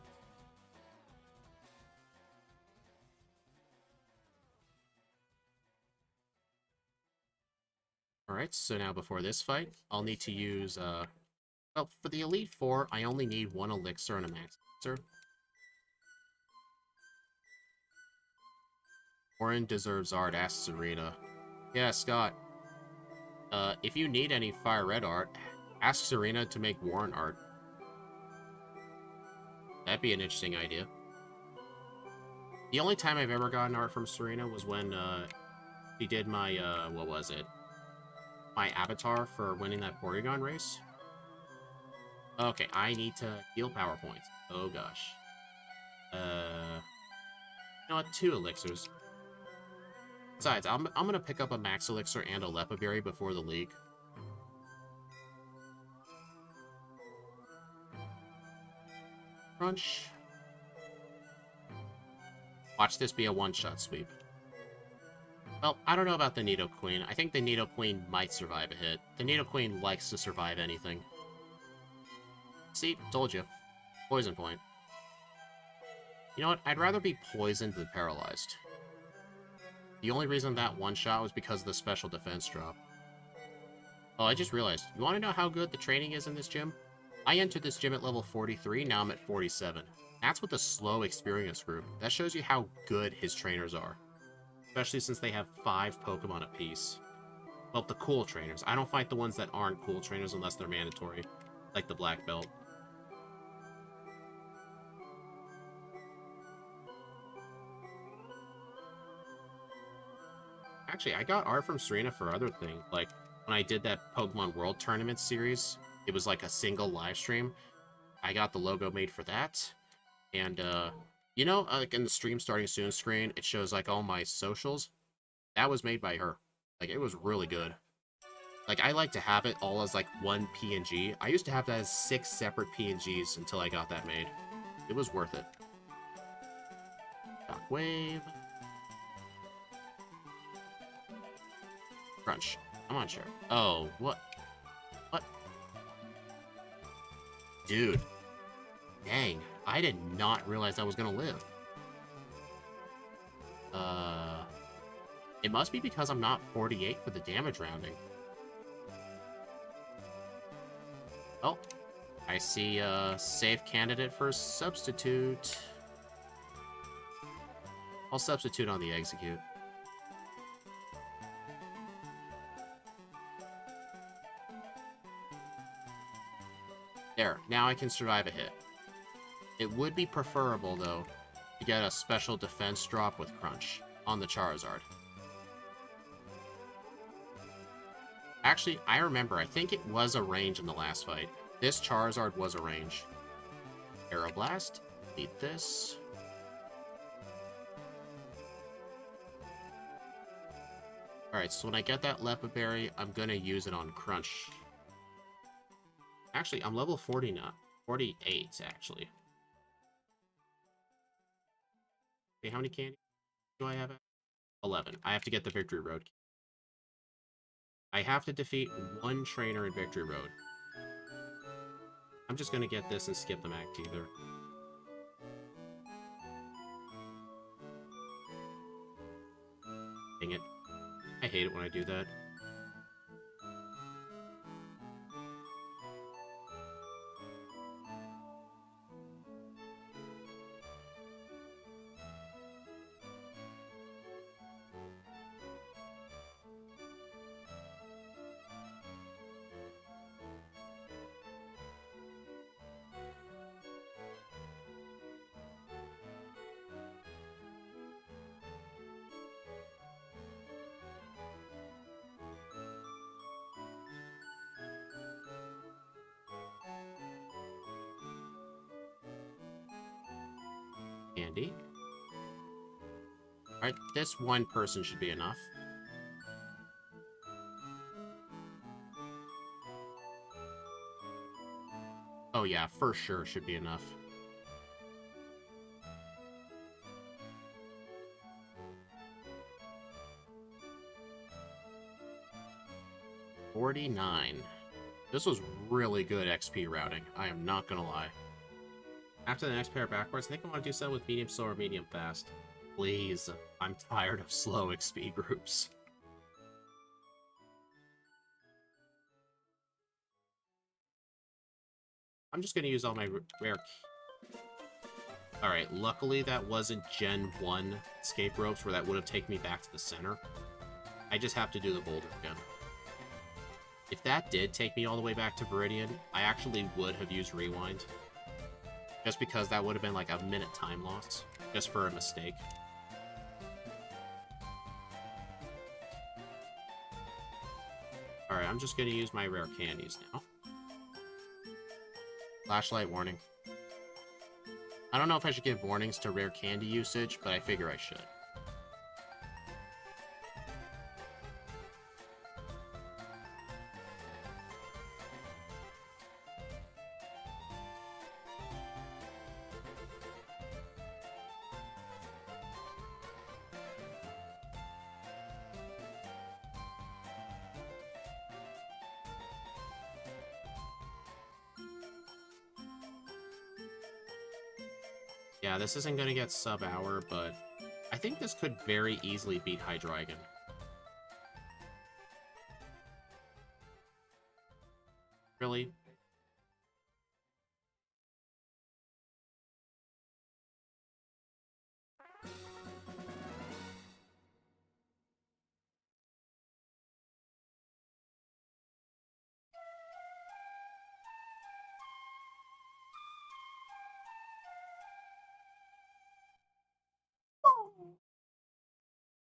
A: Alright, so now before this fight, I'll need to use, well, for the Elite Four, I only need 1 Elixir and a Max Elixir. Warren deserves art, asks Serena. Yeah, Scott. If you need any Fire Red art, ask Serena to make Warren art. That'd be an interesting idea. The only time I've ever gotten art from Serena was when, she did my, what was it? My avatar for winning that Porygon race. Okay, I need to heal power points. Oh gosh. You know what? 2 elixirs. Besides, I'm gonna pick up a Max Elixir and a Lepaberry before the league. Crunch. Watch this be a one-shot sweep. Well, I don't know about the Nidoqueen. I think the Nidoqueen might survive a hit. The Nidoqueen likes to survive anything. See? Told you. Poison point. You know what? I'd rather be poisoned than paralyzed. The only reason that one-shot was because of the special defense drop. Oh, I just realized. You want to know how good the training is in this gym? I entered this gym at level 43, now I'm at 47. That's with the slow experience group. That shows you how good his trainers are. Especially since they have 5 Pokemon apiece. Well, the cool trainers. I don't fight the ones that aren't cool trainers unless they're mandatory. Like the Black Belt. Actually, I got art from Serena for other things. Like, when I did that Pokemon World Tournament series, it was like a single live stream. I got the logo made for that. And, you know, like in the stream starting soon screen, it shows like all my socials. That was made by her. Like, it was really good. Like, I like to have it all as like one PNG. I used to have that as 6 separate PNGs until I got that made. It was worth it. Shockwave. Crunch. I'm on sure. Oh, what? What? Dude. Dang. I did not realize I was gonna live. It must be because I'm not 48 for the damage rounding. Oh. I see a safe candidate for substitute. I'll substitute on the execute. There, now I can survive a hit. It would be preferable, though, to get a special defense drop with Crunch on the Charizard. Actually, I remember, I think it was a range in the last fight. This Charizard was a range. Aeroblast, beat this. Alright, so when I get that Lepa Berry, I'm gonna use it on Crunch. Actually, I'm level 40 now. 48, actually. Okay, how many candy do I have? 11. I have to get the Victory Road. I have to defeat one trainer in Victory Road. I'm just gonna get this and skip the Mac Teether. Dang it. I hate it when I do that. Candy. Alright, this one person should be enough. Oh yeah, for sure should be enough. $49. This was really good XP routing, I am not gonna lie. After the next pair of backwards, I think I want to do so with medium slow or medium fast. Please, I'm tired of slow XP groups. I'm just going to use all my rare... Alright, luckily that wasn't Gen 1 escape ropes where that would have taken me back to the center. I just have to do the boulder again. If that did take me all the way back to Viridian, I actually would have used Rewind. Just because that would have been like a minute time loss. Just for a mistake. Alright, I'm just going to use my rare candies now. Flashlight warning. I don't know if I should give warnings to rare candy usage, but I figure I should. Yeah, this isn't going to get sub-hour, but I think this could very easily beat Hydreigon. Really?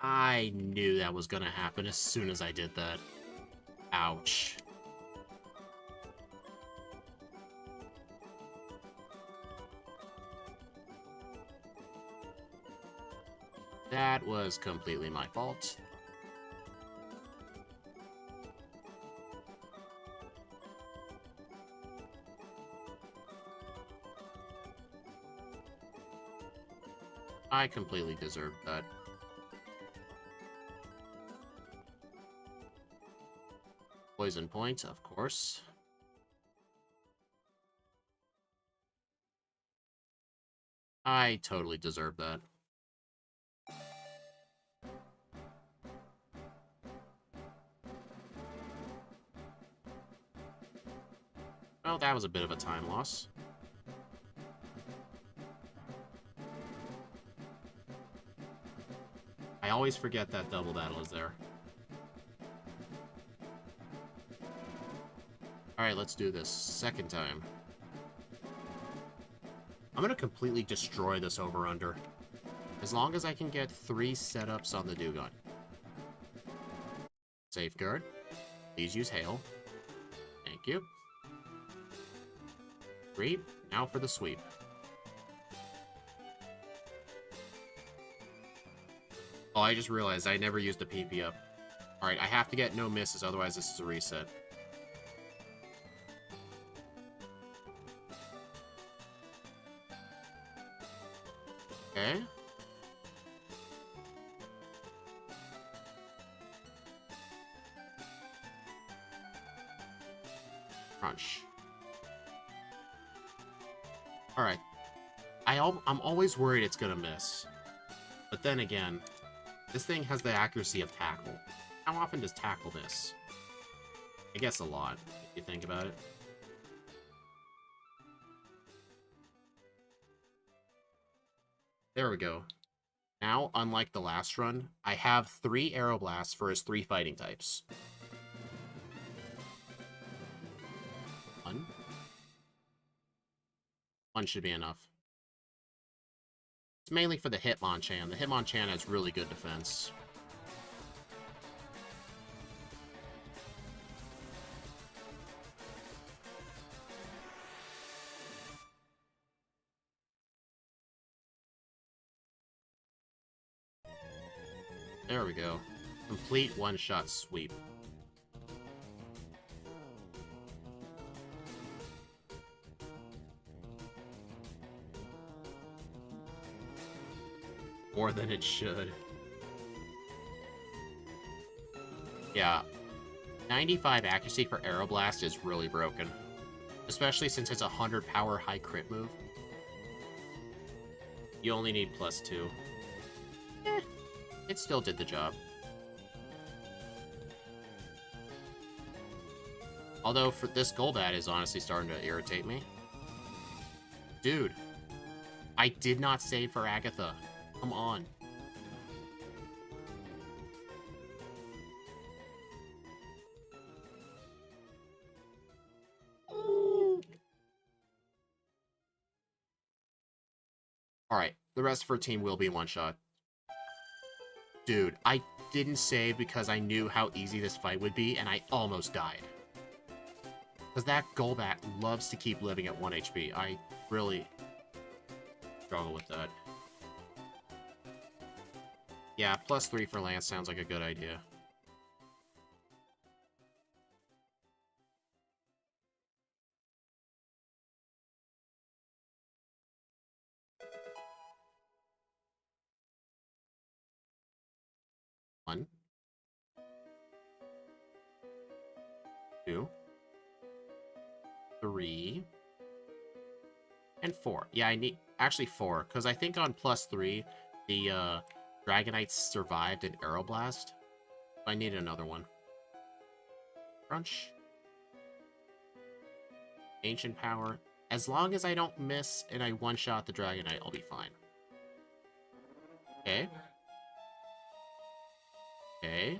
A: I knew that was gonna happen as soon as I did that. Ouch. That was completely my fault. I completely deserved that. Poison point, of course. I totally deserve that. Well, that was a bit of a time loss. I always forget that double battle is there. Alright, let's do this. Second time. I'm gonna completely destroy this over-under. As long as I can get 3 setups on the Dugong. Safeguard. Please use Hail. Thank you. 3. Now for the sweep. Oh, I just realized I never used the PP up. Alright, I have to get no misses, otherwise this is a reset. Okay. Crunch. Alright. I'm always worried it's gonna miss. But then again, this thing has the accuracy of Tackle. How often does Tackle miss? I guess a lot, if you think about it. There we go. Now, unlike the last run, I have 3 Aeroblasts for his 3 fighting types. 1. 1 should be enough. It's mainly for the Hitmonchan. The Hitmonchan has really good defense. There we go. Complete one-shot sweep. More than it should. Yeah. 95 accuracy for Aeroblast is really broken. Especially since it's a 100 power high crit move. You only need +2. It still did the job. Although, for this Golbat is honestly starting to irritate me. Dude. I did not save for Agatha. Come on. Alright, the rest of our team will be one-shot. Dude, I didn't save because I knew how easy this fight would be, and I almost died. Because that Golbat loves to keep living at 1 HP. I really struggle with that. Yeah, +3 for Lance sounds like a good idea. One. 2. 3. And 4. Yeah, I need... Actually, 4. Because I think on +3, the Dragonites survived an Aeroblast. I need another one. Crunch. Ancient Power. As long as I don't miss and I one-shot the Dragonite, I'll be fine. Okay. Okay.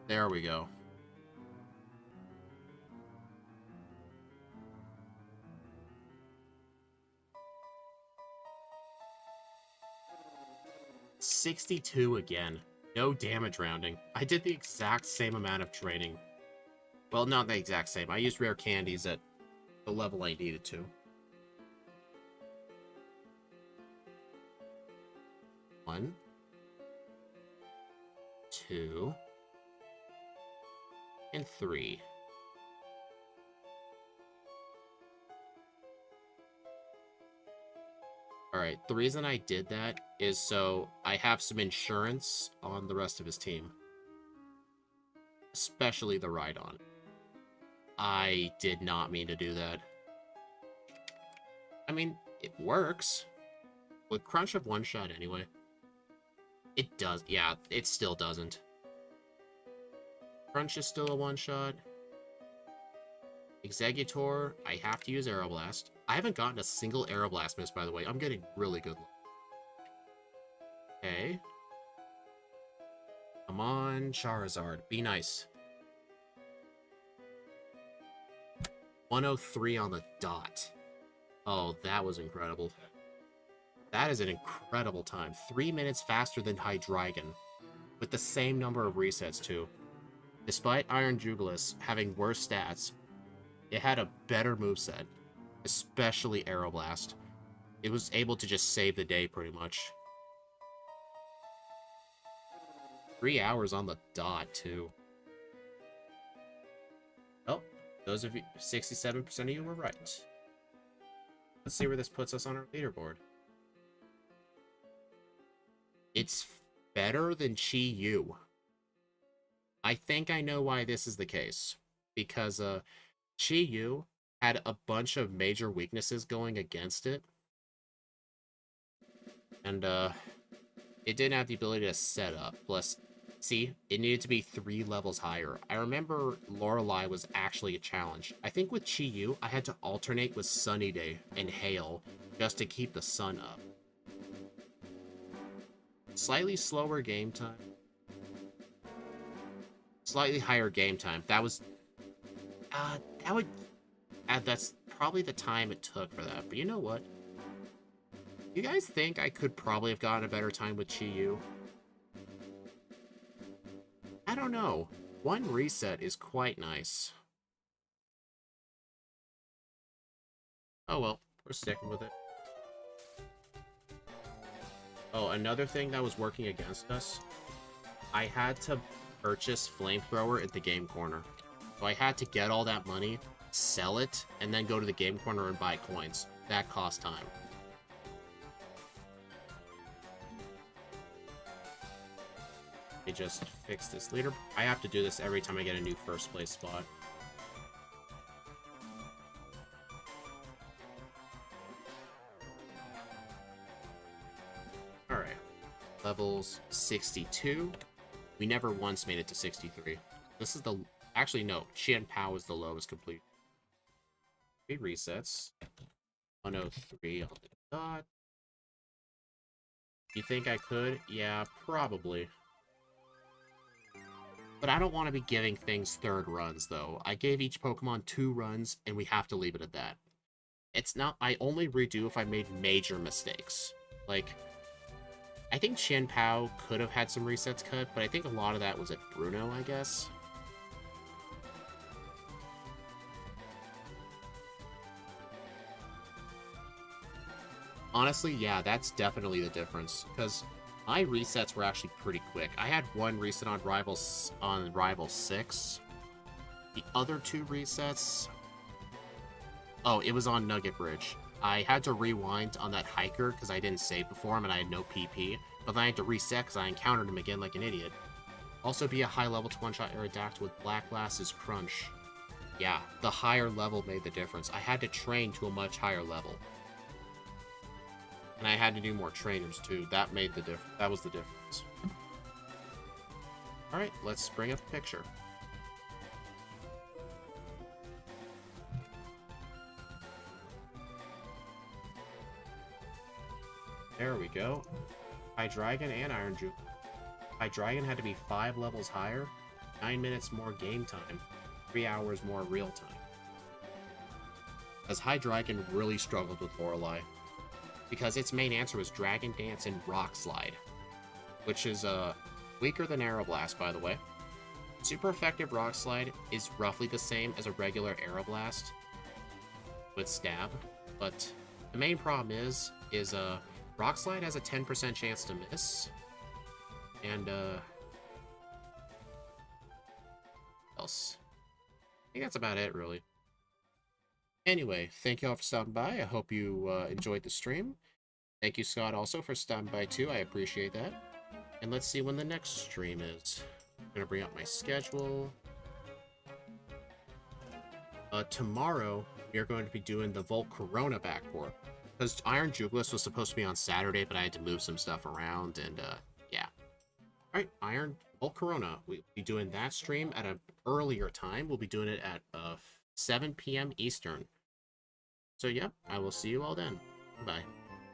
A: There we go. $62 again. No damage rounding. I did the exact same amount of training. Well, not the exact same. I used rare candies at the level I needed to. One. Two. And three. Alright, the reason I did that is so I have some insurance on the rest of his team. Especially the Rhydon. I did not mean to do that. I mean, it works. Would Crunch have one-shot anyway? It does. Yeah, it still doesn't. Crunch is still a one-shot. Executor, I have to use Aeroblast. I haven't gotten a single Aeroblast miss, by the way. I'm getting really good. Okay. Come on, Charizard. Be nice. 103 on the dot. Oh, that was incredible. That is an incredible time. 3 minutes faster than Hydreigon. With the same number of resets, too. Despite Iron Jugulis having worse stats, it had a better moveset. Especially Aeroblast. It was able to just save the day, pretty much. 3 hours on the dot, too. Oh, those of you, 67% of you were right. Let's see where this puts us on our leaderboard. It's better than Chi-Yu. I think I know why this is the case. Because Chi-Yu had a bunch of major weaknesses going against it. And it didn't have the ability to set up. Plus, see, it needed to be 3 levels higher. I remember Lorelei was actually a challenge. I think with Chi-Yu, I had to alternate with Sunny Day and Hail just to keep the sun up. Slightly slower game time. Slightly higher game time. That was... that's probably the time it took for that. But you know what? You guys think I could probably have gotten a better time with Chi-Yu? I don't know. 1 reset is quite nice. Oh well, we're sticking with it. Oh, another thing that was working against us, I had to purchase Flamethrower at the game corner. So I had to get all that money, sell it, and then go to the game corner and buy coins. That cost time. Let me just fix this leader. I have to do this every time I get a new first place spot. Alright. Levels 62. We never once made it to 63. This is the... Actually, no. Qian Pao is the lowest complete. 3 resets. 103 on the dot. You think I could? Yeah, probably. But I don't want to be giving things 3rd runs, though. I gave each Pokemon 2 runs, and we have to leave it at that. It's not... I only redo if I made major mistakes. Like... I think Qian Pao could have had some resets cut, but I think a lot of that was at Bruno, I guess. Honestly, yeah, that's definitely the difference, because my resets were actually pretty quick. I had 1 reset on Rival 6. The other 2 resets... Oh, it was on Nugget Bridge. I had to rewind on that hiker because I didn't save before him and I had no PP, but then I had to reset because I encountered him again like an idiot. Also be a high level to one-shot Aerodactyl with Black Glass's Crunch. Yeah, the higher level made the difference. I had to train to a much higher level. And I had to do more trainers too. That made the difference. That was the difference. Alright, let's bring up the picture. There we go. Hydreigon and Iron Juke. Hydreigon had to be 5 levels higher, 9 minutes more game time, 3 hours more real time. As Hydreigon really struggled with Lorelei, because its main answer was Dragon Dance and Rock Slide, which is weaker than Aeroblast, by the way. Super effective Rock Slide is roughly the same as a regular Aeroblast with Stab, but the main problem is Rock Slide has a 10% chance to miss, and else. I think that's about it, really. Anyway, thank you all for stopping by. I hope you enjoyed the stream. Thank you, Scott, also for stopping by, too. I appreciate that. And let's see when the next stream is. I'm going to bring up my schedule. Tomorrow, we are going to be doing the Volcarona backport. Because Iron Jugulis was supposed to be on Saturday, but I had to move some stuff around, and yeah. Alright, Iron Volcarona. We'll be doing that stream at an earlier time. We'll be doing it at 7 p.m. Eastern. So, yeah, I will see you all then. Bye.